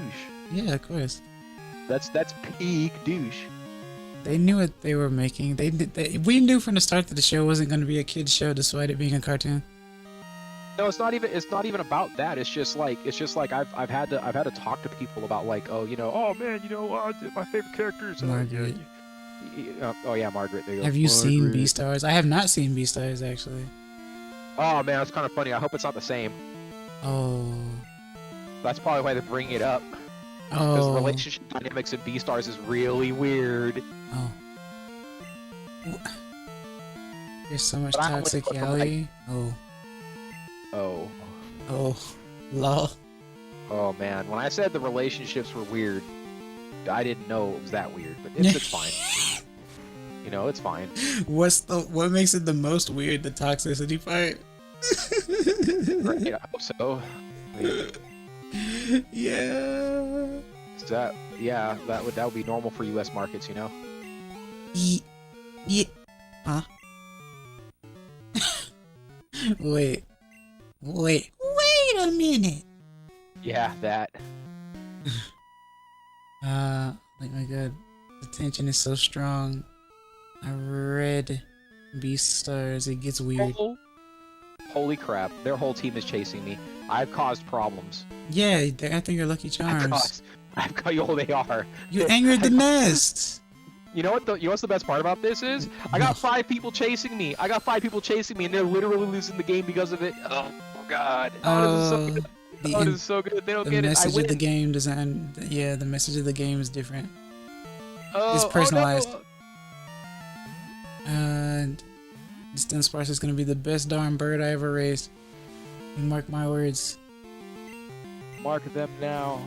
Yeah, of course. That's peak douche. They knew what they were making. We knew from the start that the show wasn't going to be a kids show, despite it being a cartoon. No, it's not even about that. It's just like I've had to talk to people about like, oh, you know, oh man, you know, my favorite characters. Margaret. Oh yeah, Margaret. There you go. Have you seen Beastars? I have not seen Beastars actually. Oh man, that's kind of funny. I hope it's not the same. Oh. That's probably why they're bringing it up. Oh. Because the relationship dynamics in Beastars is really weird. Oh. There's so much toxicality. Oh. Lol. Oh man, when I said the relationships were weird, I didn't know it was that weird, but it's fine. You know, it's fine. What makes it the most weird? The toxicity part. Right, I hope so. Yeah. That would be normal for U.S. markets, you know. Yeah. Huh? Wait a minute. Yeah, that. Like my god, the tension is so strong. I read Beast Stars. It gets weird. Oh, holy crap! Their whole team is chasing me. I've caused problems. Yeah, they're after your Lucky Charms. I've got. Oh, they are. You angered the nest. You know what? What's the best part about this is? I got 5 people chasing me. And they're literally losing the game because of it. Oh god. This is so good. This is so good. They don't get it. The message of the game doesn't. Yeah, the message of the game is different. It's personalized. No. And this Dunsparce is gonna be the best darn bird I ever raised. You mark my words. Mark them now.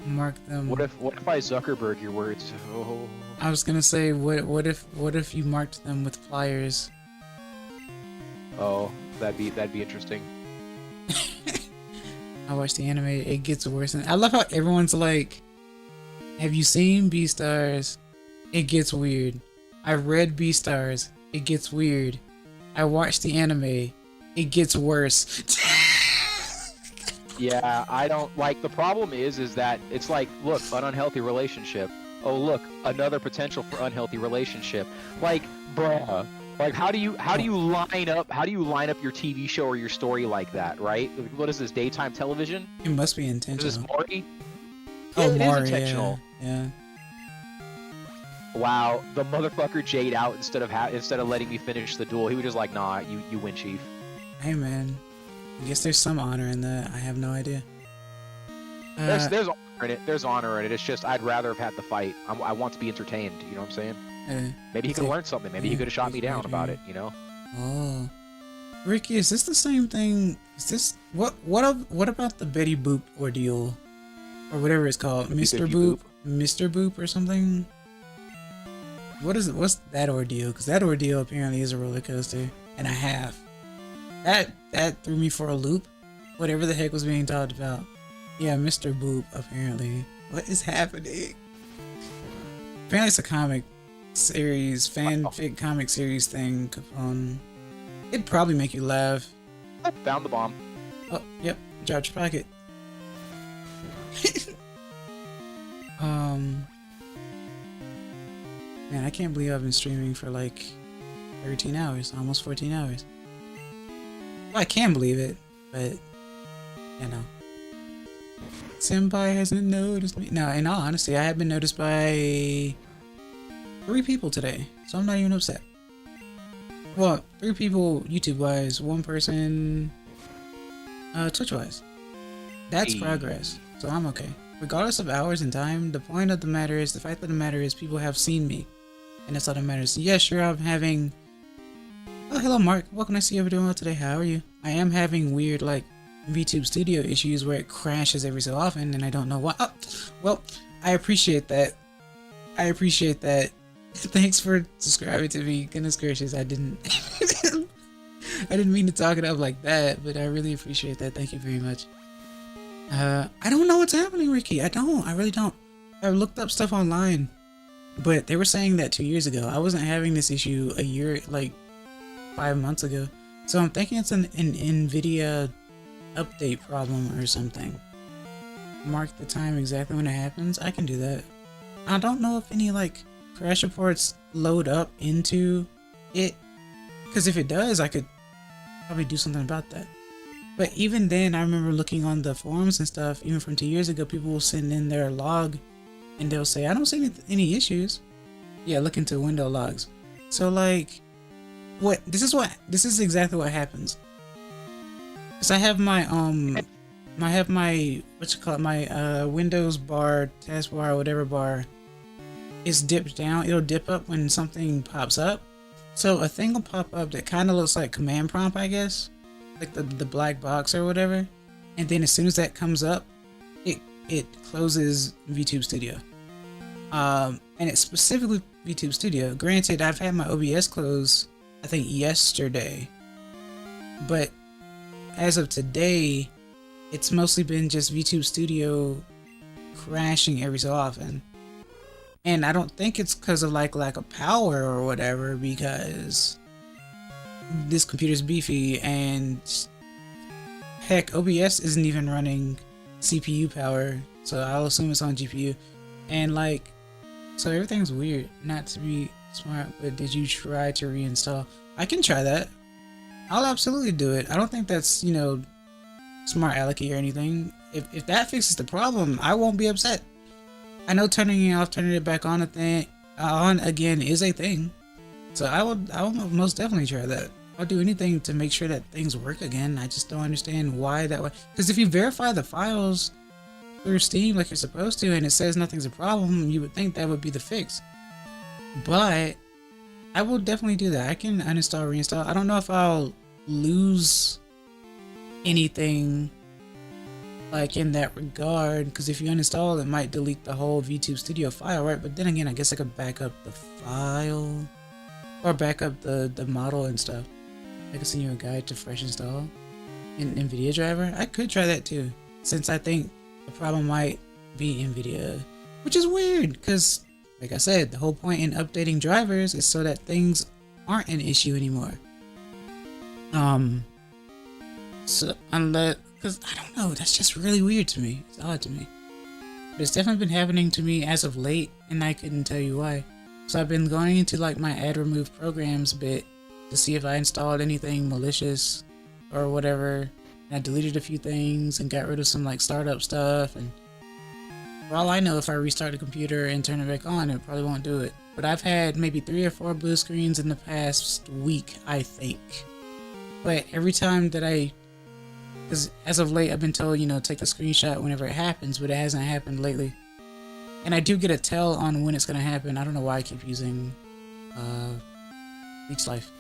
Mark them. What if I Zuckerberg your words? Oh. I was gonna say, what if you marked them with pliers? Oh, that'd be interesting. I watched the anime. It gets worse, and I love how everyone's like, "Have you seen Beastars? It gets weird. I read Beastars. It gets weird. I watched the anime. It gets worse." Yeah, I don't like. The problem is that it's like, look, an unhealthy relationship. Oh, look, another potential for unhealthy relationship. Like, bruh. Like, how do you line up your TV show or your story like that, right? What is this, daytime television? It must be intentional. Is this Maury? Oh, it Maury, is intentional. Yeah. Wow, the motherfucker Jade out instead of letting me finish the duel. He was just like, nah, you win, chief. Hey, man. I guess there's some honor in that. I have no idea. There's honor in it. There's honor in it. It's just I'd rather have had the fight. I want to be entertained. You know what I'm saying? Maybe he could have learned something. Maybe he could have shot me down about it. You know? Oh, Ricky, is this the same thing? Is this what about the Betty Boop ordeal, or whatever it's called, Mr. Boop, Mr. Boop, or something? What's that ordeal? Because that ordeal apparently is a roller coaster and a half. That threw me for a loop. Whatever the heck was being talked about. Yeah, Mr. Boop, apparently. What is happening? Apparently it's a comic series, fanfic comic series thing. It'd probably make you laugh. I found the bomb. Oh, yep. Dropped your pocket. Man, I can't believe I've been streaming for like 13 hours, almost 14 hours. Well, I can believe it, but you know. Senpai hasn't noticed me. No, in all honesty, I have been noticed by 3 people today, so I'm not even upset. Well, 3 people YouTube-wise, 1 person Twitch-wise. That's progress, so I'm okay. Regardless of hours and time, the fact of the matter is people have seen me, and that's all that matters. Yeah, sure, I'm having... Oh, hello, Mark. Welcome to see you doing well today. How are you? I am having weird, like, VTube Studio issues where it crashes every so often, and I don't know why. Oh, well, I appreciate that. Thanks for subscribing to me. Goodness gracious, I didn't mean to talk it up like that, but I really appreciate that. Thank you very much. I don't know what's happening, Ricky. I really don't. I looked up stuff online, but they were saying that 2 years ago. I wasn't having this issue a year, like 5 months ago. So I'm thinking it's an NVIDIA update problem or something. Mark the time exactly when it happens. I can do that. I don't know if any like crash reports load up into it, because if it does, I could probably do something about that. But even then, I remember looking on the forums and stuff, even from 2 years ago, people will send in their log and they'll say, I don't see any issues. Yeah, look into window logs. So like, this is exactly what happens. Cause I have my my Windows bar, taskbar, whatever bar, is dipped down. It'll dip up when something pops up. So a thing will pop up that kind of looks like command prompt, I guess, like the black box or whatever. And then as soon as that comes up, it closes VTube Studio. And it's specifically VTube Studio. Granted, I've had my OBS close, I think yesterday, but as of today, it's mostly been just VTube Studio crashing every so often. And I don't think it's because of like lack of power or whatever, because this computer's beefy, and heck, OBS isn't even running CPU power, so I'll assume it's on GPU. And like, so everything's weird. Not to be smart, but did you try to reinstall? I can try that. I'll absolutely do it. I don't think that's, you know, smart alecky or anything. If that fixes the problem, I won't be upset. I know turning it off, turning it back on on again is a thing. So I will most definitely try that. I'll do anything to make sure that things work again. I just don't understand why that way. Because if you verify the files through Steam like you're supposed to, and it says nothing's a problem, you would think that would be the fix. But I will definitely do that. I can uninstall, reinstall. I don't know if I'll lose anything like in that regard, because if you uninstall, it might delete the whole VTube Studio file, right? But then again, I guess I could back up the file or back up the model and stuff. I could send you a guide to fresh install in NVIDIA driver. I could try that too, since I think the problem might be NVIDIA, which is weird because, like I said, the whole point in updating drivers is so that things aren't an issue anymore. So unless, because I don't know, that's just really weird to me. It's odd to me. But it's definitely been happening to me as of late, and I couldn't tell you why. So I've been going into like my add remove programs bit to see if I installed anything malicious or whatever. And I deleted a few things and got rid of some like startup stuff, and for all I know, if I restart the computer and turn it back on, it probably won't do it. But I've had maybe 3 or 4 blue screens in the past week, I think. But every time that because as of late I've been told, you know, take the screenshot whenever it happens, but it hasn't happened lately. And I do get a tell on when it's gonna happen. I don't know why I keep using Leech Life.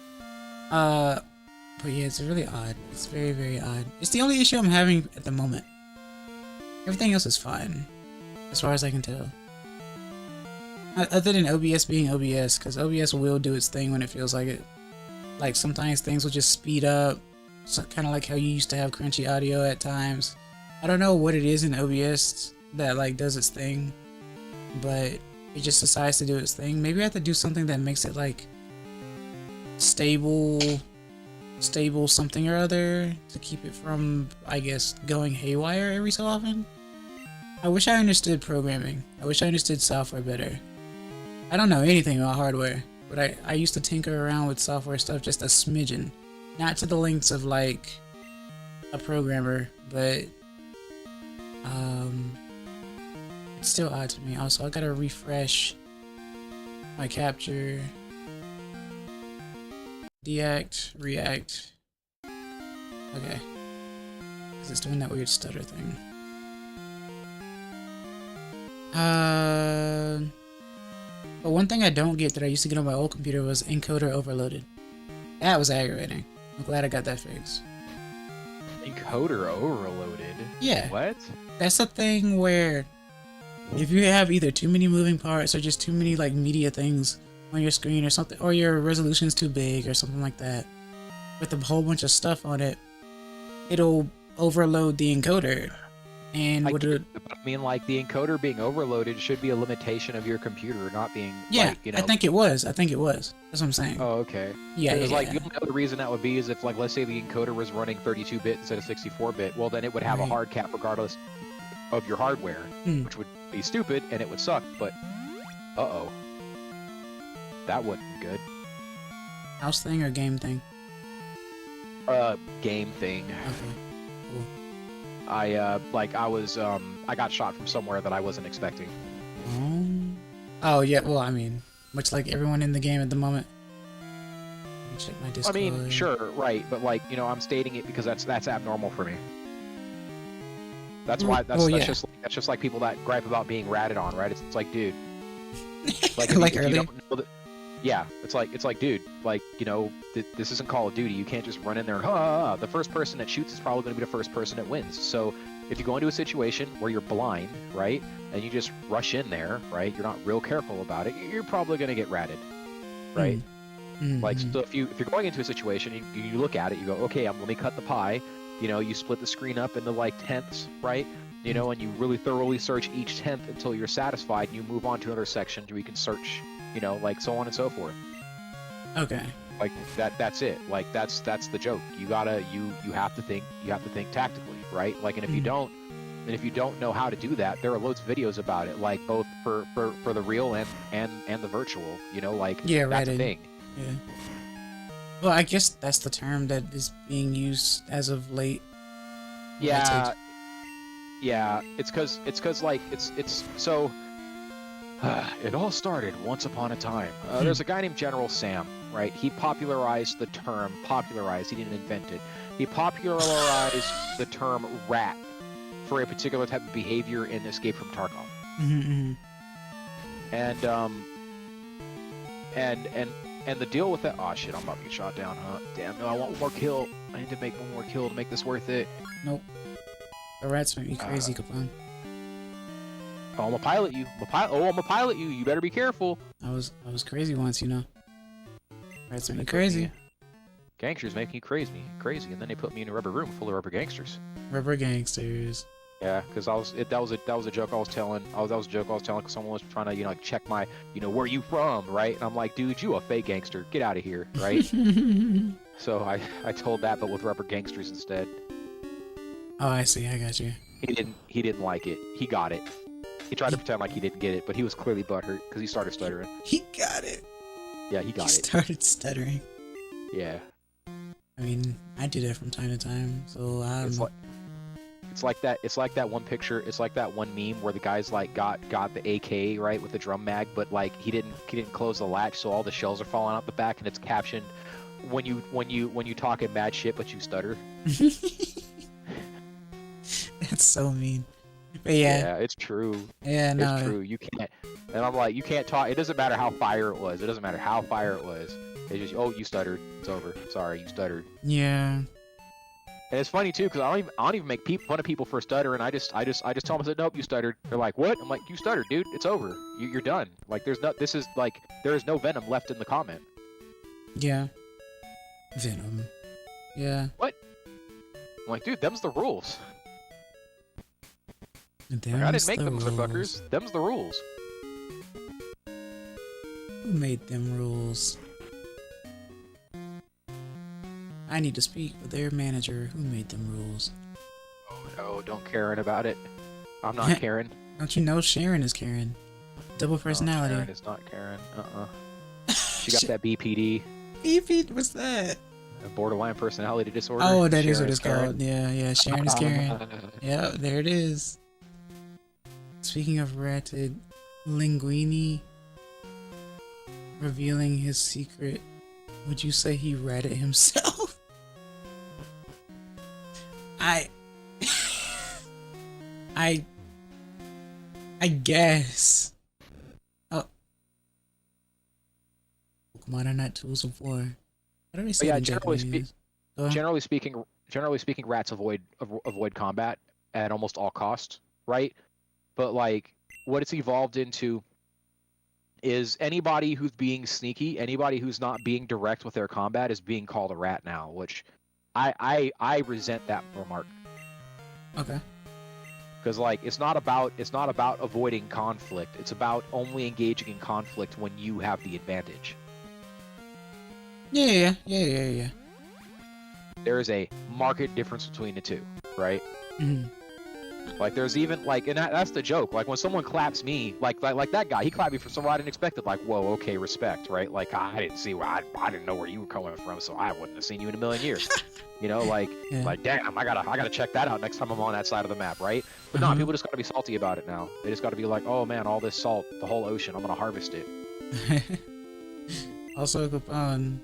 But yeah, it's really odd. It's very, very odd. It's the only issue I'm having at the moment. Everything else is fine, as far as I can tell. Other than OBS being OBS, because OBS will do its thing when it feels like it. Like sometimes things will just speed up, so kind of like how you used to have crunchy audio at times. I don't know what it is in OBS that like does its thing, but it just decides to do its thing. Maybe I have to do something that makes it like stable something or other to keep it from, I guess, going haywire every so often. I wish I understood programming. I wish I understood software better. I don't know anything about hardware, but I used to tinker around with software stuff just a smidgen. Not to the lengths of like a programmer, but it's still odd to me. Also, I gotta refresh my capture. Deact, react. Okay. Because it's doing that weird stutter thing. But one thing I don't get that I used to get on my old computer was encoder overloaded. That was aggravating. I'm glad I got that fixed. Encoder overloaded? Yeah. What? That's a thing where if you have either too many moving parts or just too many like media things on your screen or something, or your resolution's too big or something like that, with a whole bunch of stuff on it, it'll overload the encoder. And I mean, like, the encoder being overloaded should be a limitation of your computer, not being, yeah, like, you know... I think it was. That's what I'm saying. Oh, okay. Yeah, Because, yeah, like, the only other reason that would be is if, like, let's say the encoder was running 32-bit instead of 64-bit, well, then it would have a hard cap regardless of your hardware, which would be stupid, and it would suck, but... Uh-oh. That wasn't good. House thing or game thing? Game thing. Okay, cool. I got shot from somewhere that I wasn't expecting. Oh, yeah, well, I mean, much like everyone in the game at the moment. Let me check my Discord. I mean, sure, right, but, like, you know, I'm stating it because that's abnormal for me. That's why, that's just like people that gripe about being ratted on, right? It's like, dude. Like, if you don't know that, yeah, it's like, dude, like, you know, this isn't Call of Duty. You can't just run in there and, the first person that shoots is probably going to be the first person that wins. So if you go into a situation where you're blind, right, and you just rush in there, right, you're not real careful about it, you're probably going to get ratted, right? Like, so if you're going into a situation, you look at it, you go, okay, let me cut the pie, you know, you split the screen up into, like, tenths, right? You know, and you really thoroughly search each temp until you're satisfied, and you move on to another section where you can search, you know, like so on and so forth. Okay. Like that's it. Like that's the joke. You have to think tactically, right? Like, and if you don't, and if you don't know how to do that, there are loads of videos about it, like both for the real and the virtual, you know, like that's a thing. Yeah. Well, I guess that's the term that is being used as of late. Yeah. Yeah, it's cause like it's so it all started once upon a time. There's a guy named General Sam, right? He popularized the term, he didn't invent it. He popularized the term rat for a particular type of behavior in Escape from Tarkov. And the deal with that, oh shit, I'm about to get shot down, huh? Damn, no, I want one more kill. I need to make one more kill to make this worth it. Nope. The rats make me crazy, Capone. Oh, I'm gonna pilot you. I'm gonna pilot you. You better be careful. I was crazy once, you know. Rats make me crazy. Gangsters make me crazy, and then they put me in a rubber room full of rubber gangsters. Rubber gangsters. Yeah, because that was a joke I was telling. That was a joke I was telling because someone was trying to, you know, like check my, you know, where you from, right? And I'm like, dude, you a fake gangster. Get out of here, right? So I told that, but with rubber gangsters instead. Oh, I see. I got you. He didn't like it. He got it. He tried to pretend like he didn't get it, but he was clearly butthurt because he started stuttering. He got it. Yeah, he got it. He started stuttering. Yeah. I mean, I do that from time to time, so it's like that one picture. It's like that one meme where the guy's like got the AK right with the drum mag, but like he didn't close the latch, so all the shells are falling out the back, and it's captioned, when you talking mad shit but you stutter. That's so mean. But yeah, it's true. Yeah, no, it's true. You can't. And I'm like, you can't talk. It doesn't matter how fire it was. It doesn't matter how fire it was. It's just, oh, you stuttered. It's over. Sorry, you stuttered. Yeah. And it's funny too, because I don't even make fun of people for stuttering. I just tell them, I said, nope, you stuttered. They're like, what? I'm like, you stuttered, dude. It's over. You're done. Like, there is no venom left in the comment. Yeah. Venom. Yeah. What? I'm like, dude, them's the rules. Like, I didn't make them, motherfuckers. Them's the rules. Who made them rules? I need to speak with their manager. Who made them rules? Oh no, don't Karen about it. I'm not Karen. Don't you know Sharon is Karen? Double personality. No, Karen is not Karen. She got that BPD. BPD? What's that? A borderline personality disorder. Oh, that is Sharon what it's called. Yeah, Sharon is Karen. Yeah, there it is. Speaking of ratted, Linguini revealing his secret. Would you say he ratted himself? I guess. Oh. Pokemon are not tools of war. What do they say in Japanese? Generally speaking, rats avoid combat at almost all costs, right? But like, what it's evolved into is anybody who's being sneaky, anybody who's not being direct with their combat is being called a rat now, which I resent that remark. Okay. Because like, it's not about avoiding conflict. It's about only engaging in conflict when you have the advantage. Yeah. There is a marked difference between the two, right? Mm-hmm. Like, there's even like, and that's the joke. Like, when someone claps me, like that guy, he clapped me for something I didn't expect. Like, whoa, okay, respect, right? Like, I didn't see where I didn't know where you were coming from, so I wouldn't have seen you in a million years. You know, like, like, damn, I gotta check that out next time I'm on that side of the map, right? But no, people just gotta be salty about it now. They just gotta be like, oh man, all this salt, the whole ocean, I'm gonna harvest it. Also, Capone,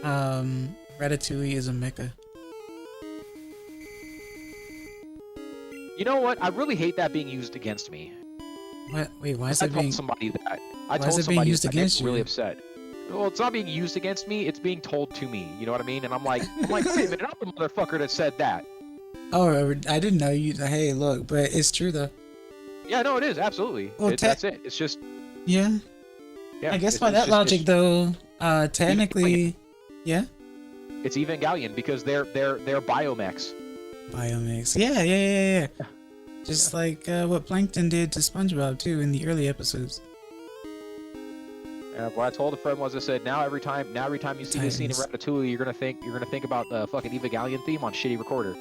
Ratatouille is a mecha. You know what? I really hate that being used against me. What? Wait, why is it being? I told somebody that. Why is it being used against you? Really upset. Well, it's not being used against me. It's being told to me. You know what I mean? And I'm like, wait a minute, I'm the motherfucker that said that. Oh, I didn't know you. Hey, look, but it's true though. Yeah, no, it is absolutely. Well, that's it. It's just. Yeah. Yeah. I guess by that logic, though, technically, yeah. It's Evangelion because they're biomechs. Biomix. Yeah. Just like what Plankton did to SpongeBob too in the early episodes. What I told a friend was, I said, now every time you see this scene in Titans. Ratatouille, you're gonna think about the fucking Eva Gallion theme on shitty recorder.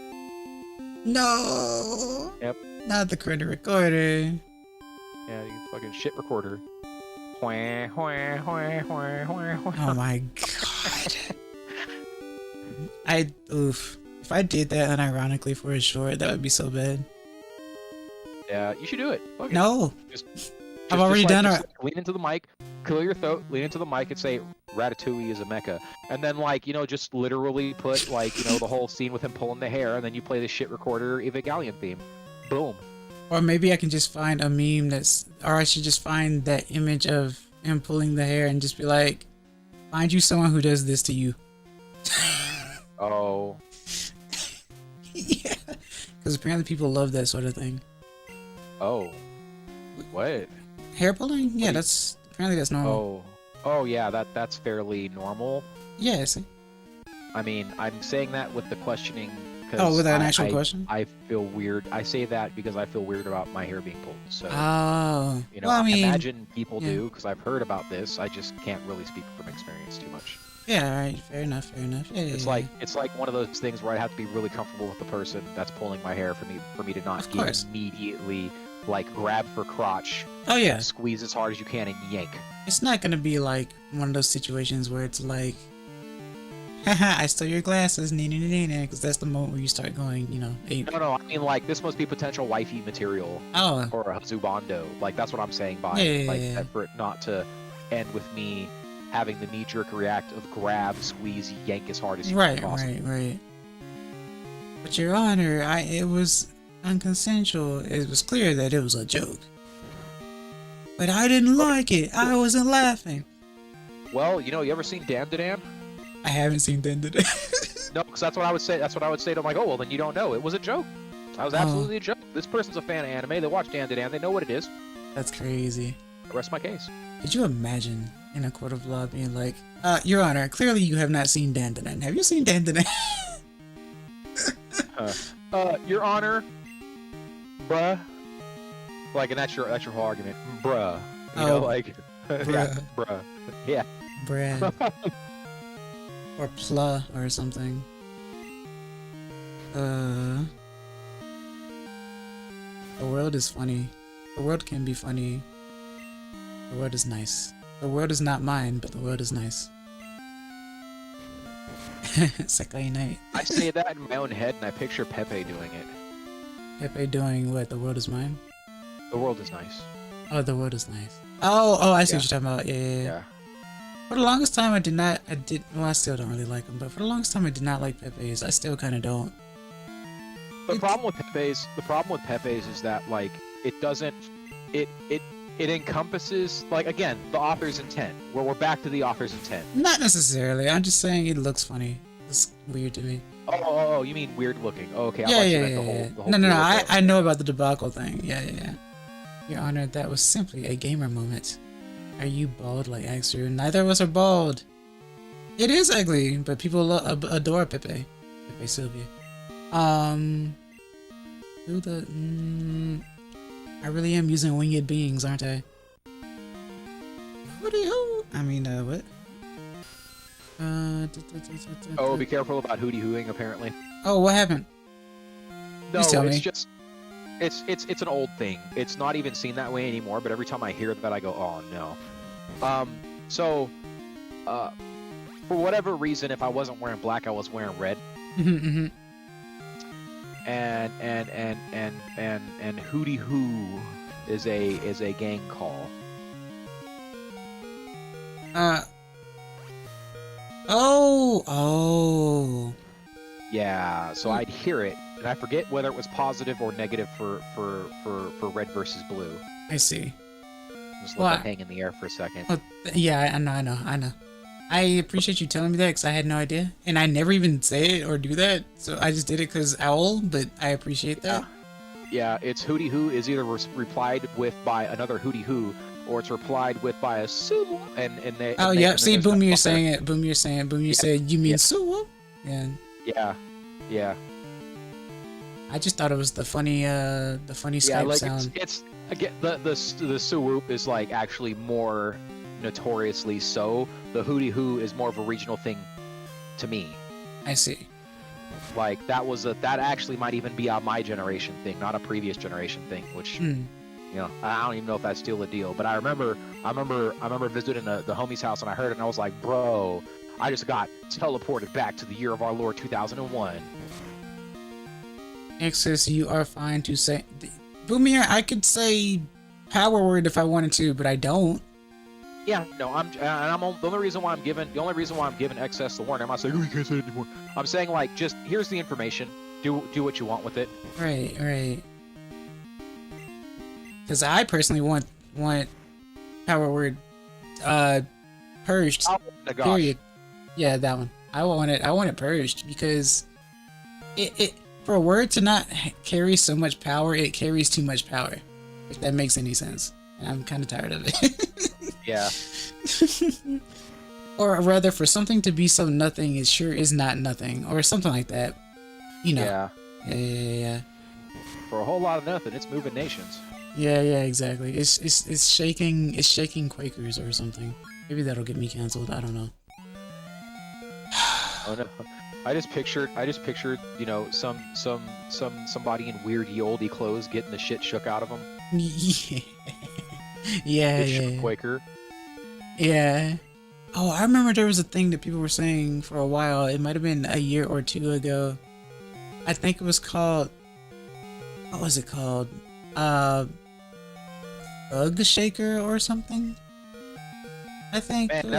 No. Yep. Not the credit recorder. Yeah, you fucking shit recorder. Oh Oh my god. Oof. If I did that unironically for a short, that would be so bad. Yeah, you should do it. Fuck it. No. Just I've already done it. Lean into the mic, clear your throat, lean into the mic, and say Ratatouille is a mecha. And then, like, you know, just literally put, like, you know, the whole scene with him pulling the hair, and then you play the shit recorder Eva Gallion theme. Boom. Or maybe I can just find a meme or I should just find that image of him pulling the hair and just be like, find you someone who does this to you. Oh. Yeah. Because apparently people love that sort of thing. Oh. What? Hair pulling? Yeah, apparently that's normal. Oh yeah, that's fairly normal. Yeah, see. I mean, I'm saying that with the questioning. Oh, with an actual question? I feel weird. I say that because I feel weird about my hair being pulled. So, oh, you know, well, I mean, imagine people do, because I've heard about this. I just can't really speak from experience too much. Yeah, right. Fair enough. Yeah, it's like one of those things where I have to be really comfortable with the person that's pulling my hair for me to not get immediately like grab for crotch. Oh yeah. Squeeze as hard as you can and yank. It's not gonna be like one of those situations where it's like, haha, I stole your glasses, because that's the moment where you start going, you know, ape. No, I mean, like, this must be potential wifey material. Oh. Or a Zubando. Like, that's what I'm saying by yeah. For it not to end with me having the knee-jerk react of grab, squeeze, yank as hard as you can possibly. Right. But Your Honor, it was unconsensual. It was clear that it was a joke. But I didn't like it. I wasn't laughing. Well, you know, you ever seen Dan Dan? I haven't seen Dan Dan. No, because that's what I would say. That's what I would say to them. Like, oh, well, then you don't know. It was a joke. That was absolutely a joke. This person's a fan of anime. They watch Dan Dan. They know what it is. That's crazy. Rest my case. Could you imagine in a court of law being like, Your Honor, clearly you have not seen Dan Dan. Have you seen Dan Dan? Your Honor, bruh. Like, and that's your whole argument, bruh. You know, like, bruh. Yeah, bruh. Yeah. Bruh. Or pla or something. The world is funny. The world can be funny. The world is nice. The world is not mine, but the world is nice. Sekai Night. I say that in my own head, and I picture Pepe doing it. Pepe doing what? The world is mine? The world is nice. Oh, the world is nice. Oh, I see what you're talking about. Yeah. For the longest time, I still don't really like them, but for the longest time, I did not like Pepe's. I still kind of don't. The problem with Pepe's is that, like, it doesn't, it encompasses, like, again, the author's intent. We're back to the author's intent. Not necessarily. I'm just saying it looks funny. It's weird to me. Oh, you mean weird looking? Oh, okay. Yeah. No. I know about the debacle thing. Yeah. Your Honor, that was simply a gamer moment. Are you bald like Axel? Neither of us are bald. It is ugly, but people adore Pepe. Pepe Sylvia. I really am using winged beings, aren't I? I mean, what? Oh, be careful about hootie hooing, apparently. Oh, what happened? No, Please tell me. Just... It's an old thing. It's not even seen that way anymore, but every time I hear that, I go, oh, no. For whatever reason, if I wasn't wearing black, I was wearing red. And hootie hoo is a gang call. Oh. Yeah, so I'd hear it, and I forget whether it was positive or negative for red versus blue. I see. Just let that hang in the air for a second. Well, yeah, I know. I appreciate you telling me that because I had no idea, and I never even say it or do that, so I just did it because owl. But I appreciate that. Yeah, it's hootie hoo is either replied with by another hootie hoo, or it's replied with by a sue, and they. Oh yeah, see, Boom, you're saying it. Boom, you're saying. Boom, you said you mean sue. Yeah. I just thought it was the funny Skype like sound. it's again the swoop is like actually more notoriously so. The hooty hoo is more of a regional thing to me. I see. Like that actually might even be a my generation thing, not a previous generation thing, which I don't even know if that's still a deal. But I remember visiting the homie's house and I heard it and I was like, bro, I just got teleported back to the year of our Lord 2001. Exis, you are fine to say. Boomier, I could say power word if I wanted to, but I don't. Yeah, no, the only reason why I'm giving excess the warning. I'm not saying you can't say it anymore. I'm saying like just here's the information. Do what you want with it. Right. Because I personally want power word purged. Oh my gosh. Period. Yeah, that one. I want it purged because it for a word to not carry so much power, it carries too much power. If that makes any sense. I'm kind of tired of it. Yeah. Or rather, for something to be so nothing, it sure is not nothing, or something like that. You know. Yeah. For a whole lot of nothing, it's moving nations. Yeah, exactly. It's shaking Quakers or something. Maybe that'll get me canceled. I don't know. Oh no. I just pictured, somebody in weird ye olde clothes getting the shit shook out of them. Yeah. Quaker. Yeah. Oh, I remember there was a thing that people were saying for a while. It might have been a year or two ago. I think it was called. What was it called? Bug Shaker or something. I think. Man,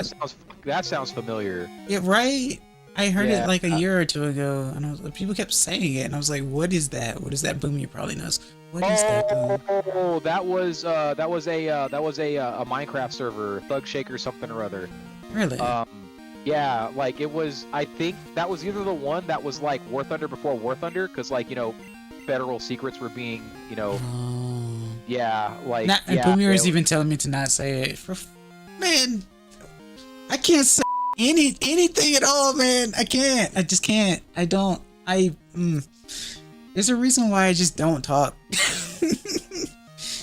that sounds familiar. Yeah, right. I heard it like a year or two ago, and people kept saying it, and I was like, "What is that? What is that?" Boom, you probably knows. What is that? Boom? Oh, that was a Minecraft server, Thug Shaker something or other. Really? Yeah, like it was. I think that was either the one that was like War Thunder before War Thunder, because federal secrets were being, yeah, like. And Boomer is even telling me to not say it. Man, I can't say anything at all, man. I can't. I just can't. I don't. There's a reason why I just don't talk.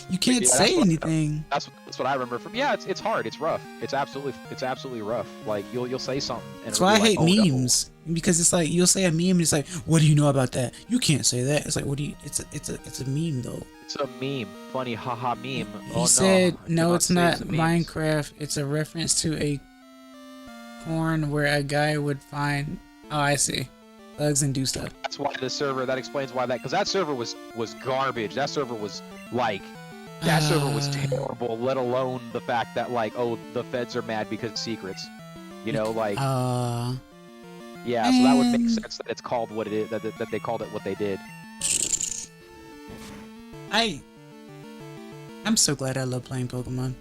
You can't say anything. That's what I remember from. Yeah, it's hard. It's rough. It's absolutely rough. Like you'll say something. And that's why I hate memes, because it's like you'll say a meme and it's like, what do you know about that? You can't say that. It's like, what do you? It's a meme though. It's a meme. Funny haha meme. He said no, it's not Minecraft. It's a reference to a porn where a guy would find. Oh, I see. Bugs and do stuff. That's why the server. That explains why that. Because that server was garbage. That server was like. That server was terrible, let alone the fact that, like, oh, the feds are mad because of secrets. Yeah, so that would make sense that it's called what it is, that they called it what they did. I'm so glad I love playing Pokemon.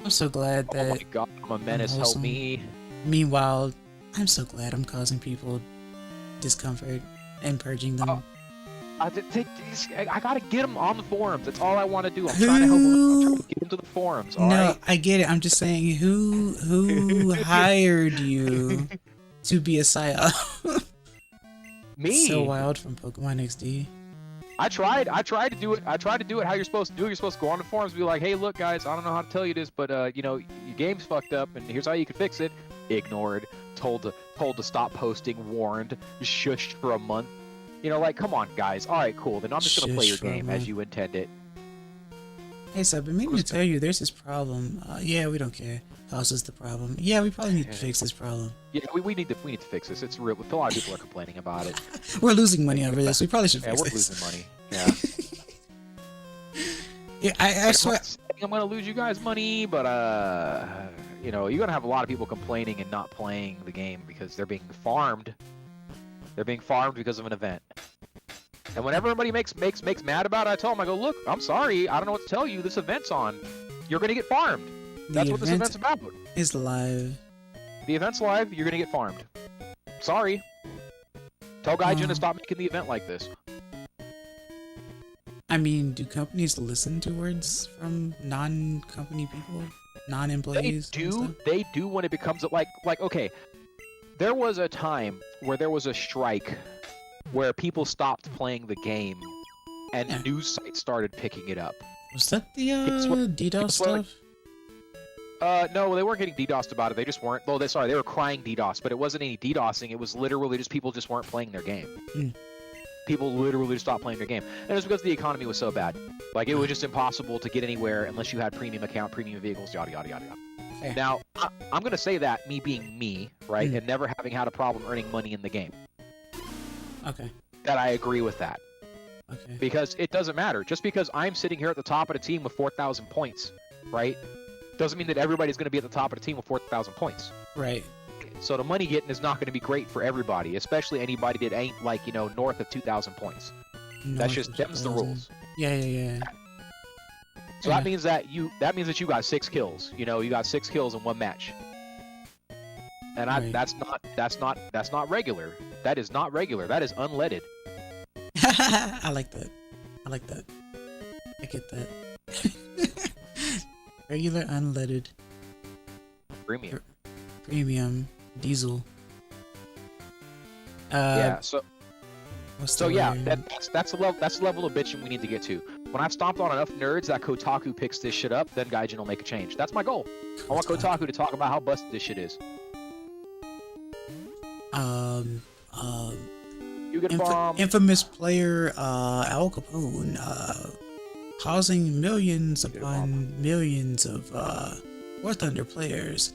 I'm so glad that... Oh my god, I'm a menace, help me. Meanwhile, I'm so glad I'm causing people discomfort and purging them. I gotta get them on the forums. That's all I want to do. I'm trying to help them. I'm trying to get them to the forums. All right? I get it. I'm just saying, who hired you to be a psyop? Me. So wild from Pokemon XD. I tried to do it. How you're supposed to do it. You're supposed to go on the forums and be like, hey, look, guys, I don't know how to tell you this, but your game's fucked up, and here's how you can fix it. Ignored. Told to stop posting. Warned. Shushed for a month. Like, come on, guys. All right, cool. Then I'm just gonna play your game as you intend it. Hey, so I've been meaning to tell you, there's this problem. Yeah, we don't care. Causes the problem. Yeah, we probably need to fix this problem. Yeah, we need to fix this. It's real. A lot of people are complaining about it. We're losing money over this. We probably should fix this. Yeah, we're losing money. Yeah. I swear. I'm gonna lose you guys money, but you're gonna have a lot of people complaining and not playing the game because they're being farmed. They're being farmed because of an event. And when everybody makes mad about it, I tell them, I go, look, I'm sorry, I don't know what to tell you. This event's on. You're gonna get farmed. That's what this event's about. Is live. The event's live. You're gonna get farmed. Sorry. Tell Gaijin to stop making the event like this. I mean, do companies listen to words from non-company people, non-employees? They do when it becomes like okay. There was a time where there was a strike where people stopped playing the game, and Yeah. news sites started picking it up. Was that the DDoS swear, stuff? No, they weren't getting DDoSed about it. They just weren't. Well, they were crying DDoS, but it wasn't any DDoSing. It was literally just people just weren't playing their game. People literally just stopped playing their game, and it was because the economy was so bad. Like, it was just impossible to get anywhere unless you had premium account, premium vehicles, yada yada yada yada. Fair. Now, I'm gonna say that, me being me, right, and never having had a problem earning money in the game, Okay. that I agree with that. Okay. Because it doesn't matter. Just because I'm sitting here at the top of the team with 4,000 points, right, doesn't mean that everybody's going to be at the top of the team with 4,000 points. Right. So the money getting is not going to be great for everybody, especially anybody that ain't, like, north of 2,000 points. That's just, them's the rules. Yeah. So that means that you got 6 kills. You got 6 kills in one match. And Right. that's not regular. That is not regular. That is unleaded. I like that. I get that. Regular, unleaded, Premium. premium, diesel. Yeah. What's So the yeah, word? that's the level of bitching we need to get to. When I've stomped on enough nerds that Kotaku picks this shit up, then Gaijin will make a change. That's my goal. I want Kotaku to talk about how busted this shit is. You get bombed. Infamous player Al Capone causing millions upon millions of War Thunder players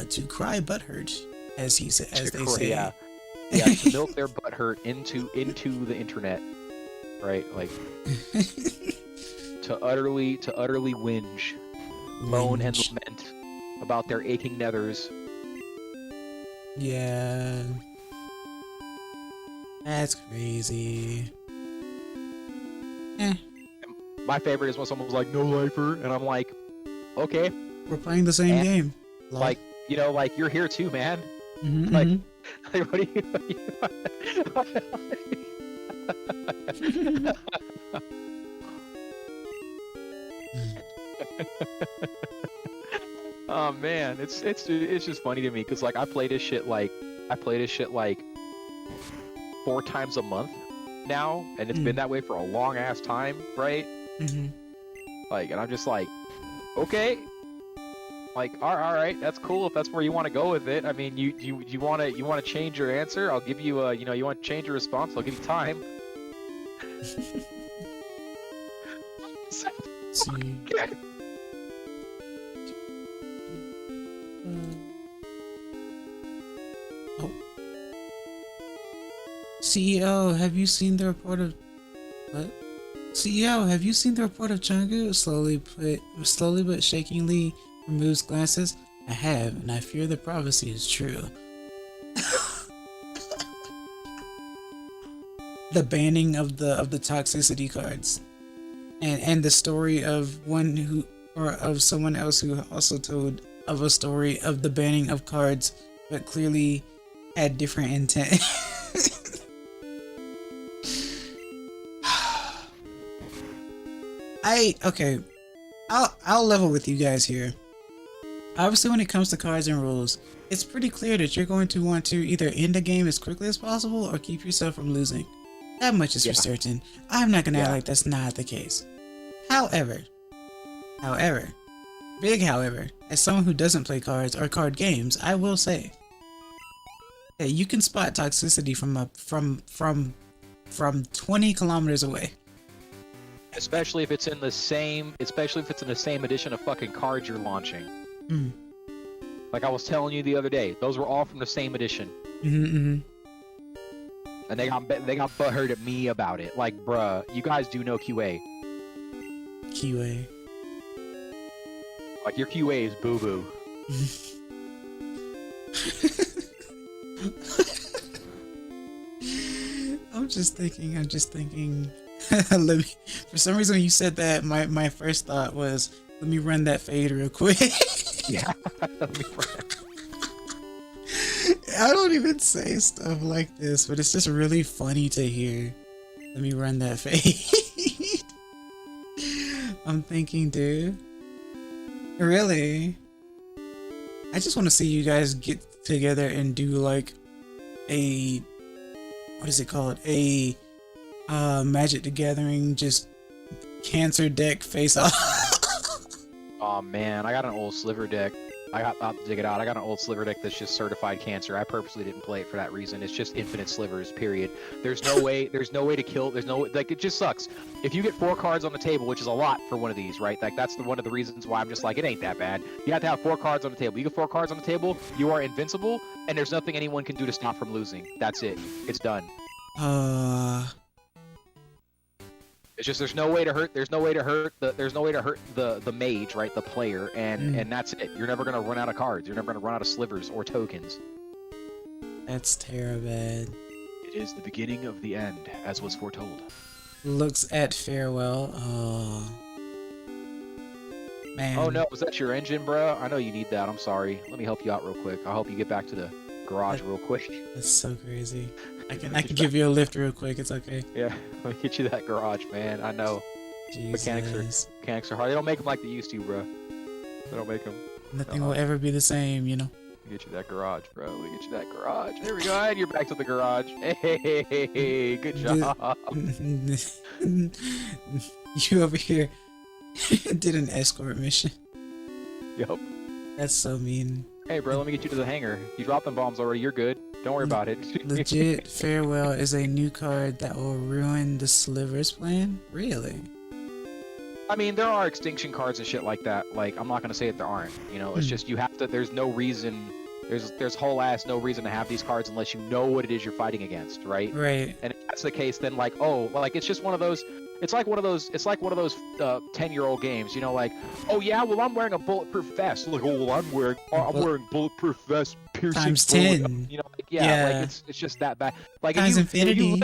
to cry butthurt, as they say. Yeah, to milk their butt hurt into the internet, right? Like to utterly whinge, moan and lament about their aching nethers. Yeah, that's crazy. My favorite is when someone was like, "No lifer," and I'm like, "Okay, We're playing the same game. like you're here too, man." Mhm, like, mhm. like, what do you? Oh man, it's just funny to me because like I play this shit like 4 times a month now, and it's been that way for a long ass time, right? Mhm. Like, and I'm just like, okay, like, all right, that's cool if that's where you want to go with it. I mean, you want to change your answer? I'll give you you want to change your response? I'll give you time. See. Oh. CEO, have you seen the report of what? CEO, have you seen the report of Changu? Slowly but shakingly removes glances. I have, and I fear the prophecy is true. The banning of the toxicity cards, and the story of of someone else who also told of a story of the banning of cards, but clearly had different intent. Okay, I'll level with you guys here. Obviously, when it comes to cards and rules, it's pretty clear that you're going to want to either end the game as quickly as possible or keep yourself from losing. That much is for certain. I'm not gonna act like that's not the case. However, big however, as someone who doesn't play cards or card games, I will say that you can spot toxicity from 20 kilometers away. Especially if it's in the same edition of fucking cards you're launching. Mm. Like I was telling you the other day, those were all from the same edition. Mm-hmm. And they got butthurt at me about it. Like, bruh, you guys do know QA. QA. Like, your QA is boo-boo. I'm just thinking. For some reason, when you said that, my first thought was, let me run that fade real quick. Yeah. Let me run. I don't even say stuff like this, but it's just really funny to hear. Let me run that fade. I'm thinking, dude. Really? I just want to see you guys get together and do like a what is it called? A Magic the Gathering just cancer deck face off. Oh man, I got an old sliver deck. I'll have to dig it out. I got an old sliver deck that's just certified cancer. I purposely didn't play it for that reason. It's just infinite slivers, period. There's no way to kill, like, it just sucks. If you get 4 cards on the table, which is a lot for one of these, right? Like, that's one of the reasons why I'm just like, it ain't that bad. You have to have 4 cards on the table. You get 4 cards on the table, you are invincible, and there's nothing anyone can do to stop from losing. That's it. It's done. It's just there's no way to hurt the mage, right? The player, and that's it. You're never gonna run out of cards. You're never gonna run out of slivers or tokens. That's terrible. It is the beginning of the end, as was foretold. Looks at farewell. Oh man. Oh no, was that your engine, bro? I know you need that. I'm sorry. Let me help you out real quick. I'll help you get back to the garage real quick. That's so crazy. I can give you a lift real quick. It's okay. Yeah, let me get you that garage, man. I know. Jesus. Mechanics are hard. They don't make them like they used to, bro. They don't make them. Nothing will ever be the same, you know. Let me get you that garage, bro. Let me get you that garage. There we go. And you're back to the garage. Hey, good job. You over here did an escort mission. Yup. That's so mean. Hey, bro, let me get you to the hangar. You dropped them bombs already. You're good. Don't worry about it. Legit, farewell is a new card that will ruin the slivers plan? Really? I mean, there are extinction cards and shit like that. Like, I'm not gonna say that there aren't. You know, it's just you have to. There's no reason. There's whole ass no reason to have these cards unless you know what it is you're fighting against, right? Right. And if that's the case, then like, oh, like it's just one of those. It's like one of those 10-year-old games, you know, like, oh yeah, well I'm wearing a bulletproof vest. Like, oh, well, I'm wearing bulletproof vest, piercing times bullet, 10. you know, like, yeah, like it's just that bad. Like times infinity.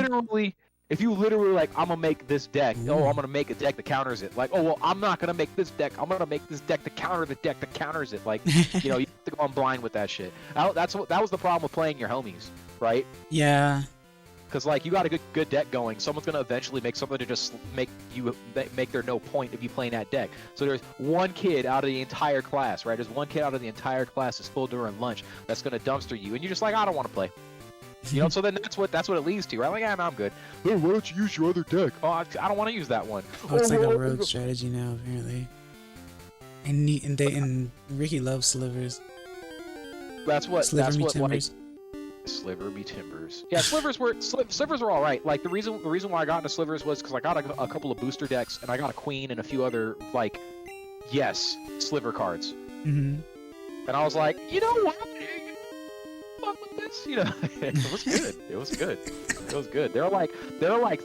If you literally like, I'm gonna make this deck. Ooh. Oh, I'm gonna make a deck that counters it. Like, oh well, I'm not gonna make this deck. I'm gonna make this deck to counter the deck that counters it. Like, you know, you have to go on blind with that shit. That was the problem with playing your homies, right? Yeah. Because like you got a good deck going, someone's gonna eventually make something to just make there no point of you playing that deck. So there's one kid out of the entire class, right? There's one kid out of the entire class that's full during lunch that's gonna dumpster you, and you're just like, I don't want to play. You know, so then that's what it leads to, right? Like, no, I'm good. Hey, why don't you use your other deck? Oh, I don't want to use that one. Oh, it's like a rogue strategy now, apparently. And Ricky loves slivers. Sliver me timbers. Yeah, slivers were all right. Like the reason why I got into slivers was because I got a couple of booster decks and I got a queen and a few other sliver cards. Mm-hmm. And I was like, you know what? Fuck with this, you know. It was good. It was good. It was good. There are like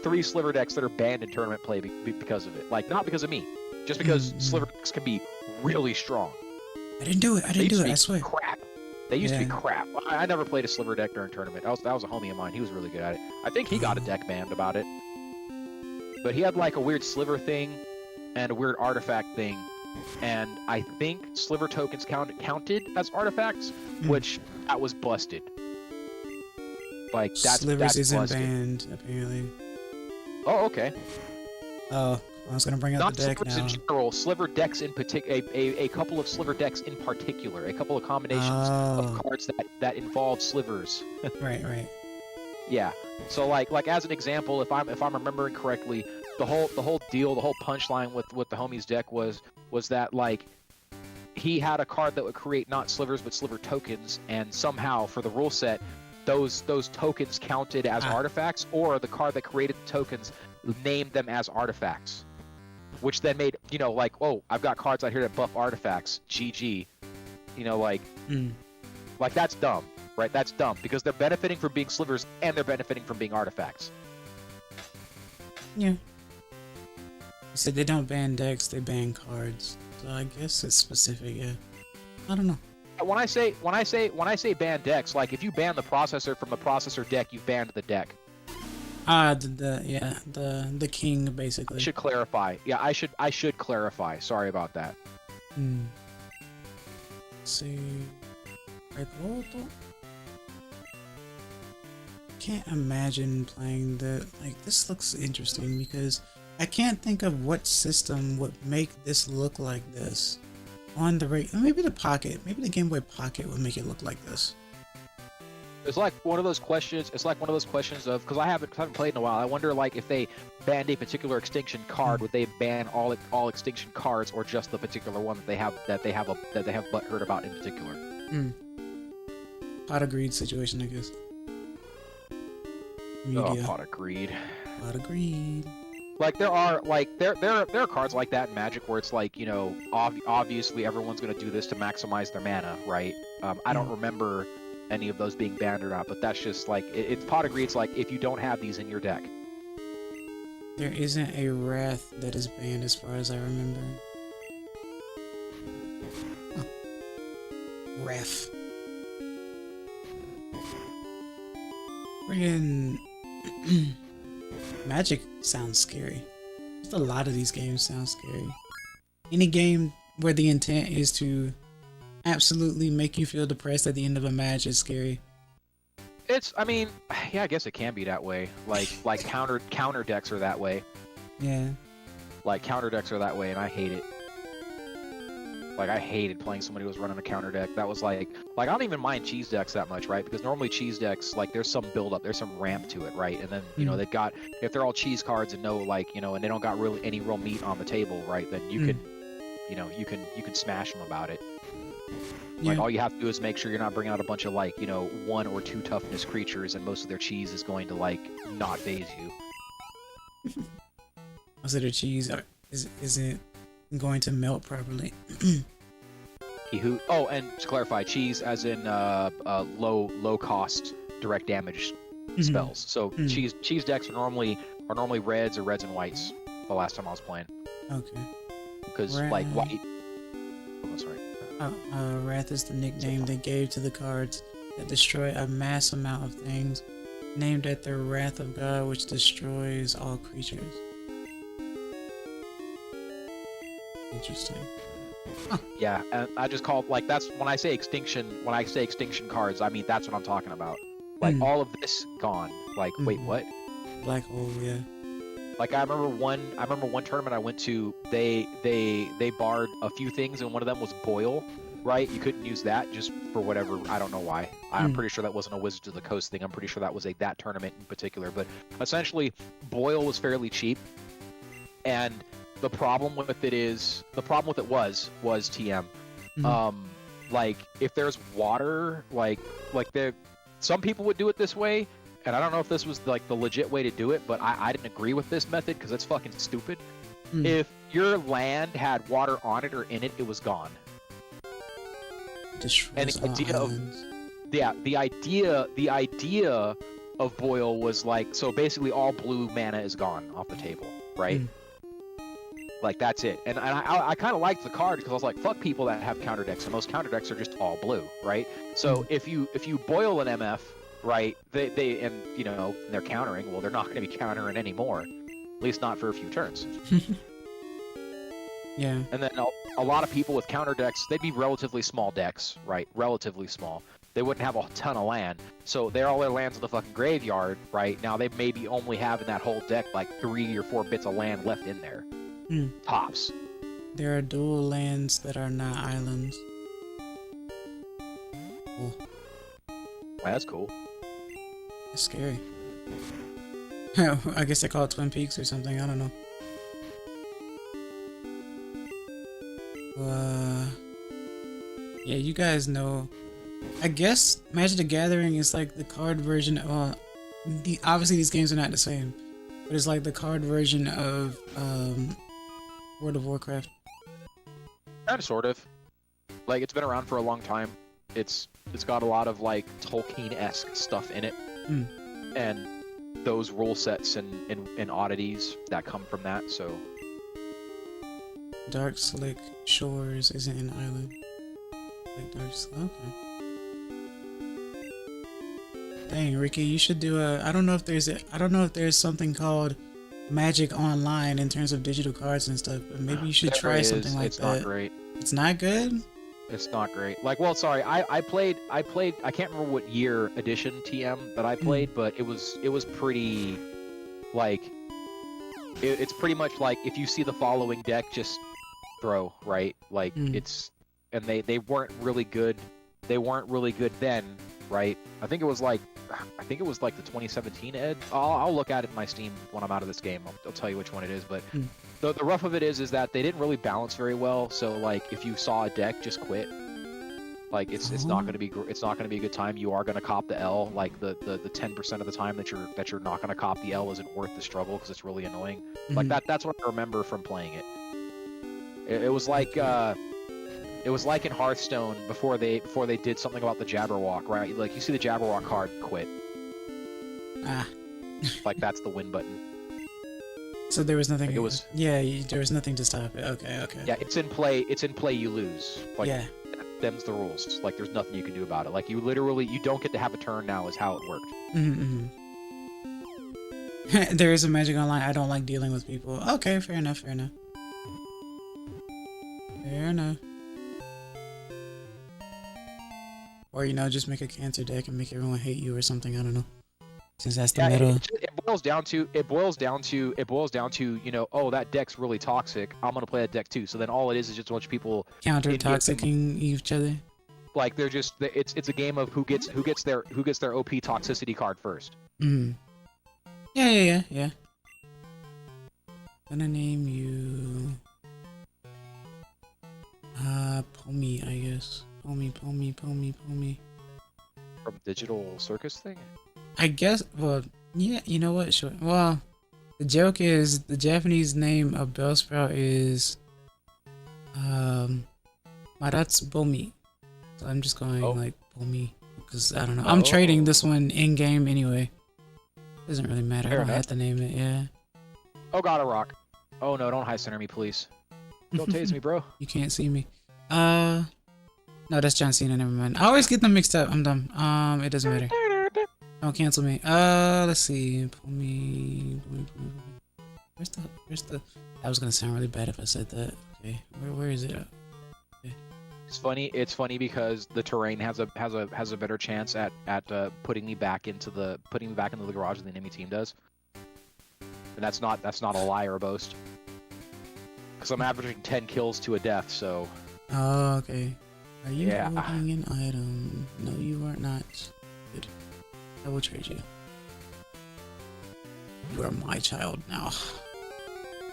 3 sliver decks that are banned in tournament play because of it. Like not because of me, just because sliver decks can be really strong. I didn't do it. I swear. Crap. They used to be crap. I never played a sliver deck during tournament. That was a homie of mine. He was really good at it. I think he got a deck banned about it. But he had like a weird sliver thing and a weird artifact thing. And I think sliver tokens counted as artifacts, which that was busted. Like Slivers isn't busted. banned, apparently. Oh, okay. Oh, I was gonna bring out the deck slivers now. in general, sliver decks in particular, a couple of sliver decks in particular, a couple of combinations of cards that involve slivers. Right. Yeah. So like as an example, if I'm remembering correctly, the whole punchline with the homie's deck was that like he had a card that would create not slivers but sliver tokens, and somehow for the rule set, those tokens counted as artifacts, or the card that created the tokens named them as artifacts. Which then made, you know, like, oh, I've got cards out here that buff artifacts. GG. You know, like, like that's dumb, right? That's dumb because they're benefiting from being slivers and they're benefiting from being artifacts. Yeah. You said they don't ban decks, they ban cards. So I guess it's specific, yeah. I don't know. When I say ban decks, like if you ban the processor from the processor deck, you've banned the deck. The king basically. I should clarify. Yeah, I should clarify. Sorry about that. Let's see. Can't imagine playing the this looks interesting because I can't think of what system would make this look like this on the maybe the Pocket, maybe the Game Boy Pocket would make it look like this. It's like one of those questions. It's like one of those questions of because I haven't played in a while. I wonder like if they banned a particular extinction card, would they ban all extinction cards or just the particular one that they have butthurt about in particular? Pot of greed situation, I guess. Oh, pot of greed. Pot of greed. Like there are cards like that in Magic where it's like, you know, obviously everyone's gonna do this to maximize their mana, right? I don't remember any of those being banned or not, but that's just like it's pot of greed. It's like if you don't have these in your deck. There isn't a Wrath that is banned as far as I remember. Oh. Wrath. Friggin' Magic sounds scary. Just a lot of these games sound scary. Any game where the intent is to absolutely make you feel depressed at the end of a match is scary. I mean, yeah, I guess it can be that way. Like counter decks are that way. Yeah. Like counter decks are that way, and I hate it. Like I hated playing somebody who was running a counter deck. That was like I don't even mind cheese decks that much, right? Because normally cheese decks, like there's some build up, there's some ramp to it, right? And then you know they've got, if they're all cheese cards and no like, you know, and they don't got really any real meat on the table, right? Then you can, you know, you can smash them about it. Like all you have to do is make sure you're not bringing out a bunch of like, you know, 1 or 2 toughness creatures, and most of their cheese is going to like not phase you. Also, their cheese isn't going to melt properly. Oh, and to clarify, cheese as in low cost direct damage spells. So cheese decks are normally reds or reds and whites. The last time I was playing. Okay. Because like white. Oh, sorry. Wrath is the nickname they gave to the cards that destroy a mass amount of things, named after the wrath of God, which destroys all creatures. Interesting. Huh. Yeah, and I just call like that's when I say extinction. When I say extinction cards, I mean that's what I'm talking about. Like all of this gone. Like wait, what? Black hole, yeah. Like I remember one tournament I went to. They barred a few things, and one of them was boil. Right, you couldn't use that just for whatever. I don't know why. I'm pretty sure that wasn't a Wizards of the Coast thing. I'm pretty sure that was that tournament in particular. But essentially, boil was fairly cheap, and the problem with it was TM. Like if there's water, like there, some people would do it this way. And I don't know if this was like the legit way to do it, but I didn't agree with this method because it's fucking stupid. If your land had water on it or in it, it was gone. And the idea of boil was like, so basically all blue mana is gone off the table, right? Like that's it. And I kind of liked the card because I was like, fuck people that have counter decks, and most counter decks are just all blue, right? So if you boil an MF, right, they and you know they're countering, well they're not going to be countering anymore, at least not for a few turns. Yeah. And then a lot of people with counter decks, they'd be relatively small decks, right? Relatively small. They wouldn't have a ton of land, so they're all their lands in the fucking graveyard, right? Now they maybe only have in that whole deck like 3 or 4 bits of land left in there. Tops. There are dual lands that are not islands. Cool. Well, that's cool. It's scary. I guess they call it Twin Peaks or something. I don't know. Yeah, you guys know. I guess Magic the Gathering is like the card version of. Obviously, these games are not the same, but it's like the card version of World of Warcraft. Kind of, sort of. Like it's been around for a long time. It's got a lot of like Tolkien-esque stuff in it, and those rule sets and oddities that come from that. So. Dark Slick Shores isn't an island. Like Dark Slick, okay. Dang, Ricky, you should do a. I don't know if there's something called Magic Online in terms of digital cards and stuff, but maybe you should try something like that. It's not great. It's not good? It's not great. Like, well, sorry, I played. I can't remember what year edition TM that I played, but it was pretty. Like, it's pretty much like if you see the following deck, just throw, right? Like it's, and they weren't really good. They weren't really good then, right? I think it was like the 2017 ed. I'll look at it in my Steam when I'm out of this game. I'll tell you which one it is. But the rough of it is that they didn't really balance very well. So like if you saw a deck, just quit. Like it's not going to be a good time. You are going to cop the L. Like the 10% of the time that you're not going to cop the L isn't worth the struggle because it's really annoying. Like that's what I remember from playing it. It was like in Hearthstone before they did something about the Jabberwock, right? Like you see the Jabberwock card, quit. Like that's the win button. So there was nothing. Like it was. Yeah, there was nothing to stop it. Okay. Yeah, it's in play. You lose. Like, yeah. Them's the rules. Like there's nothing you can do about it. Like you don't get to have a turn now. Is how it worked. There is a Magic Online. I don't like dealing with people. Okay, fair enough. Or just make a cancer deck and make everyone hate you or something. I don't know. Since that's the meta. It boils down to oh, that deck's really toxic. I'm gonna play that deck too. So then all it is just a bunch of people counter toxicing each other. Like they're just it's a game of who gets their OP toxicity card first. Yeah. Gonna name you Pomi, I guess. Pomi. From Digital Circus thing? I guess, well, yeah, you know what, sure. Well, the joke is, the Japanese name of Bellsprout is, Maratsubomi. So I'm just going, like, Bomi, because, I don't know. I'm trading this one in-game anyway. Doesn't really matter, I don't have to name it, yeah. Oh god, a rock. Oh no, don't high center me, please. Don't tase me, bro. You can't see me. No, that's John Cena, never mind. I always get them mixed up, I'm dumb. It doesn't matter. Don't cancel me. Let's see. Pull me. Where's the? That was gonna sound really bad if I said that. Okay, where is it? Okay. It's funny because the terrain has a better chance at putting me back into the garage than the enemy team does. And that's not a lie or a boast. Because I'm averaging 10 kills to a death, so. Oh, okay. Are you holding an item? No, you are not. Good. I will trade you. You are my child now.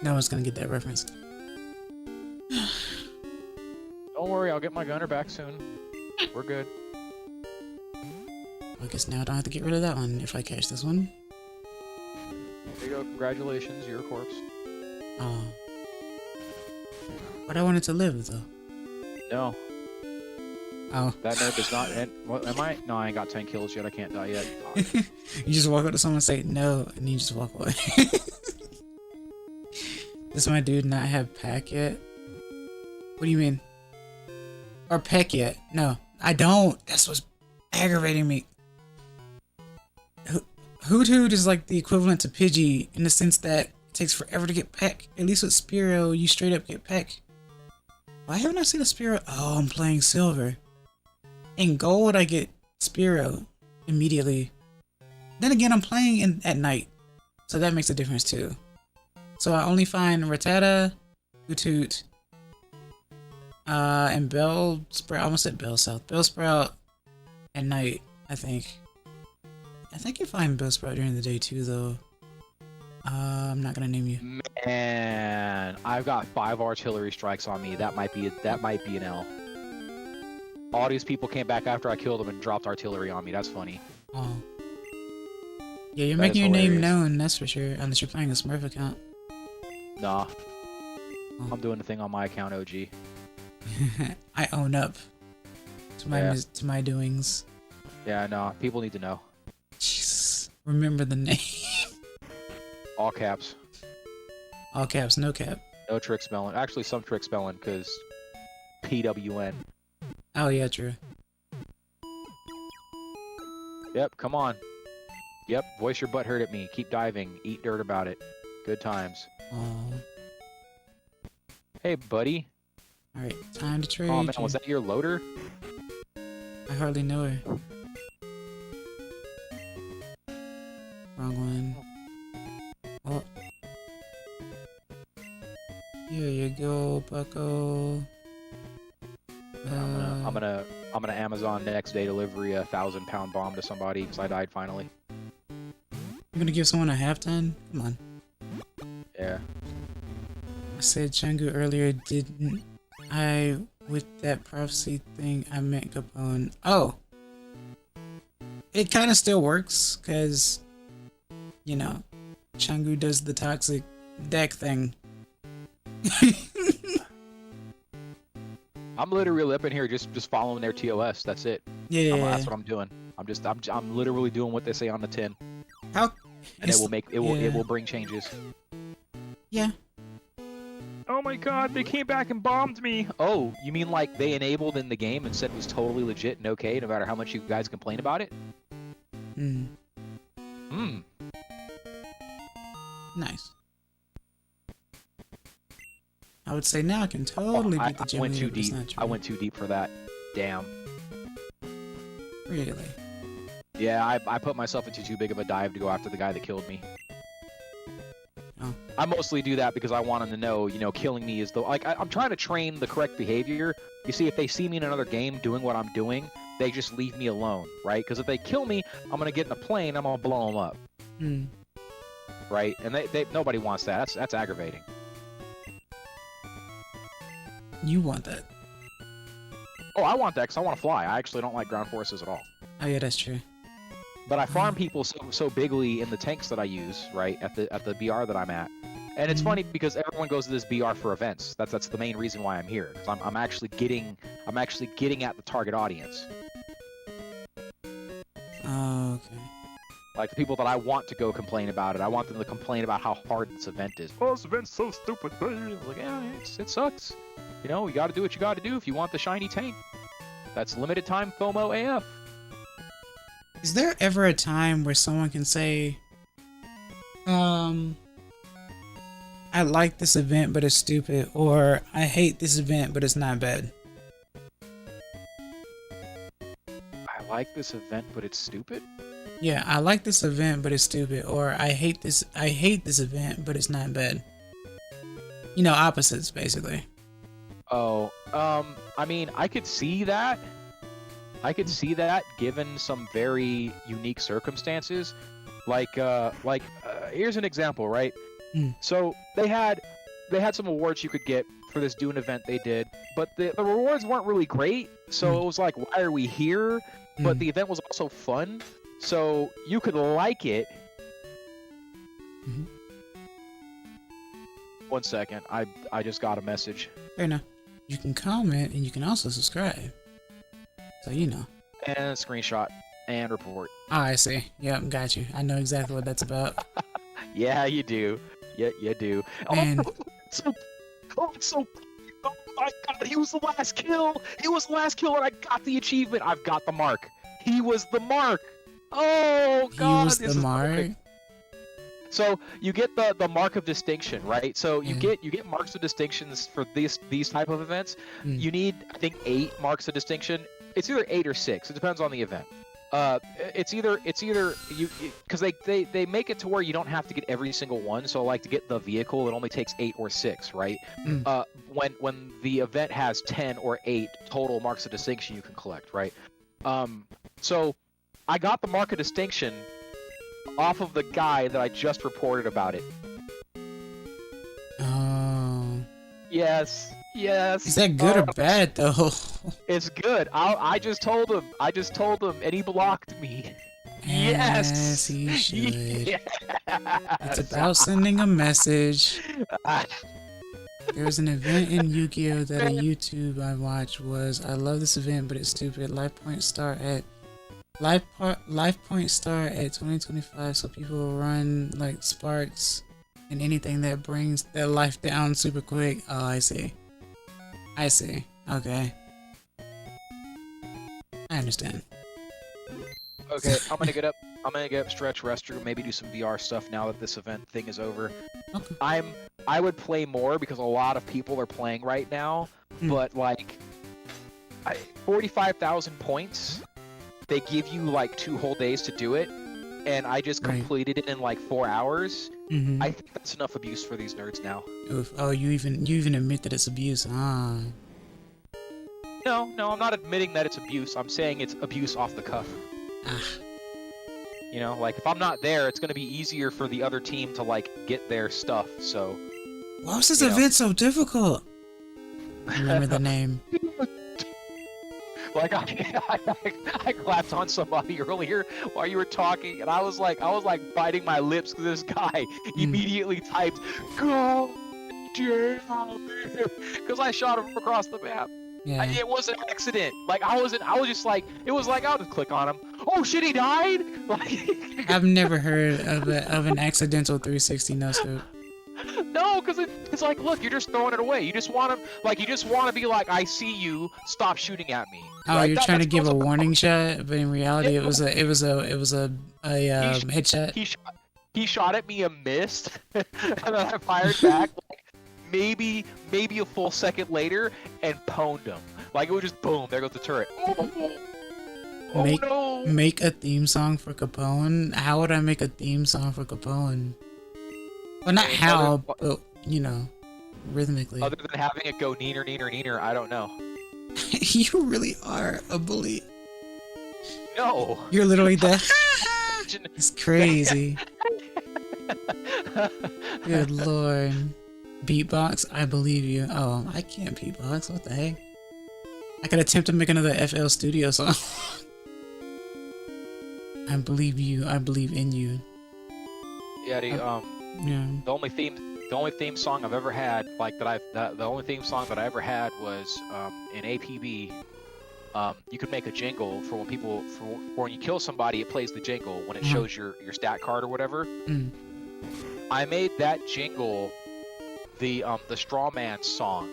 No one's gonna get that reference. Don't worry, I'll get my gunner back soon. We're good. I guess now I don't have to get rid of that one if I catch this one. There you go, congratulations, you're a corpse. Oh. But I wanted to live, though. No. Oh. That nerd does not. What am I? No, I ain't got 10 kills yet. I can't die yet. You just walk up to someone and say no, and you just walk away. Does my dude not have pack yet? What do you mean? Or peck yet? No, I don't. That's what's aggravating me. Hoot Hoot is like the equivalent to Pidgey in the sense that it takes forever to get peck. At least with Spearow, you straight up get peck. Why haven't I seen a Spearow? Oh, I'm playing Silver. In Gold, I get Spearow immediately. Then again, I'm playing at night, so that makes a difference too. So I only find Rattata, Hoot Hoot, and Bellsprout. I almost said Bellsprout at night, I think. I think you find Bellsprout during the day too, though. I'm not gonna name you. Man, I've got 5 artillery strikes on me. That might be an L. All these people came back after I killed them and dropped artillery on me. That's funny. Oh. Yeah, you're making your name known, that's for sure. Unless you're playing a Smurf account. Nah. Oh. I'm doing the thing on my account, OG. I own up to my doings. Yeah, no. People need to know. Jesus. Remember the name. All caps. All caps, no cap. No trick spelling. Actually, some trick spelling, because PWN. Oh, yeah, true. Yep, come on. Yep, voice your butt hurt at me. Keep diving. Eat dirt about it. Good times. Oh. Hey, buddy. Alright, time to trade. Oh, man, was that your loader? I hardly know her. Wrong one. Oh. Here you go, bucko. I'm gonna I'm gonna Amazon next day delivery a 1,000-pound bomb to somebody because I died finally. You're gonna give someone a half ton? Come on. Yeah. I said Chungu earlier, didn't I? With that prophecy thing, I meant Capone. Oh! It kind of still works, because, you know, Chungu does the toxic deck thing. I'm literally up in here just following their TOS. That's it. Yeah. That's what I'm doing. I'm literally doing what they say on the tin. How? And it will bring changes. Yeah. Oh my god, they came back and bombed me. Oh, you mean like they enabled in the game and said it was totally legit and okay no matter how much you guys complain about it? Nice. I would say now I can totally beat the gym. I went too deep. I went too deep for that. Damn. Really? Yeah, I put myself into too big of a dive to go after the guy that killed me. Oh. I mostly do that because I want them to know, you know, killing me is the I'm trying to train the correct behavior. You see, if they see me in another game doing what I'm doing, they just leave me alone, right? Because if they kill me, I'm gonna get in a plane, I'm gonna blow them up. Right? And they nobody wants that. That's aggravating. You want that? Oh, I want that because I want to fly. I actually don't like ground forces at all. Oh yeah, that's true. But I farm people so bigly in the tanks that I use, right, at the BR that I'm at. And it's funny because everyone goes to this BR for events. That's the main reason why I'm here. Because I'm actually getting at the target audience. Oh, okay. Like the people that I want to go complain about it. I want them to complain about how hard this event is. Oh, this event's so stupid. Like, yeah, it sucks. You know, you got to do what you got to do if you want the shiny tank. That's limited time FOMO AF. Is there ever a time where someone can say, I like this event, but it's stupid, or I hate this event, but it's not bad? I like this event, but it's stupid? Yeah, I like this event, but it's stupid, or I hate this event, but it's not bad. You know, opposites, basically. Oh, I mean, I could see that. Given some very unique circumstances. Like, here's an example, right? So they had some awards you could get for this Dune event they did, but the rewards weren't really great. So it was like, why are we here? But the event was also fun, so you could like it. 1 second, I just got a message. Fair enough. You can comment and you can also subscribe. So you know. And a screenshot and report. Oh, I see. Yep, got you. I know exactly what that's about. Yeah, you do. Yeah, you do. And Oh my god, he was the last kill! He was the last kill and I got the achievement! I've got the mark. He was the mark! Oh god! He was the mark? Perfect. So you get the mark of distinction, right? So you get marks of distinctions for these type of events. You need, I think, 8 marks of distinction. It's either 8 or 6. It depends on the event. It's either you because they make it to where you don't have to get every single one. So like to get the vehicle, it only takes 8 or 6, right? When the event has 10 or 8 total marks of distinction, you can collect, right? So I got the mark of distinction off of the guy that I just reported about it. Oh. Yes. Is that good or bad though? It's good. I just told him, and he blocked me. Yes, he should. Yeah. It's about sending a message. There was an event in Yu-Gi-Oh! That a YouTube I watched was, I love this event, but it's stupid. Life point star at 2025, so people will run like sparks and anything that brings their life down super quick. Oh, I see. Okay. I understand. Okay, I'm gonna get up, stretch, restroom, maybe do some VR stuff now that this event thing is over. Okay. I would play more because a lot of people are playing right now, but like 45,000 points, they give you like 2 whole days to do it, and I just completed it in like 4 hours. I think that's enough abuse for these nerds now. Oof. Oh, you even admit that it's abuse. Ah. No, I'm not admitting that it's abuse. I'm saying it's abuse off the cuff. Ah. You know, like if I'm not there, it's gonna be easier for the other team to like get their stuff. So. Why was this event so difficult? Remember the name. Like I clapped on somebody earlier while you were talking, and I was like biting my lips because this guy immediately typed "Go down," because I shot him across the map. Yeah. It was an accident. Like I was just like, it was like I'll just click on him. Oh shit, he died. Like I've never heard of an accidental 360 no scope. No, because it's like, look, you're just throwing it away. You just want to be like, I see you, stop shooting at me. Oh, right? you're trying to give a warning shot, but in reality, it was a headshot. He shot at me and missed, and then I fired back. Like, maybe a full second later, and pwned him. Like it was just boom. There goes the turret. No! Make a theme song for Capone. How would I make a theme song for Capone? Well, not how, but you know, rhythmically. Other than having it go neener, neener, neener, I don't know. You really are a bully. No. You're literally the. It's crazy. Good lord. Beatbox? I believe you. Oh, I can't beatbox. What the heck? I could attempt to make another FL Studio song. I believe you. I believe in you. Yeah, yeah. The only theme song I've ever had, the only theme song that I ever had was in APB. You could make a jingle for when you kill somebody, it plays the jingle when it shows your stat card or whatever. I made that jingle the Straw Man song,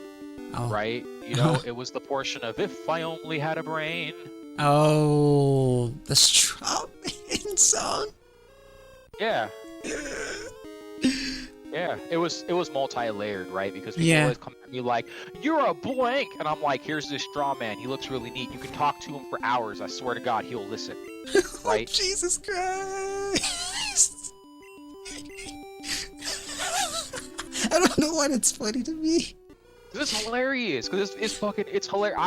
right? You know, it was the portion of "If I Only Had a Brain." Oh, the Straw Man song. Yeah. Yeah, it was multi-layered, right? Because people always come at me like, "You're a blank," and I'm like, "Here's this straw man. He looks really neat. You can talk to him for hours. I swear to God, he'll listen." Right? Oh, Jesus Christ! I don't know why that's funny to me. This is hilarious because it's hilarious.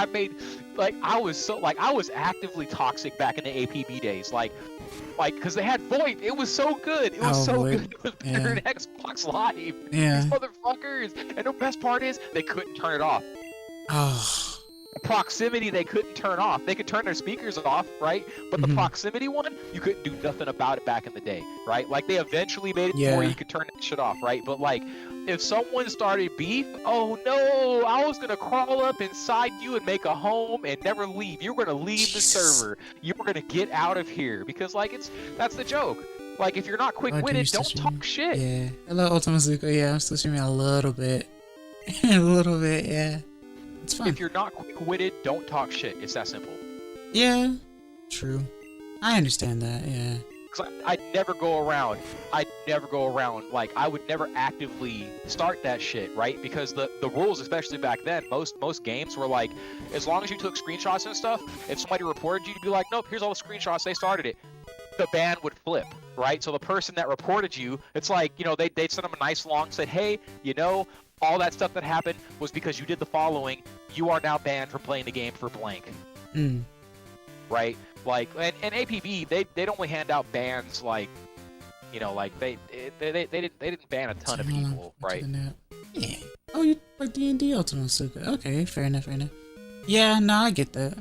I was actively toxic back in the APB days, like because they had VoIP. It was so good. It was so good. It was better than Xbox Live. Yeah. These motherfuckers. And the best part is they couldn't turn it off. Oh. Proximity they couldn't turn off. They could turn their speakers off, right? But the proximity one, you couldn't do nothing about it back in the day, right? Like they eventually made it where you could turn that shit off, right? But like if someone started beef, oh no, I was gonna crawl up inside you and make a home and never leave. You're gonna leave the server. You're gonna get out of here because like that's the joke. Like if you're not quick-witted, don't talk shit. Yeah. Hello, Ultima Zuko. Yeah, I'm still streaming a little bit. A little bit, yeah. It's fine. If you're not quick-witted, don't talk shit. It's that simple. Yeah. True. I understand that, yeah. Because I'd never go around. Like, I would never actively start that shit, right? Because the rules, especially back then, most games were like, as long as you took screenshots and stuff, if somebody reported you to be like, nope, here's all the screenshots, they started it, the ban would flip, right? So the person that reported you, it's like, you know, they'd send them a nice long, said, hey, you know, all that stuff that happened was because you did the following. You are now banned from playing the game for blank. Right? Like, and APB, they'd only hand out bans like, you know, like they didn't ban a ton of people, right? Yeah. Oh, you play D&D Ultima Suka. Okay, fair enough. Yeah, no, I get that.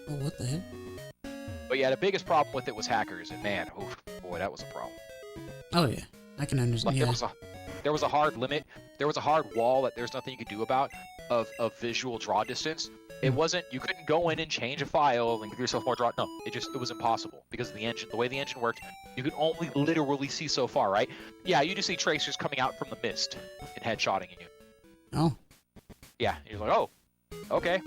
Oh, what the heck? But yeah, the biggest problem with it was hackers, and man, boy, that was a problem. Oh yeah, I can understand. Like, there was a hard limit. There was a hard wall that there's nothing you could do about of visual draw distance. It wasn't, you couldn't go in and change a file and give yourself more draw. No, it was impossible because of the engine. The way the engine worked, you could only literally see so far, right? Yeah, you just see tracers coming out from the mist and headshotting you. Oh. Yeah, you're like, oh, okay.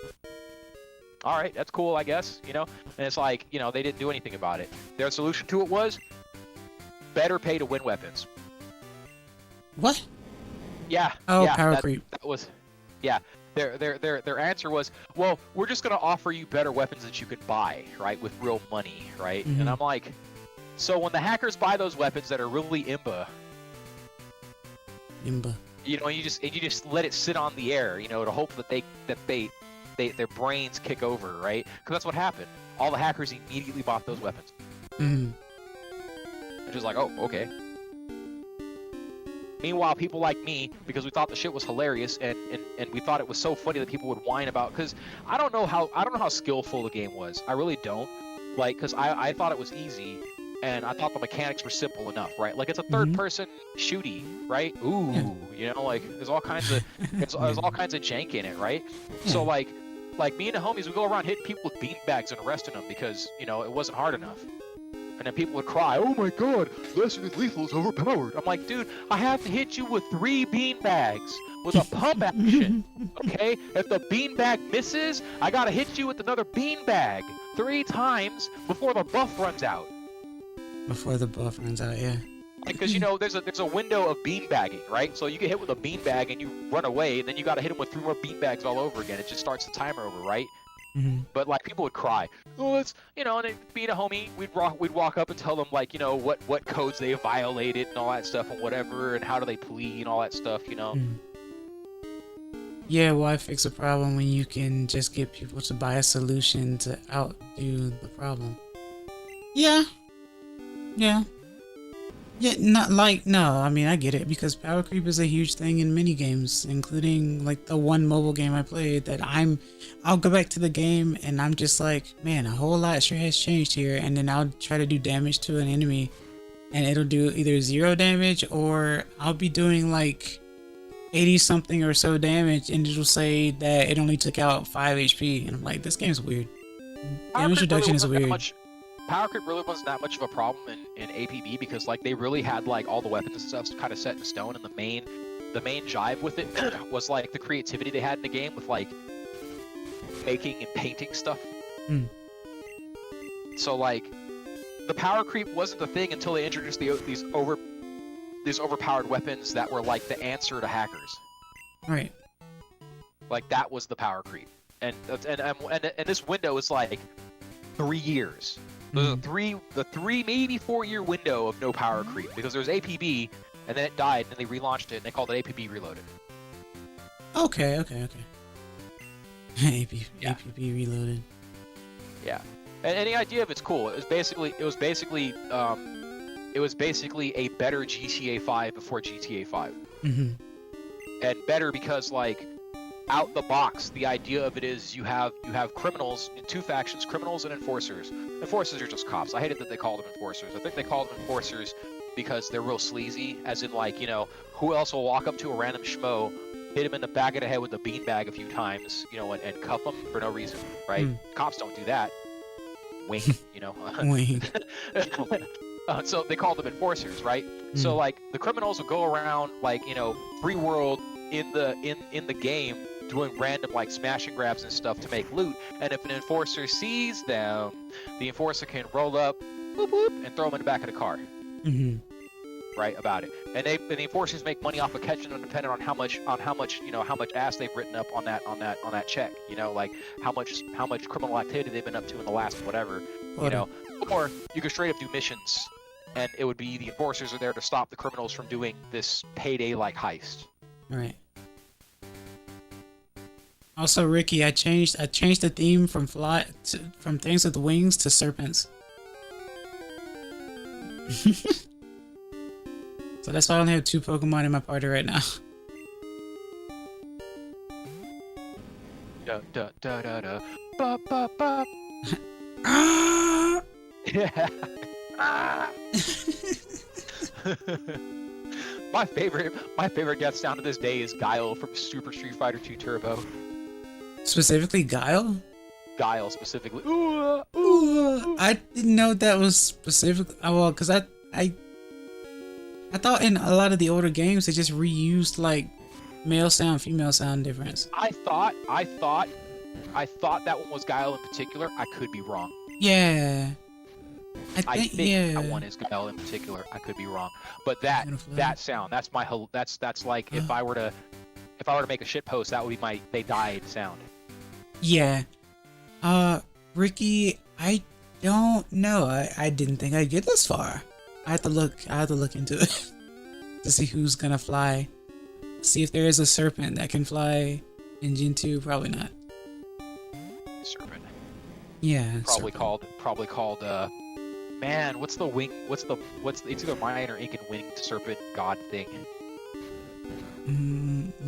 All right, that's cool, I guess, you know? And it's like, you know, they didn't do anything about it. Their solution to it was better pay to win weapons. What? Yeah. Oh, yeah, power creep. That was, yeah. Their answer was, well, we're just gonna offer you better weapons that you could buy, right, with real money, right? And I'm like, so when the hackers buy those weapons that are really imba, you know, you just let it sit on the air, you know, to hope that their brains kick over, right? Because that's what happened. All the hackers immediately bought those weapons. Mm. They're just like, oh, okay. Meanwhile, people like me, because we thought the shit was hilarious, and we thought it was so funny that people would whine about. Because I don't know how skillful the game was. I really don't. Like, because I thought it was easy, and I thought the mechanics were simple enough, right? Like, it's a third-person shooty, right? Ooh, you know, like there's all kinds of there's all kinds of jank in it, right? So like me and the homies would go around hitting people with beanbags and arresting them because you know it wasn't hard enough. And then people would cry, "Oh my God, Lesser Than Lethal is overpowered." I'm like, dude, I have to hit you with 3 beanbags with a pump action, okay? If the beanbag misses, I gotta hit you with another beanbag 3 times before the buff runs out. Before the buff runs out, yeah. Because you know, there's a window of beanbagging, right? So you get hit with a beanbag and you run away, and then you gotta hit him with 3 more beanbags all over again. It just starts the timer over, right? Mm-hmm. But like people would cry, oh, it's you know, and then being a homie, we'd walk up and tell them like you know what codes they violated and all that stuff and whatever, and how do they plead and all that stuff, you know. Yeah, why fix a problem when you can just get people to buy a solution to outdo the problem? Yeah. Not like no. I mean, I get it because power creep is a huge thing in many games, including like the one mobile game I played that I'll go back to the game and I'm just like, man, a whole lot sure has changed here, and then I'll try to do damage to an enemy and it'll do either 0 damage or I'll be doing like 80 something or so damage and it'll say that it only took out 5 HP, and I'm like, this game's weird. Damage reduction is weird. Power creep really wasn't that much of a problem in APB because like they really had like all the weapons and stuff kind of set in stone, and the main jive with it was like the creativity they had in the game with like making and painting stuff. So like the power creep wasn't the thing until they introduced these overpowered weapons that were like the answer to hackers. Right. Like that was the power creep, and this window is like 3 years. There's the 3 maybe 4 year window of no power creep because there was APB and then it died and they relaunched it and they called it APB Reloaded. Okay. APB Reloaded. Yeah, and the idea of it's cool. It was basically a better GTA 5 before GTA 5. And better because like out the box, the idea of it is you have criminals in 2 factions, criminals and enforcers. Enforcers are just cops. I hated that they called them enforcers. I think they called them enforcers because they're real sleazy, as in like, you know, who else will walk up to a random schmo, hit him in the back of the head with a beanbag a few times, you know, and cuff him for no reason, right? Cops don't do that. Wink, you know. Wink. So they called them enforcers, right? So like the criminals will go around like, you know, free world in the game doing random like smash and grabs and stuff to make loot, and if an enforcer sees them, the enforcer can roll up, boop, boop, and throw them in the back of the car. Right about it, and the enforcers make money off of catching them, depending on how much you know how much ass they've written up on that check. You know, like how much criminal activity they've been up to in the last whatever. You know, or you could straight up do missions, and it would be the enforcers are there to stop the criminals from doing this payday like heist. Right. Also, Ricky, I changed the theme from things with wings to serpents. So that's why I only have 2 Pokemon in my party right now. Da da da da da. Ba ba ba. Yeah. My favorite death sound to this day is Guile from Super Street Fighter 2 Turbo. Specifically Guile? Guile specifically. Ooh, I didn't know that was specific. Well, because I thought in a lot of the older games they just reused like male sound, female sound difference. I thought that one was Guile in particular. I could be wrong. Yeah. I think that one is Guile in particular. I could be wrong. But that sound, that's like if I were to make a shit post, that would be my they died sound. Yeah. Ricky, I don't know. I didn't think I'd get this far. I have to look into it to see who's gonna fly. See if there is a serpent that can fly in Gen 2. Probably not. Serpent. Yeah. Probably serpent. called man, what's the wing it's either Mayan or Incan winged serpent god thing.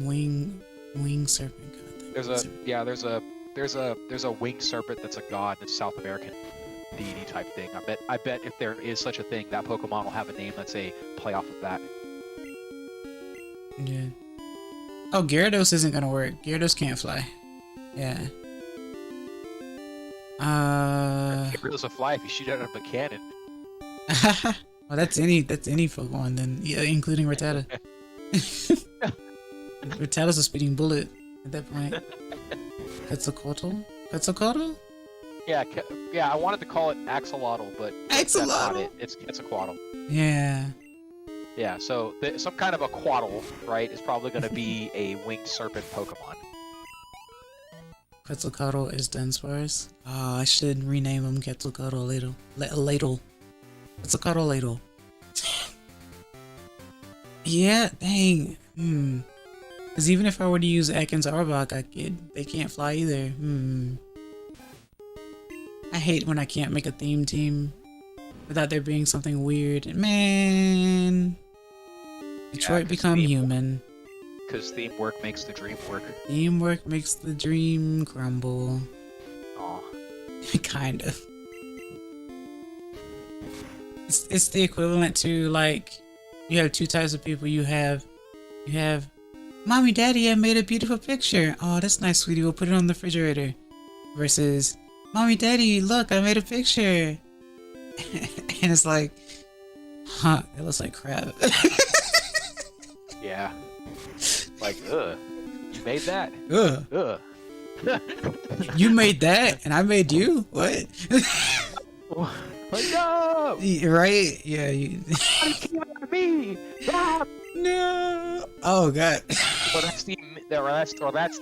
Wing serpent god thing. There's a winged serpent that's a god, that's a South American deity type thing. I bet if there is such a thing, that Pokemon will have a name that's a play off of that. Yeah. Oh, Gyarados isn't gonna work. Gyarados can't fly. Yeah. Gyarados will fly if you shoot it out of a cannon. Well, that's any Pokemon then, yeah, including Rattata. Rattata's a speeding bullet at that point. Quetzalcoatl? Quetzalcoatl? Yeah, I wanted to call it Axolotl, but that's not it. It's Quetzalcoatl. Yeah. Yeah, so some kind of a quaddle, right, is probably going to be a winged serpent Pokemon. Quetzalcoatl is Dunsparce. Oh, I should rename him Quetzalcoatl Ladle. Quetzalcoatl Ladle. Yeah, dang. Because even if I were to use Ekans Arbok, they can't fly either. I hate when I can't make a theme team without there being something weird. Man. Detroit become human. Because theme work makes the dream work. Teamwork makes the dream crumble. Aw. Kind of. It's the equivalent to, like, you have two types of people. You have Mommy, Daddy, I made a beautiful picture. Oh, that's nice, sweetie. We'll put it on the refrigerator. Versus, Mommy, Daddy, look, I made a picture. And it's like, huh, it looks like crap. Yeah. Like, you made that? Ugh. You made that, and I made you? What? Like, no! Right? Yeah. You came out of me! Stop! No! Oh, God. Well, that's the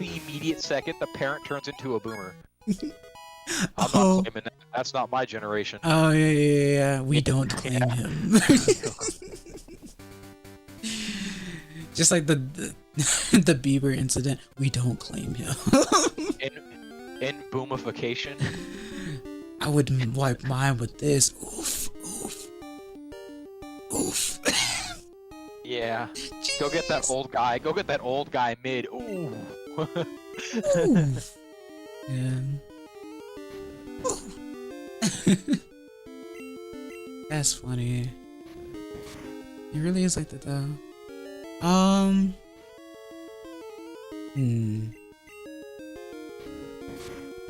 immediate second the parent turns into a boomer. I'm not claiming that. That's not my generation. Oh, yeah. We don't claim him. Just like the Bieber incident, we don't claim him. in boomification, I would wipe mine with this. Oof. Yeah. Jeez. Go get that old guy. Go get that old guy mid. Ooh. Oof. Yeah. That's funny. It really is like that though. I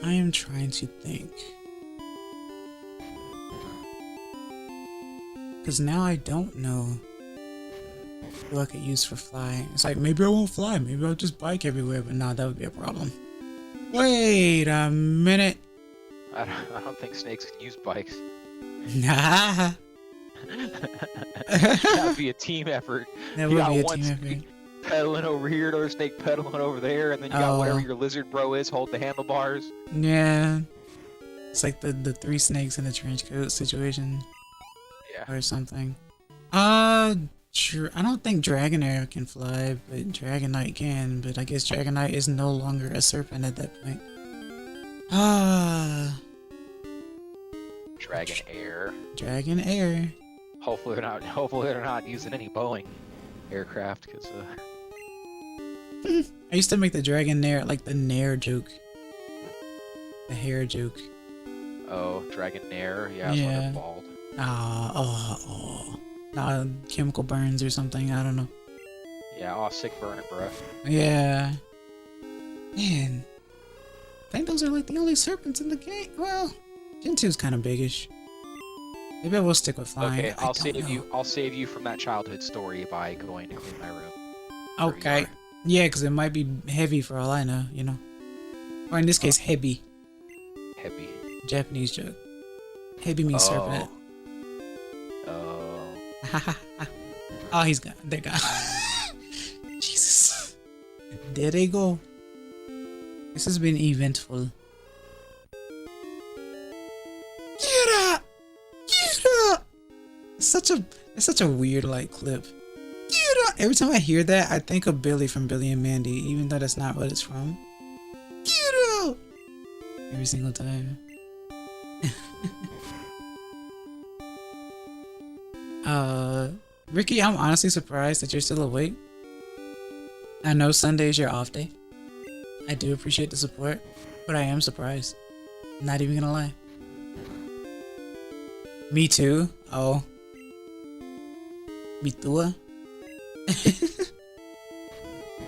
am trying to think. Because now I don't know who I could use for fly. It's like, maybe I won't fly. Maybe I'll just bike everywhere. But nah, that would be a problem. Wait a minute. I don't think snakes can use bikes. Nah. That would be a team effort. That would be a team effort. Pedaling over here, another snake pedaling over there, and then you got whatever your lizard bro is hold the handlebars. Yeah. It's like the three snakes in a trench coat situation. Yeah. Or something. I don't think Dragonair can fly, but Dragonite can. But I guess Dragonite is no longer a serpent at that point. Dragonair. Hopefully they're not using any Boeing aircraft, because I used to make the Dragonair like the Nair joke. The hair joke. Oh, Dragonair? Yeah, that's why they're bald. Nah, chemical burns or something, I don't know. Yeah, sick burn it, bruh. Yeah. Man. I think those are like the only serpents in the game. Well, Gen 2's kind of biggish. Maybe I will stick with flying. Okay, I'll save you from that childhood story by going to clean my room. Okay. Yeah, because it might be heavy for all I know, you know. Or in this case, heavy. Heavy. Japanese joke. Heavy means serpent. Oh. Oh, he's gone. They're gone. Jesus. There they go. This has been eventful. Get up! It's such a weird like clip. Get up! Every time I hear that, I think of Billy from Billy and Mandy, even though that's not what it's from. Get up! every single time. Ricky, I'm honestly surprised that you're still awake. I know Sunday's your off day. I do appreciate the support, but I am surprised. Not even gonna lie. Me too. Oh. Me too.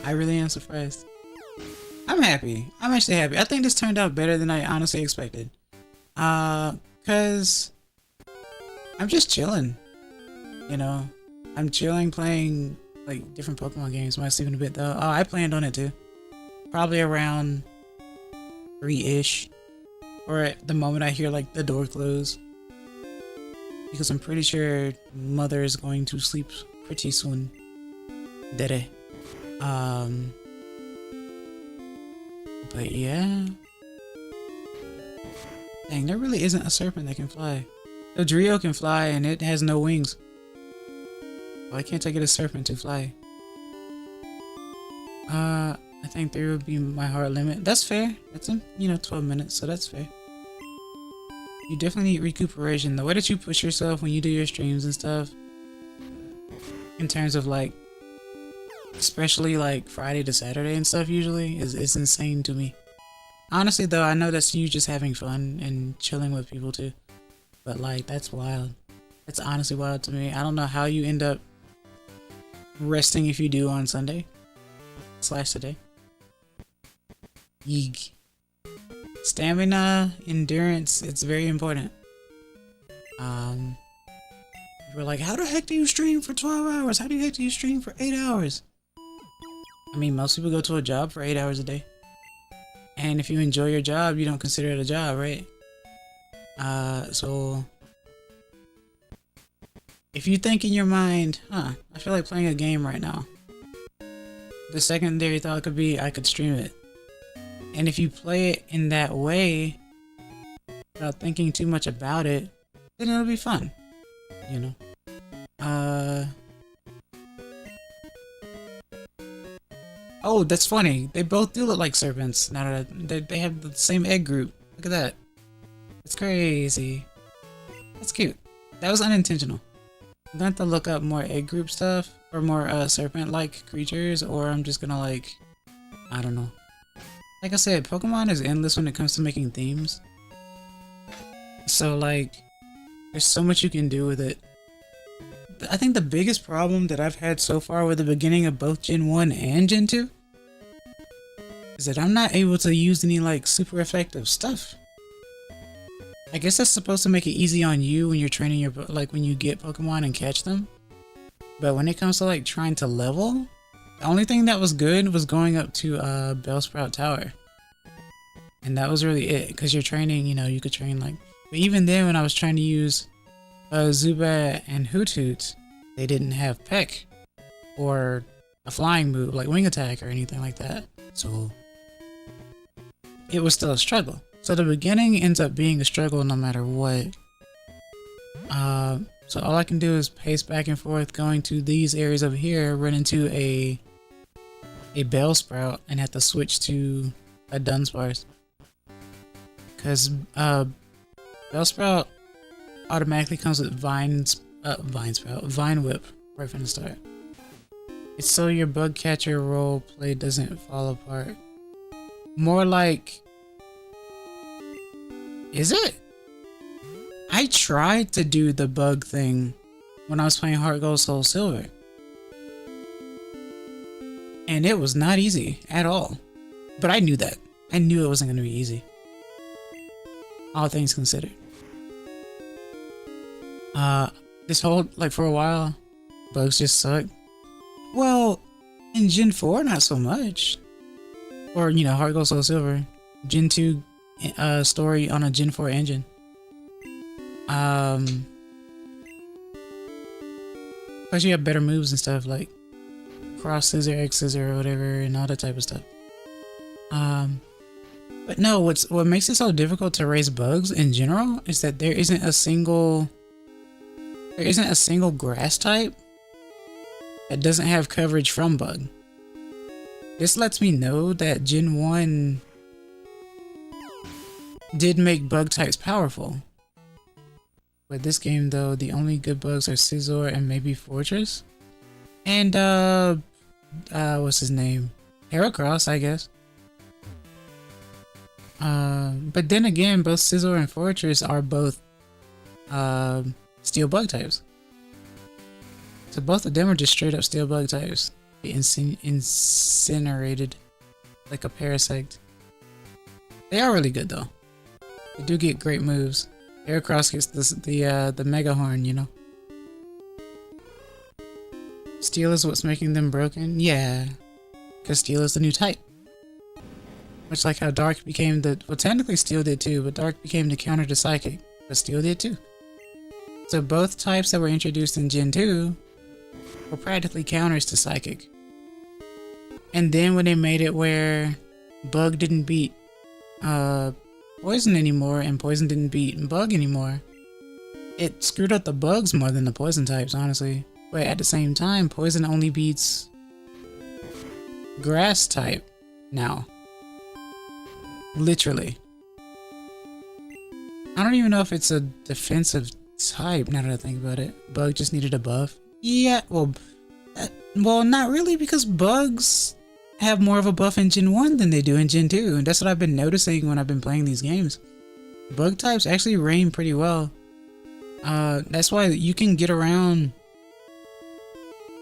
I really am surprised. I'm happy. I'm actually happy. I think this turned out better than I honestly expected. Cause I'm just chilling. You know, I'm chilling playing like different Pokemon games. Might sleep in a bit though. Oh, I planned on it too. Probably around 3-ish. Or at the moment I hear like the door close. Because I'm pretty sure Mother is going to sleep pretty soon. Dede. But yeah. Dang, there really isn't a serpent that can fly. The Drio can fly and it has no wings. Why can't I get a serpent to fly? I think 3 would be my hard limit. That's fair. That's in, 12 minutes, so that's fair. You definitely need recuperation. The way that you push yourself when you do your streams and stuff, in terms of like, especially like Friday to Saturday and stuff usually, is insane to me. Honestly though, I know that's you just having fun and chilling with people too. But like, that's wild. That's honestly wild to me. I don't know how you end up resting if you do on Sunday / today. Yeeg. Stamina, endurance, it's very important. We're like, how the heck do you stream for 12 hours? How the heck do you stream for 8 hours? I mean, most people go to a job for 8 hours a day. And if you enjoy your job, you don't consider it a job, right? So if you think in your mind, I feel like playing a game right now. The secondary thought could be, I could stream it. And if you play it in that way, without thinking too much about it, then it'll be fun, Oh, that's funny. They both do look like serpents. Now that they have the same egg group. Look at that. That's crazy. That's cute. That was unintentional. I'm gonna have to look up more egg group stuff, or more serpent-like creatures, or I'm just gonna like, I don't know. Like I said, Pokemon is endless when it comes to making themes. So like, there's so much you can do with it. I think the biggest problem that I've had so far with the beginning of both Gen 1 and Gen 2 is that I'm not able to use any like super effective stuff. I guess that's supposed to make it easy on you when you're training your, like when you get Pokemon and catch them. But when it comes to like trying to level, the only thing that was good was going up to Bellsprout Tower. And that was really it, because you're training, you could train like, but even then when I was trying to use Zubat and Hoothoot, they didn't have Peck or a flying move like Wing Attack or anything like that. So it was still a struggle. So the beginning ends up being a struggle no matter what. So all I can do is pace back and forth going to these areas over here, run into a Bellsprout and have to switch to a Dunsparce. Because Bellsprout automatically comes with Vine Whip right from the start. It's so your bug catcher role play doesn't fall apart. More like, is it? I tried to do the bug thing when I was playing Heart Gold Soul Silver. And it was not easy at all. But I knew that. I knew it wasn't going to be easy. All things considered. This whole, like for a while, bugs just suck. Well, in Gen 4, not so much. Or, Heart Gold Soul Silver. Gen 2 story on a Gen 4 engine. Plus you have better moves and stuff like cross scissor, X scissor, or whatever, and all that type of stuff. But no, what makes it so difficult to raise bugs in general is that there isn't a single grass type that doesn't have coverage from bug. This lets me know that Gen 1 did make bug types powerful. But this game, though, the only good bugs are Scizor and maybe Fortress. And, what's his name? Heracross, I guess. But then again, both Scizor and Fortress are both, steel bug types. So both of them are just straight up steel bug types. Incinerated. Like a parasite. They are really good, though. They do get great moves. Heracross gets the Mega Horn, you know? Steel is what's making them broken? Yeah. Because Steel is the new type. Much like how Dark became the... Well, technically Steel did too, but Dark became the counter to Psychic. But Steel did too. So both types that were introduced in Gen 2 were practically counters to Psychic. And then when they made it where Bug didn't beat Poison anymore and Poison didn't beat Bug anymore, it screwed up the Bugs more than the Poison types, honestly. But at the same time, Poison only beats Grass type now. Literally. I don't even know if it's a defensive type now that I think about it. Bug just needed a buff. Yeah, well, not really, because Bugs have more of a buff in Gen 1 than they do in Gen 2. And that's what I've been noticing when I've been playing these games. Bug types actually reign pretty well. That's why you can get around...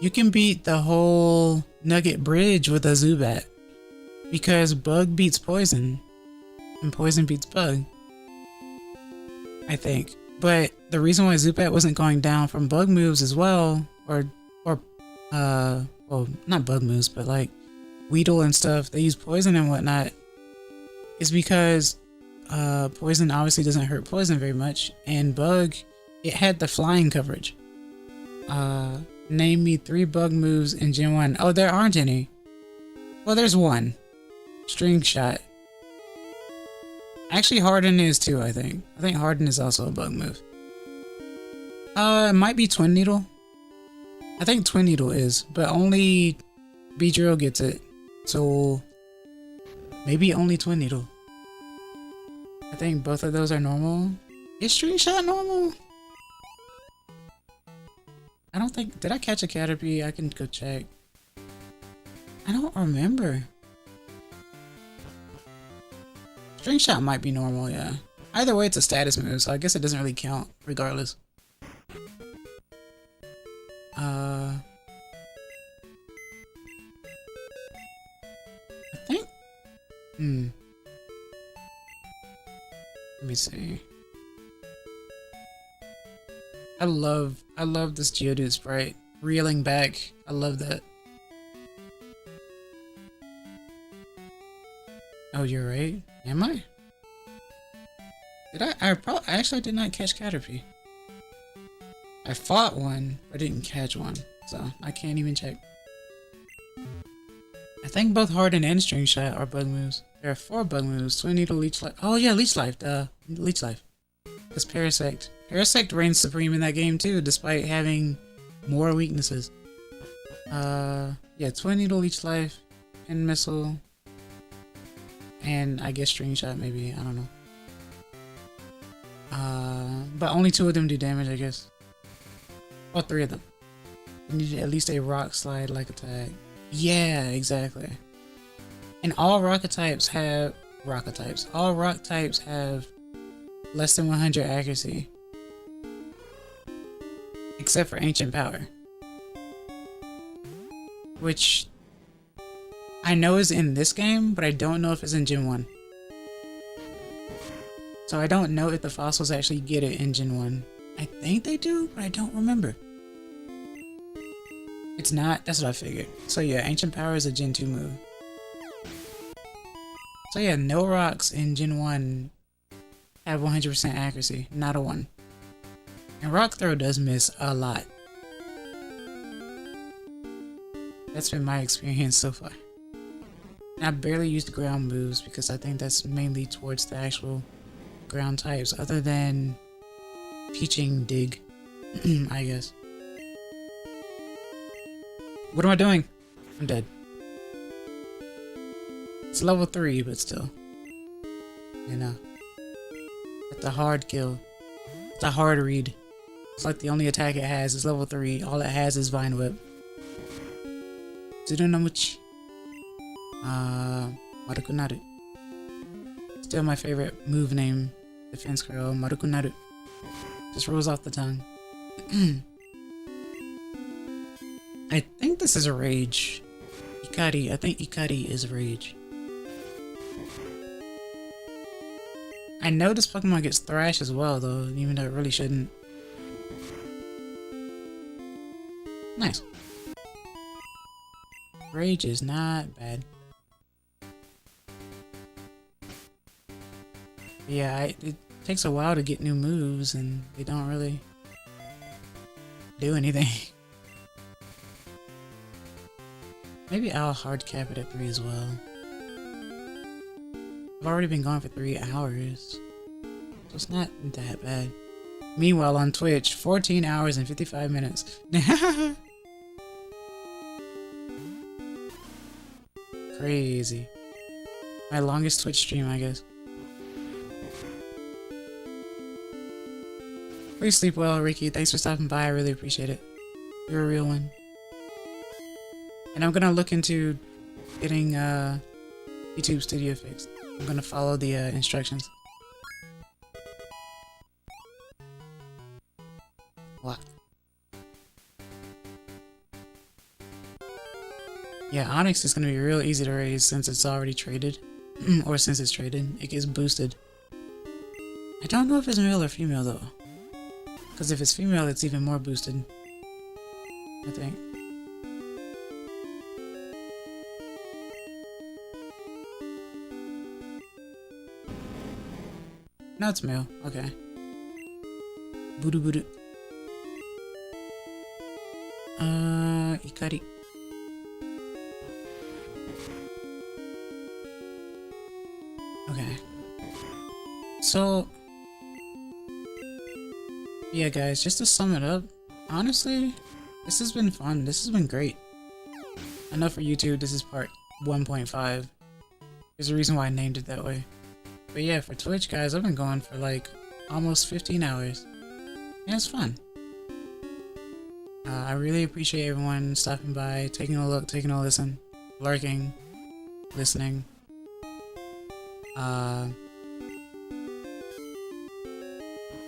You can beat the whole Nugget Bridge with a Zubat. Because Bug beats Poison. And Poison beats Bug. I think. But the reason why Zubat wasn't going down from Bug moves as well, well, not Bug moves, but like Weedle and stuff, they use Poison and whatnot, is because Poison obviously doesn't hurt Poison very much, and Bug, it had the flying coverage. Name me 3 Bug moves in Gen 1. Oh, there aren't any. Well, there's one. String Shot. Actually, Harden is too, I think. I think Harden is also a Bug move. It might be Twin Needle. I think Twin Needle is, but only Beedrill gets it. So, maybe only Twin Needle. I think both of those are normal. Is String Shot normal? I don't think... Did I catch a Caterpie? I can go check. I don't remember. String Shot might be normal, yeah. Either way, it's a status move, so I guess it doesn't really count, regardless. I think... Let me see. I love this Geodude sprite. Reeling back. I love that. Oh, you're right. Am I? Did I actually did not catch Caterpie. I fought one, but didn't catch one. So, I can't even check. I think both Harden and String Shot are bug moves. There are 4 bug moves. Twin Needle, Leech Life. Oh yeah, Leech Life. Leech Life. It's Parasect. Parasect reigns supreme in that game too, despite having more weaknesses. Yeah, Twin Needle, Leech Life, and Missile. And I guess String Shot maybe, I don't know. But only 2 of them do damage, I guess. Well, 3 of them. You need at least a Rock Slide like attack. Yeah, exactly. And all rocket types have all rock types have less than 100 accuracy. Except for Ancient Power. Which I know is in this game, but I don't know if it's in Gen 1. So I don't know if the fossils actually get it in Gen 1. I think they do, but I don't remember. It's not, that's what I figured. So yeah, Ancient Power is a Gen 2 move. So yeah, no rocks in Gen 1 have 100% accuracy, not a 1. And Rock Throw does miss a lot. That's been my experience so far. And I barely used ground moves because I think that's mainly towards the actual ground types, other than teaching Dig, I guess. What am I doing? I'm dead. It's level 3, but still. You know. It's a hard kill. It's a hard read. It's like the only attack it has is level 3. All it has is Vine Whip. Tsurunomuchi. Marukunaru. Still my favorite move name. Defense Girl. Marukunaru. Just rolls off the tongue. I think this is a Rage. Ikari. I think Ikari is Rage. I know this Pokemon gets Thrash as well, though, even though it really shouldn't. Nice. Rage is not bad. Yeah, it takes a while to get new moves, and they don't really do anything. Maybe I'll hard cap it at 3 as well. I've already been going for 3 hours, so it's not that bad. Meanwhile, on Twitch, 14 hours and 55 minutes. Crazy. My longest Twitch stream, I guess. Please sleep well, Ricky. Thanks for stopping by. I really appreciate it. You're a real one. And I'm gonna look into getting YouTube Studio fixed. I'm gonna follow the instructions. What? Yeah, Onyx is gonna be real easy to raise since it's already traded. Or since it's traded. It gets boosted. I don't know if it's male or female though. Because if it's female, it's even more boosted. I think. No, it's male. Okay. Buru buru. Ikari. Okay. So, yeah, guys, just to sum it up, honestly, this has been fun. This has been great. I know for YouTube, this is part 1.5. There's a reason why I named it that way. But yeah, for Twitch, guys, I've been going for like almost 15 hours. Yeah, it's fun. I really appreciate everyone stopping by, taking a look, taking a listen, lurking, listening.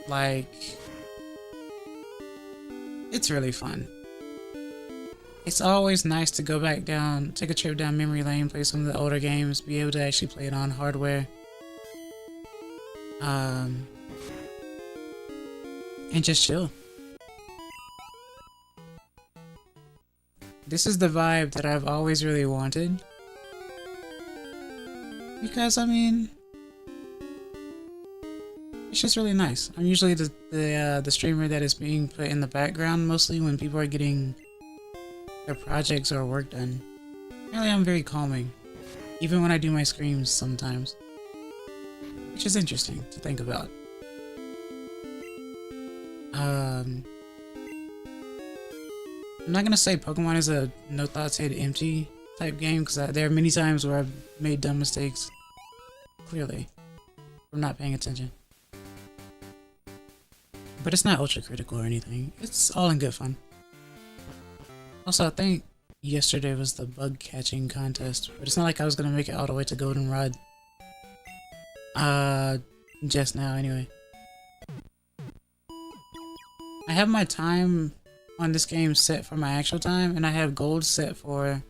Like, it's really fun. It's always nice to go back down, take a trip down memory lane, play some of the older games, be able to actually play it on hardware. And just chill. This is the vibe that I've always really wanted. Because, I mean, it's just really nice. I'm usually the streamer that is being put in the background mostly when people are getting their projects or work done. Apparently I'm very calming. Even when I do my screams sometimes. Which is interesting to think about. I'm not gonna say Pokemon is a no thoughts hit empty type game, because there are many times where I've made dumb mistakes. Clearly. From not paying attention. But it's not ultra critical or anything. It's all in good fun. Also, I think yesterday was the bug catching contest, but it's not like I was gonna make it all the way to Goldenrod. Just now anyway. I have my time on this game set for my actual time, and I have gold set for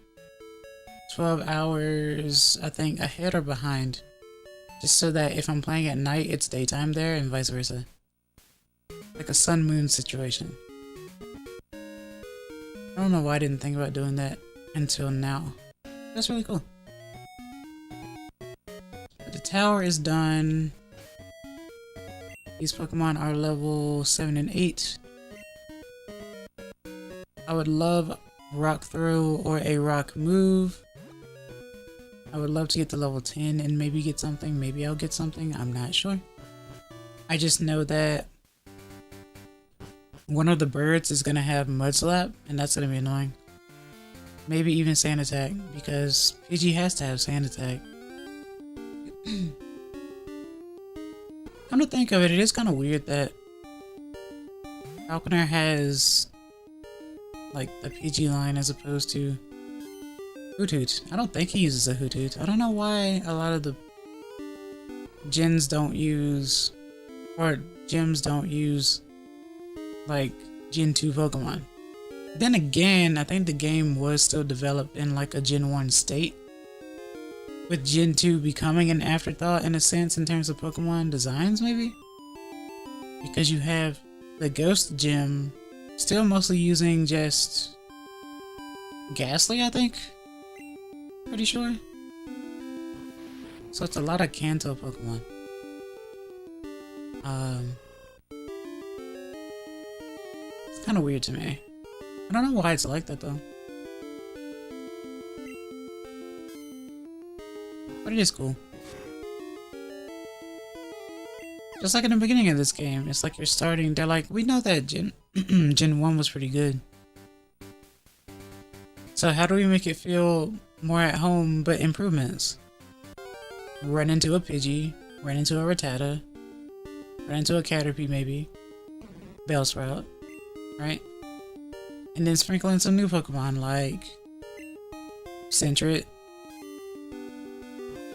12 hours, I think, ahead or behind. Just so that if I'm playing at night, it's daytime there, and vice versa. Like a sun-moon situation. I don't know why I didn't think about doing that until now. That's really cool. But the tower is done. These Pokemon are level 7 and 8. I would love Rock Throw or a Rock Move. I would love to get to level 10 and maybe get something. Maybe I'll get something. I'm not sure. I just know that one of the birds is going to have Mud Slap, and that's going to be annoying. Maybe even Sand Attack, because Pidgey has to have Sand Attack. Come to think of it, it is kind of weird that Falconer has like the PG line as opposed to Hoot Hoot. I don't think he uses a Hoot Hoot. I don't know why a lot of the gens don't use, or gyms don't use, like Gen 2 Pokemon. Then again, I think the game was still developed in like a Gen 1 state, with Gen 2 becoming an afterthought in a sense in terms of Pokemon designs, maybe? Because you have the Ghost Gym still mostly using just Ghastly, I think? Pretty sure. So it's a lot of Kanto Pokemon. It's kind of weird to me. I don't know why it's like that though. But it is cool. Just like in the beginning of this game, it's like you're starting, they're like, we know that Gen 1 was pretty good. So how do we make it feel more at home, but improvements? Run into a Pidgey, run into a Rattata, run into a Caterpie maybe, Bellsprout, right? And then sprinkle in some new Pokemon like Sentret,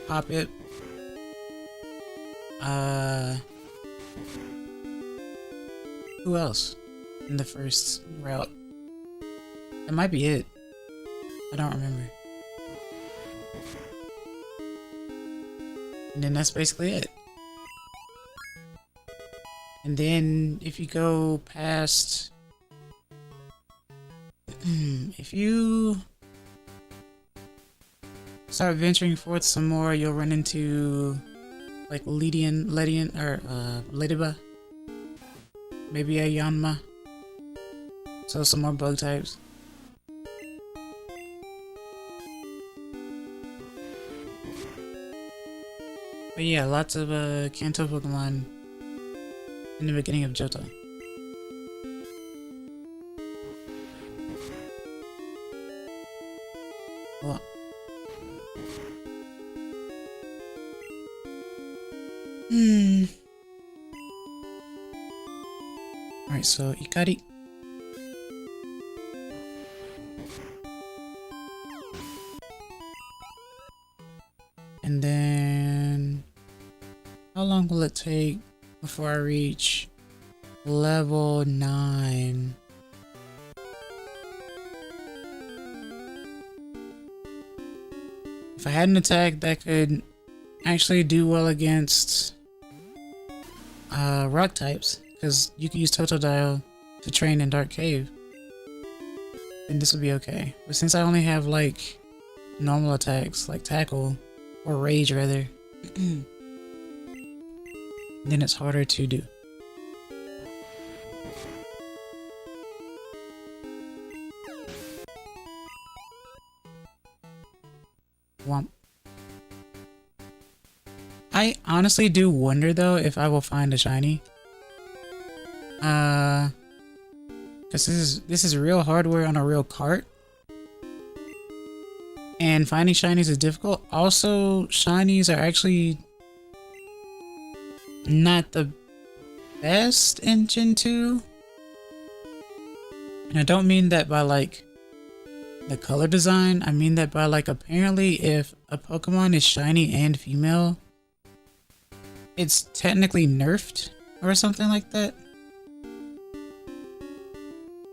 Hoppip, who else in the first route? That might be it. I don't remember. And then that's basically it. And then if you go past, if you start venturing forth some more, you'll run into like Ledian, or Lediba, maybe a Yanma. So some more bug types. But yeah, lots of Kanto Pokemon in the beginning of Johto. Well, alright, so Ikari. And then how long will it take before I reach level 9? If I had an attack that could actually do well against rock types, because you can use Totodile to train in Dark Cave, then this would be okay. But since I only have like normal attacks like Tackle, or Rage rather, then it's harder to do. Womp. I honestly do wonder though if I will find a shiny. Cause this is real hardware on a real cart. And finding shinies is difficult. Also, shinies are actually not the best in Gen 2. And I don't mean that by like the color design. I mean that by like apparently if a Pokemon is shiny and female, it's technically nerfed or something like that.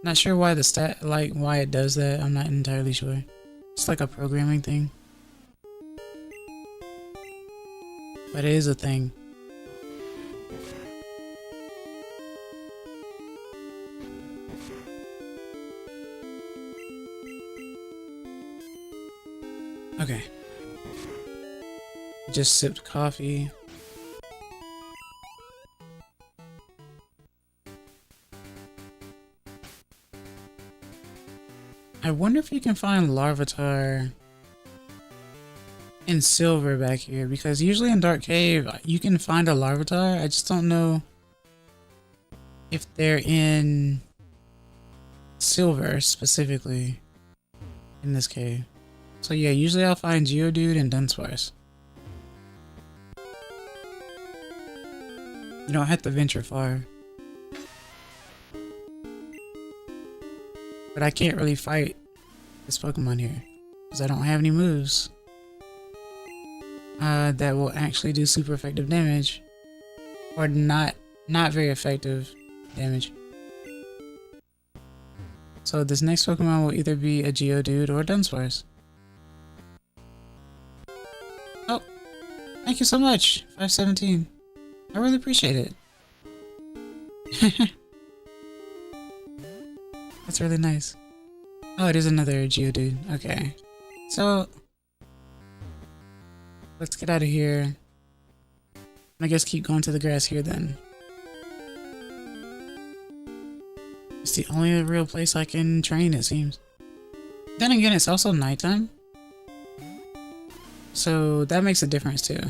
Not sure why why it does that. I'm not entirely sure. It's like a programming thing. But it is a thing. Okay. Just sipped coffee. I wonder if you can find Larvitar in Silver back here, because usually in Dark Cave you can find a Larvitar. I just don't know if they're in Silver specifically in this cave. So yeah, usually I'll find Geodude and Dunsparce. You don't have to venture far. But I can't really fight this Pokemon here because I don't have any moves that will actually do super effective damage, or not very effective damage. So this next Pokemon will either be a Geodude or a Dunsparce. Oh, thank you so much, 517. I really appreciate it. That's really nice. Oh, it is another Geodude. Okay. So, let's get out of here. I guess keep going to the grass here then. It's the only real place I can train, it seems. Then again, it's also nighttime. So, that makes a difference too.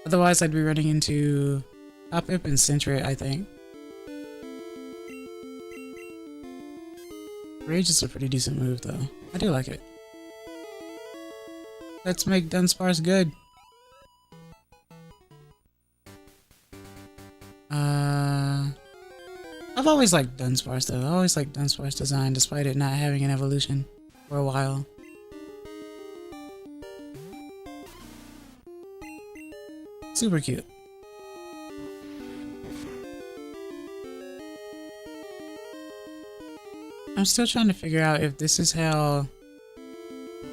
Otherwise I'd be running into Hop-Up and Sentret, I think. Rage is a pretty decent move though. I do like it. Let's make Dunsparce good. I've always liked Dunsparce though. I always liked Dunsparce design despite it not having an evolution for a while. Super cute. I'm still trying to figure out if this is how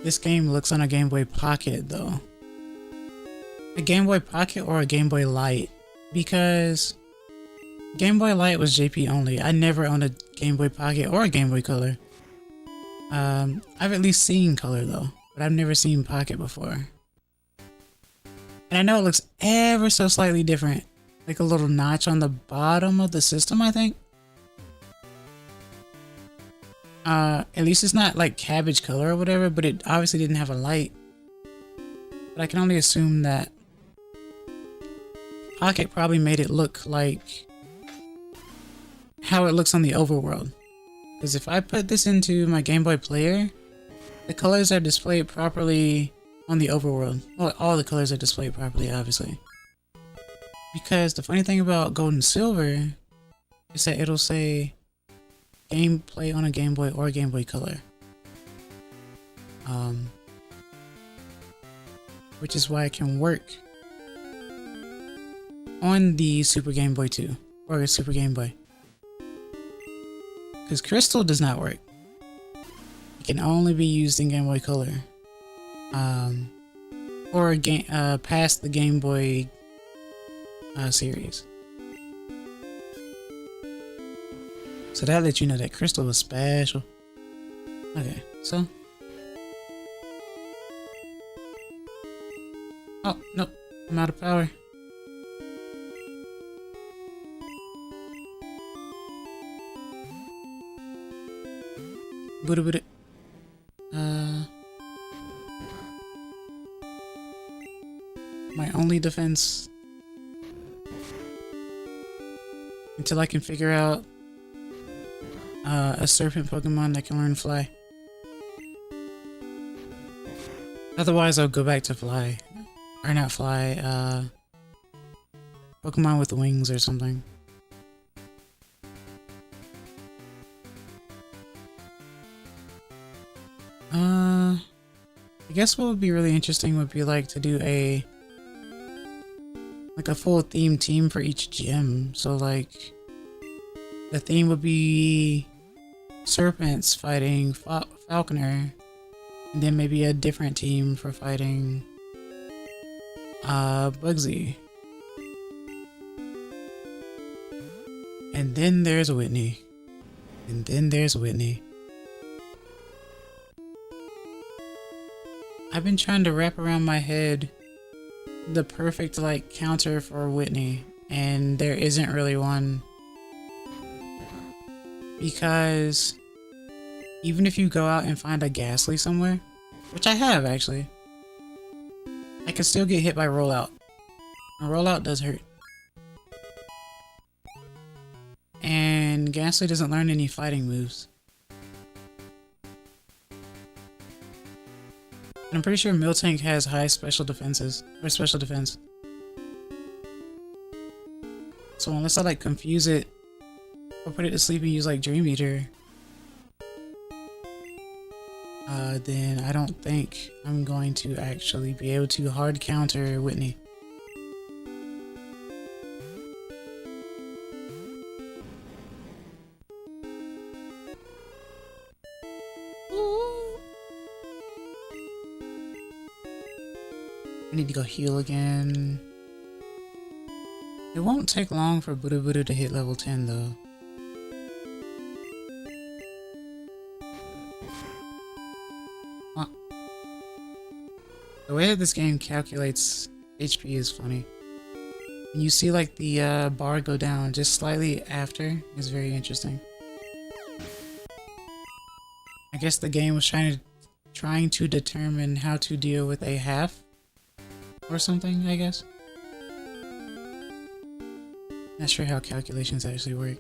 this game looks on a Game Boy Pocket though. A Game Boy Pocket or a Game Boy Light? Because Game Boy Light was JP only. I never owned a Game Boy Pocket or a Game Boy Color. I've at least seen Color though, but I've never seen Pocket before. And I know it looks ever so slightly different. Like a little notch on the bottom of the system, I think. At least it's not like cabbage color or whatever, but it obviously didn't have a light. But I can only assume that Pocket probably made it look like how it looks on the overworld. Because if I put this into my Game Boy player, the colors are displayed properly on the overworld. Well, all the colors are displayed properly, obviously. Because the funny thing about Gold and Silver is that it'll say gameplay on a Game Boy or Game Boy Color. Which is why it can work on the Super Game Boy 2 or a Super Game Boy. Because Crystal does not work. It can only be used in Game Boy Color. Or a game past the Game Boy series. So that lets you know that Crystal was special. Okay, so. Oh, nope. I'm out of power. Buddha Buddha. My only defense until I can figure out a serpent Pokemon that can learn Fly. Otherwise, I'll go back to Fly. Or not Fly, Pokemon with wings or something. I guess what would be really interesting would be like to do a full theme team for each gym. So like the theme would be Serpents fighting Falconer, and then maybe a different team for fighting Bugsy. And then there's Whitney. And then there's Whitney. I've been trying to wrap around my head the perfect like counter for Whitney, and there isn't really one. Because even if you go out and find a Ghastly somewhere, which I have actually, I can still get hit by Rollout. And Rollout does hurt. And Ghastly doesn't learn any fighting moves. I'm pretty sure Miltank has high special defenses, or special defense. So unless I like confuse it, or put it to sleep and use like Dream Eater, then I don't think I'm going to actually be able to hard counter Whitney. I need to go heal again. It won't take long for Buddha Buddha to hit level 10 though. Huh. The way that this game calculates HP is funny. And you see like the bar go down just slightly after is very interesting. I guess the game was trying to determine how to deal with a half or something, I guess. Not sure how calculations actually work.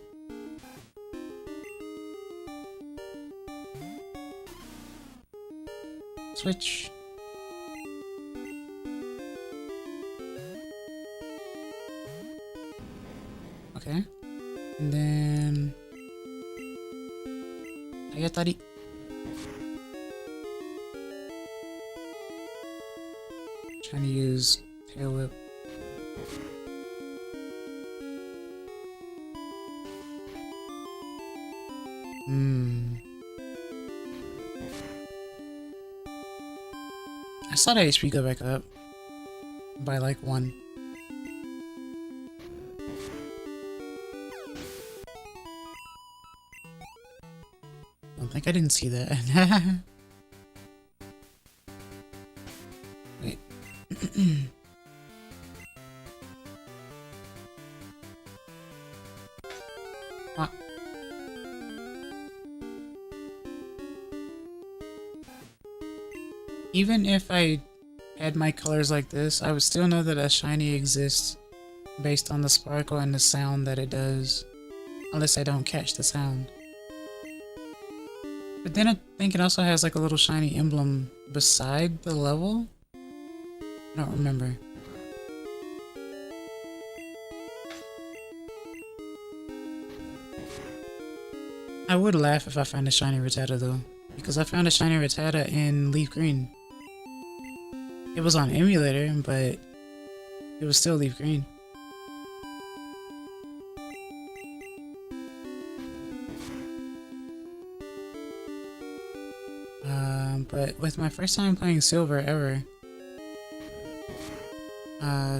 Switch. Okay. And then Ayatari. Trying to use Tail Whip. I saw the HP go back up by like 1. Don't think I didn't see that. Wait. Ah. Even if I had my colors like this, I would still know that a shiny exists based on the sparkle and the sound that it does, unless I don't catch the sound. But then I think it also has like a little shiny emblem beside the level? I don't remember. I would laugh if I found a shiny Rattata though, because I found a shiny Rattata in Leaf Green. It was on emulator, but it was still Leaf Green. But with my first time playing Silver ever,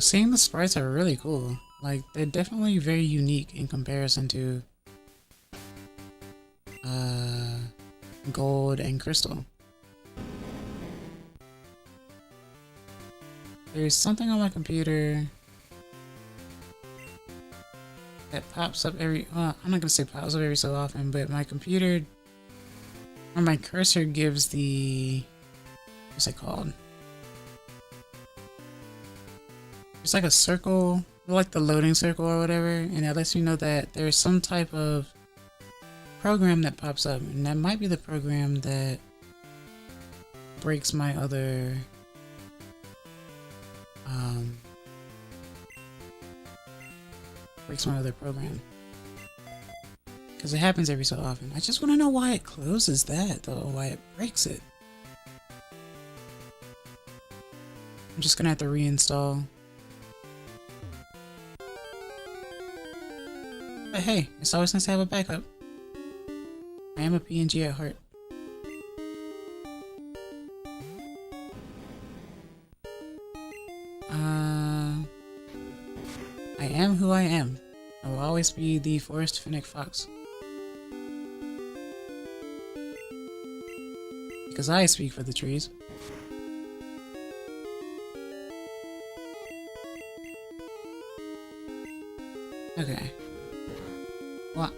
seeing the sprites are really cool. Like, they're definitely very unique in comparison to Gold and Crystal. There's something on my computer that pops up every, well, I'm not gonna say pops up every so often, but my computer, or my cursor gives the, what's it called? It's like a circle, like the loading circle or whatever, and that lets you know that there's some type of program that pops up, and that might be the program that breaks my other program, because it happens every so often. I just want to know why it closes that though, why it breaks it. I'm just gonna have to reinstall. But hey, it's always nice to have a backup. I am a PNG at heart. I am who I am. I will always be the Forest Fennec Fox. Because I speak for the trees. Okay. What?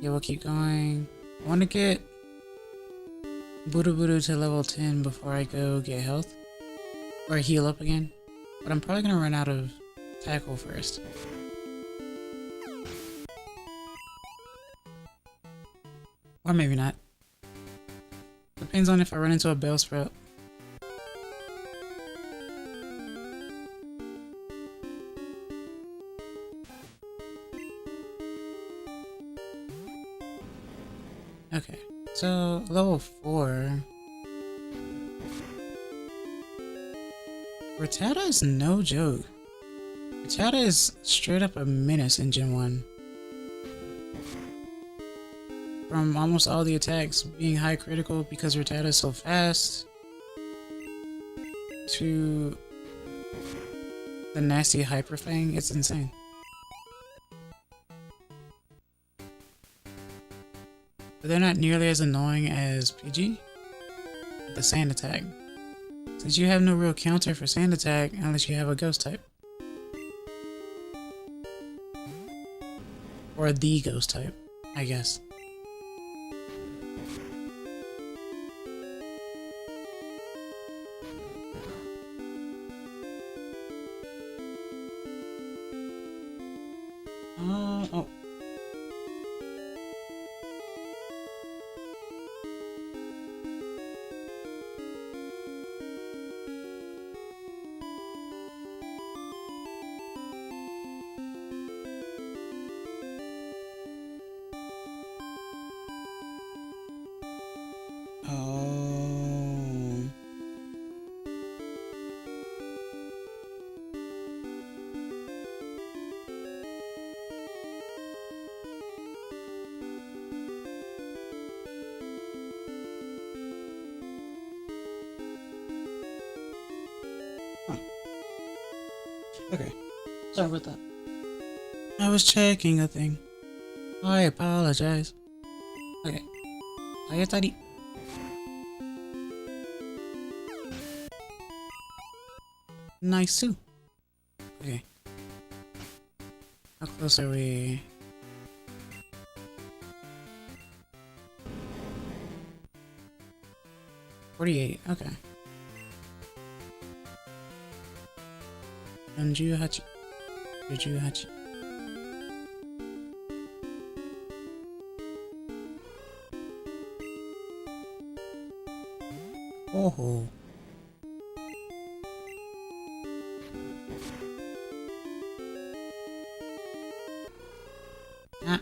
Yeah, we'll keep going. I want to get Buddha Buddha to level 10 before I go get health. Or heal up again. But I'm probably gonna run out of tackle first. Or maybe not. Depends on if I run into a bell sprout. Okay, so level 4. Rattata is no joke. Rattata is straight up a menace in Gen 1. From almost all the attacks being high critical because Rattata is so fast, to the nasty Hyper Fang, it's insane. But they're not nearly as annoying as PG, the Sand Attack, since you have no real counter for Sand Attack unless you have a Ghost type. Or the Ghost type, I guess. Oh. Okay, sorry about that. I was checking a thing. I apologize. Okay. Ayatari. Nice too. Okay. How close are we? $48. Okay. 48. 58. Oh. Ah.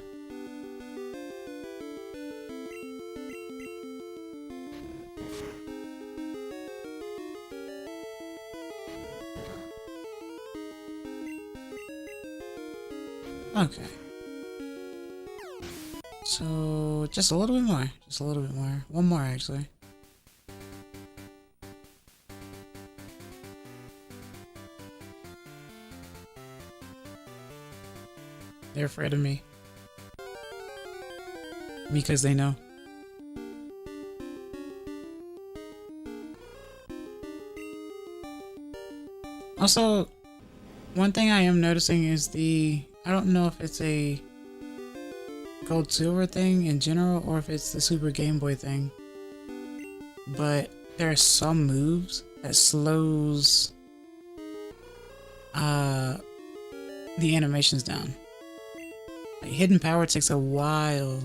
Okay. So, just a little bit more. Just a little bit more. One more, actually. They're afraid of me. Because they know. Also, one thing I am noticing is I don't know if it's a gold silver thing in general or if it's the Super Game Boy thing, but there are some moves that slows the animations down. Like Hidden Power takes a while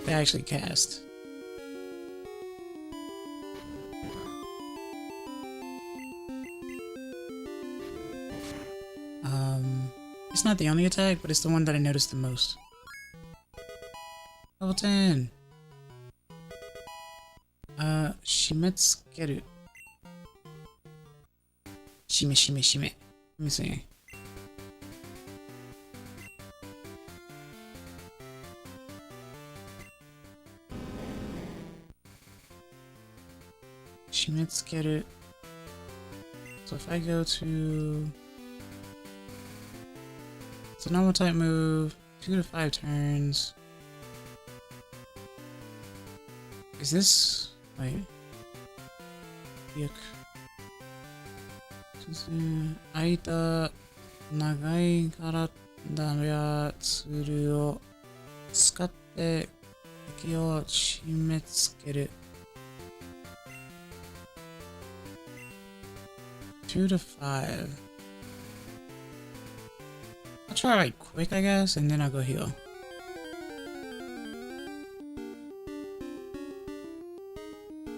to actually cast. It's not the only attack, but it's the one that I noticed the most. Level 10. Shimetsukeru. Shime. Let me see. Shimetsukeru. So if I go to... It's a normal type move, 2 to 5 turns. Is this... wait. Yuck. 空いた長い体やツールを使って敵を締め付ける。2 to 5. I'll try like quick, I guess, and then I'll go heal.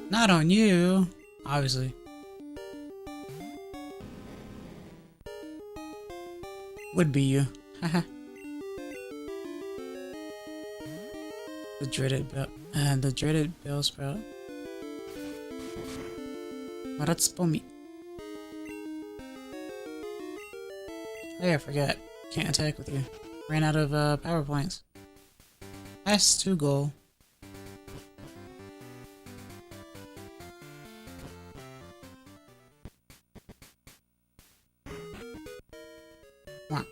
Not on you, obviously. Would be you. Haha. The dreaded bell sprout. Maratsupomi. Oh yeah, I forgot. Can't attack with you. Ran out of power points. That's 2 goal. Come on.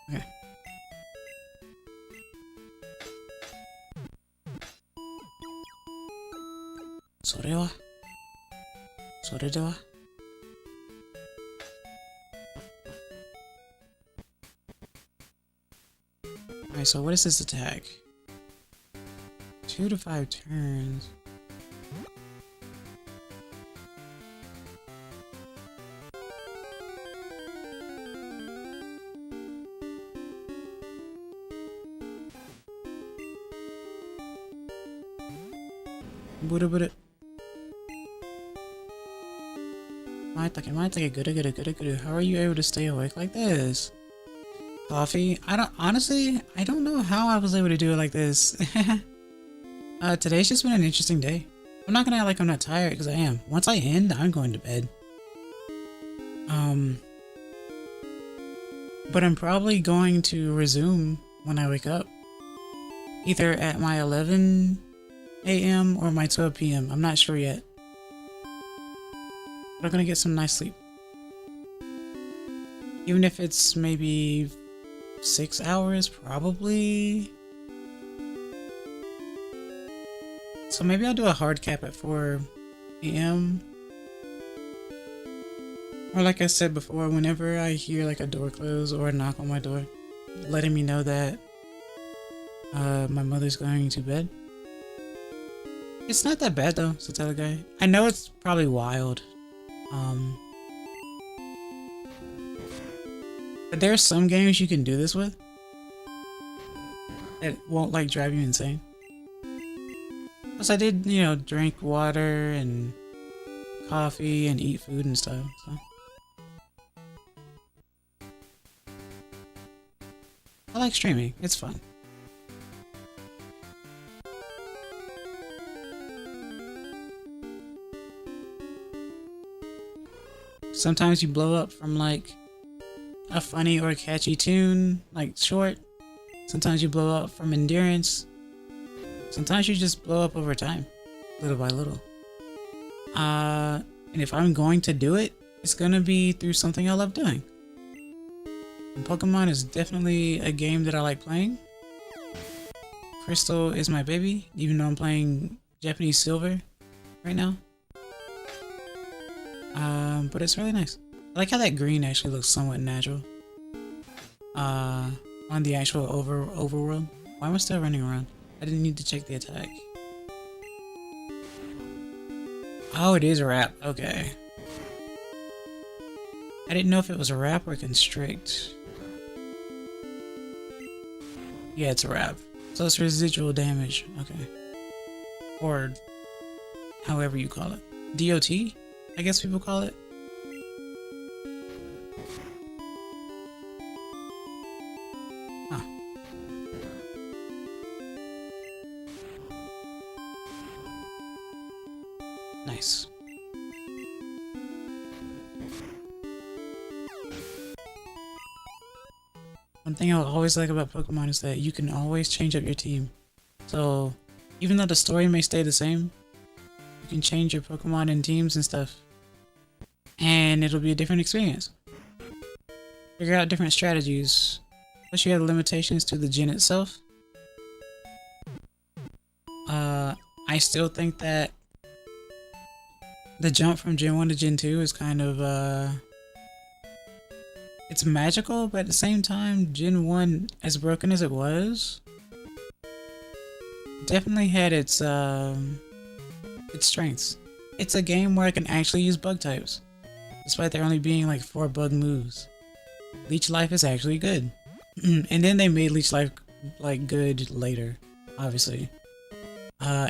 Okay. Soredewa? Alright, so what is this attack? 2 to 5 turns. Buddha. Good. How are you able to stay awake like this? Coffee? I don't know how I was able to do it like this. Today's just been an interesting day. I'm not gonna act like I'm not tired, because I am. Once I end, I'm going to bed. But I'm probably going to resume when I wake up. Either at my 11 a.m. or my 12 p.m. I'm not sure yet. But I'm gonna get some nice sleep. Even if it's maybe 6 hours, probably. So maybe I'll do a hard cap at 4 p.m. Or like I said before, whenever I hear like a door close or a knock on my door, letting me know that my mother's going to bed. It's not that bad though, so tell the guy. I know it's probably wild. But there's some games you can do this with that won't like drive you insane. Plus I did, you know, drink water and coffee and eat food and stuff, so. I like streaming, it's fun. Sometimes you blow up from like a funny or catchy tune, like short. Sometimes you blow up from endurance. Sometimes you just blow up over time, little by little. And if I'm going to do it, it's gonna be through something I love doing. And Pokemon is definitely a game that I like playing. Crystal is my baby, even though I'm playing Japanese Silver right now. But it's really nice. I like how that green actually looks somewhat natural. On the actual overworld. Why am I still running around? I didn't need to check the attack. Oh, it is a wrap. Okay. I didn't know if it was a wrap or constrict. Yeah, it's a wrap. So it's residual damage. Okay. Or however you call it. DOT? I guess people call it. Huh. Nice. One thing I always like about Pokemon is that you can always change up your team. So, even though the story may stay the same, you can change your Pokemon and teams and stuff. And it'll be a different experience. Figure out different strategies. Plus you have limitations to the gen itself. I still think that the jump from Gen 1 to Gen 2 is kind of, it's magical, but at the same time, Gen 1, as broken as it was, definitely had its strengths. It's a game where I can actually use bug types. despite there only being like 4 bug moves. Leech Life is actually good. And then they made Leech Life like good later, obviously.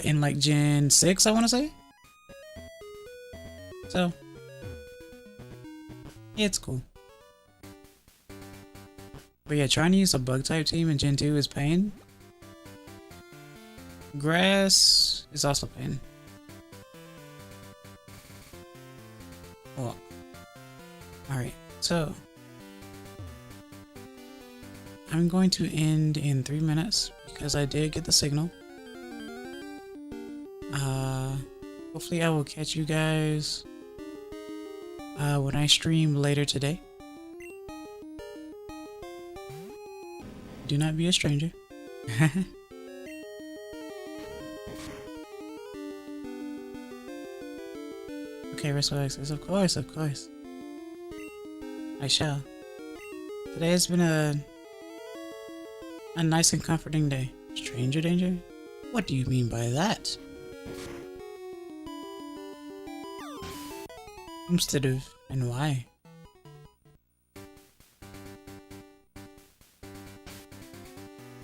In like Gen 6, I want to say. So, yeah, it's cool. But yeah, trying to use a bug type team in Gen 2 is pain. Grass is also pain. Oh. Alright, so I'm going to end in 3 minutes because I did get the signal. Hopefully I will catch you guys when I stream later today. Do not be a stranger. Okay, Russell Access, of course. I shall. Today has been a nice and comforting day. Stranger danger? What do you mean by that? Instead of, and why?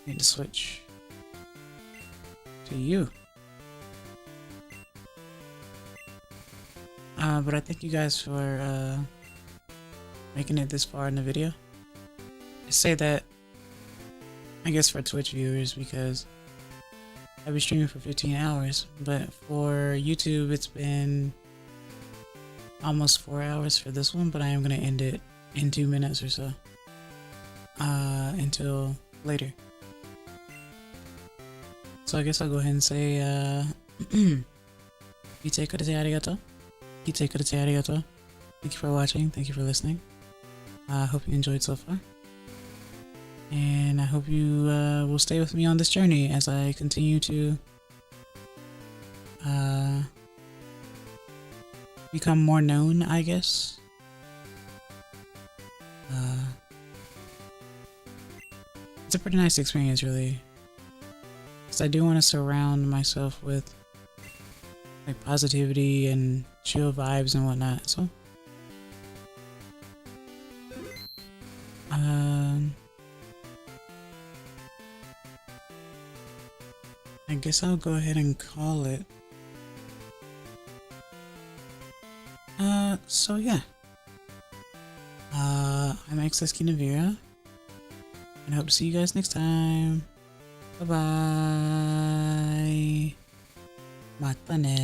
Need to switch to you. But I thank you guys for making it this far in the video. I say that, I guess, for Twitch viewers because I've been streaming for 15 hours, but for YouTube it's been almost 4 hours for this one, but I am going to end it in 2 minutes or so until later. So I guess I'll go ahead and say Ite kurete arigato. Ite kurete arigato. Thank you for watching, thank you for listening. I hope you enjoyed so far. And I hope you will stay with me on this journey as I continue to become more known, I guess. It's a pretty nice experience, really. Because I do want to surround myself with like positivity and chill vibes and whatnot, so I guess I'll go ahead and call it. So yeah. I'm Access Kinavira, and I hope to see you guys next time. Bye bye. Mata ne.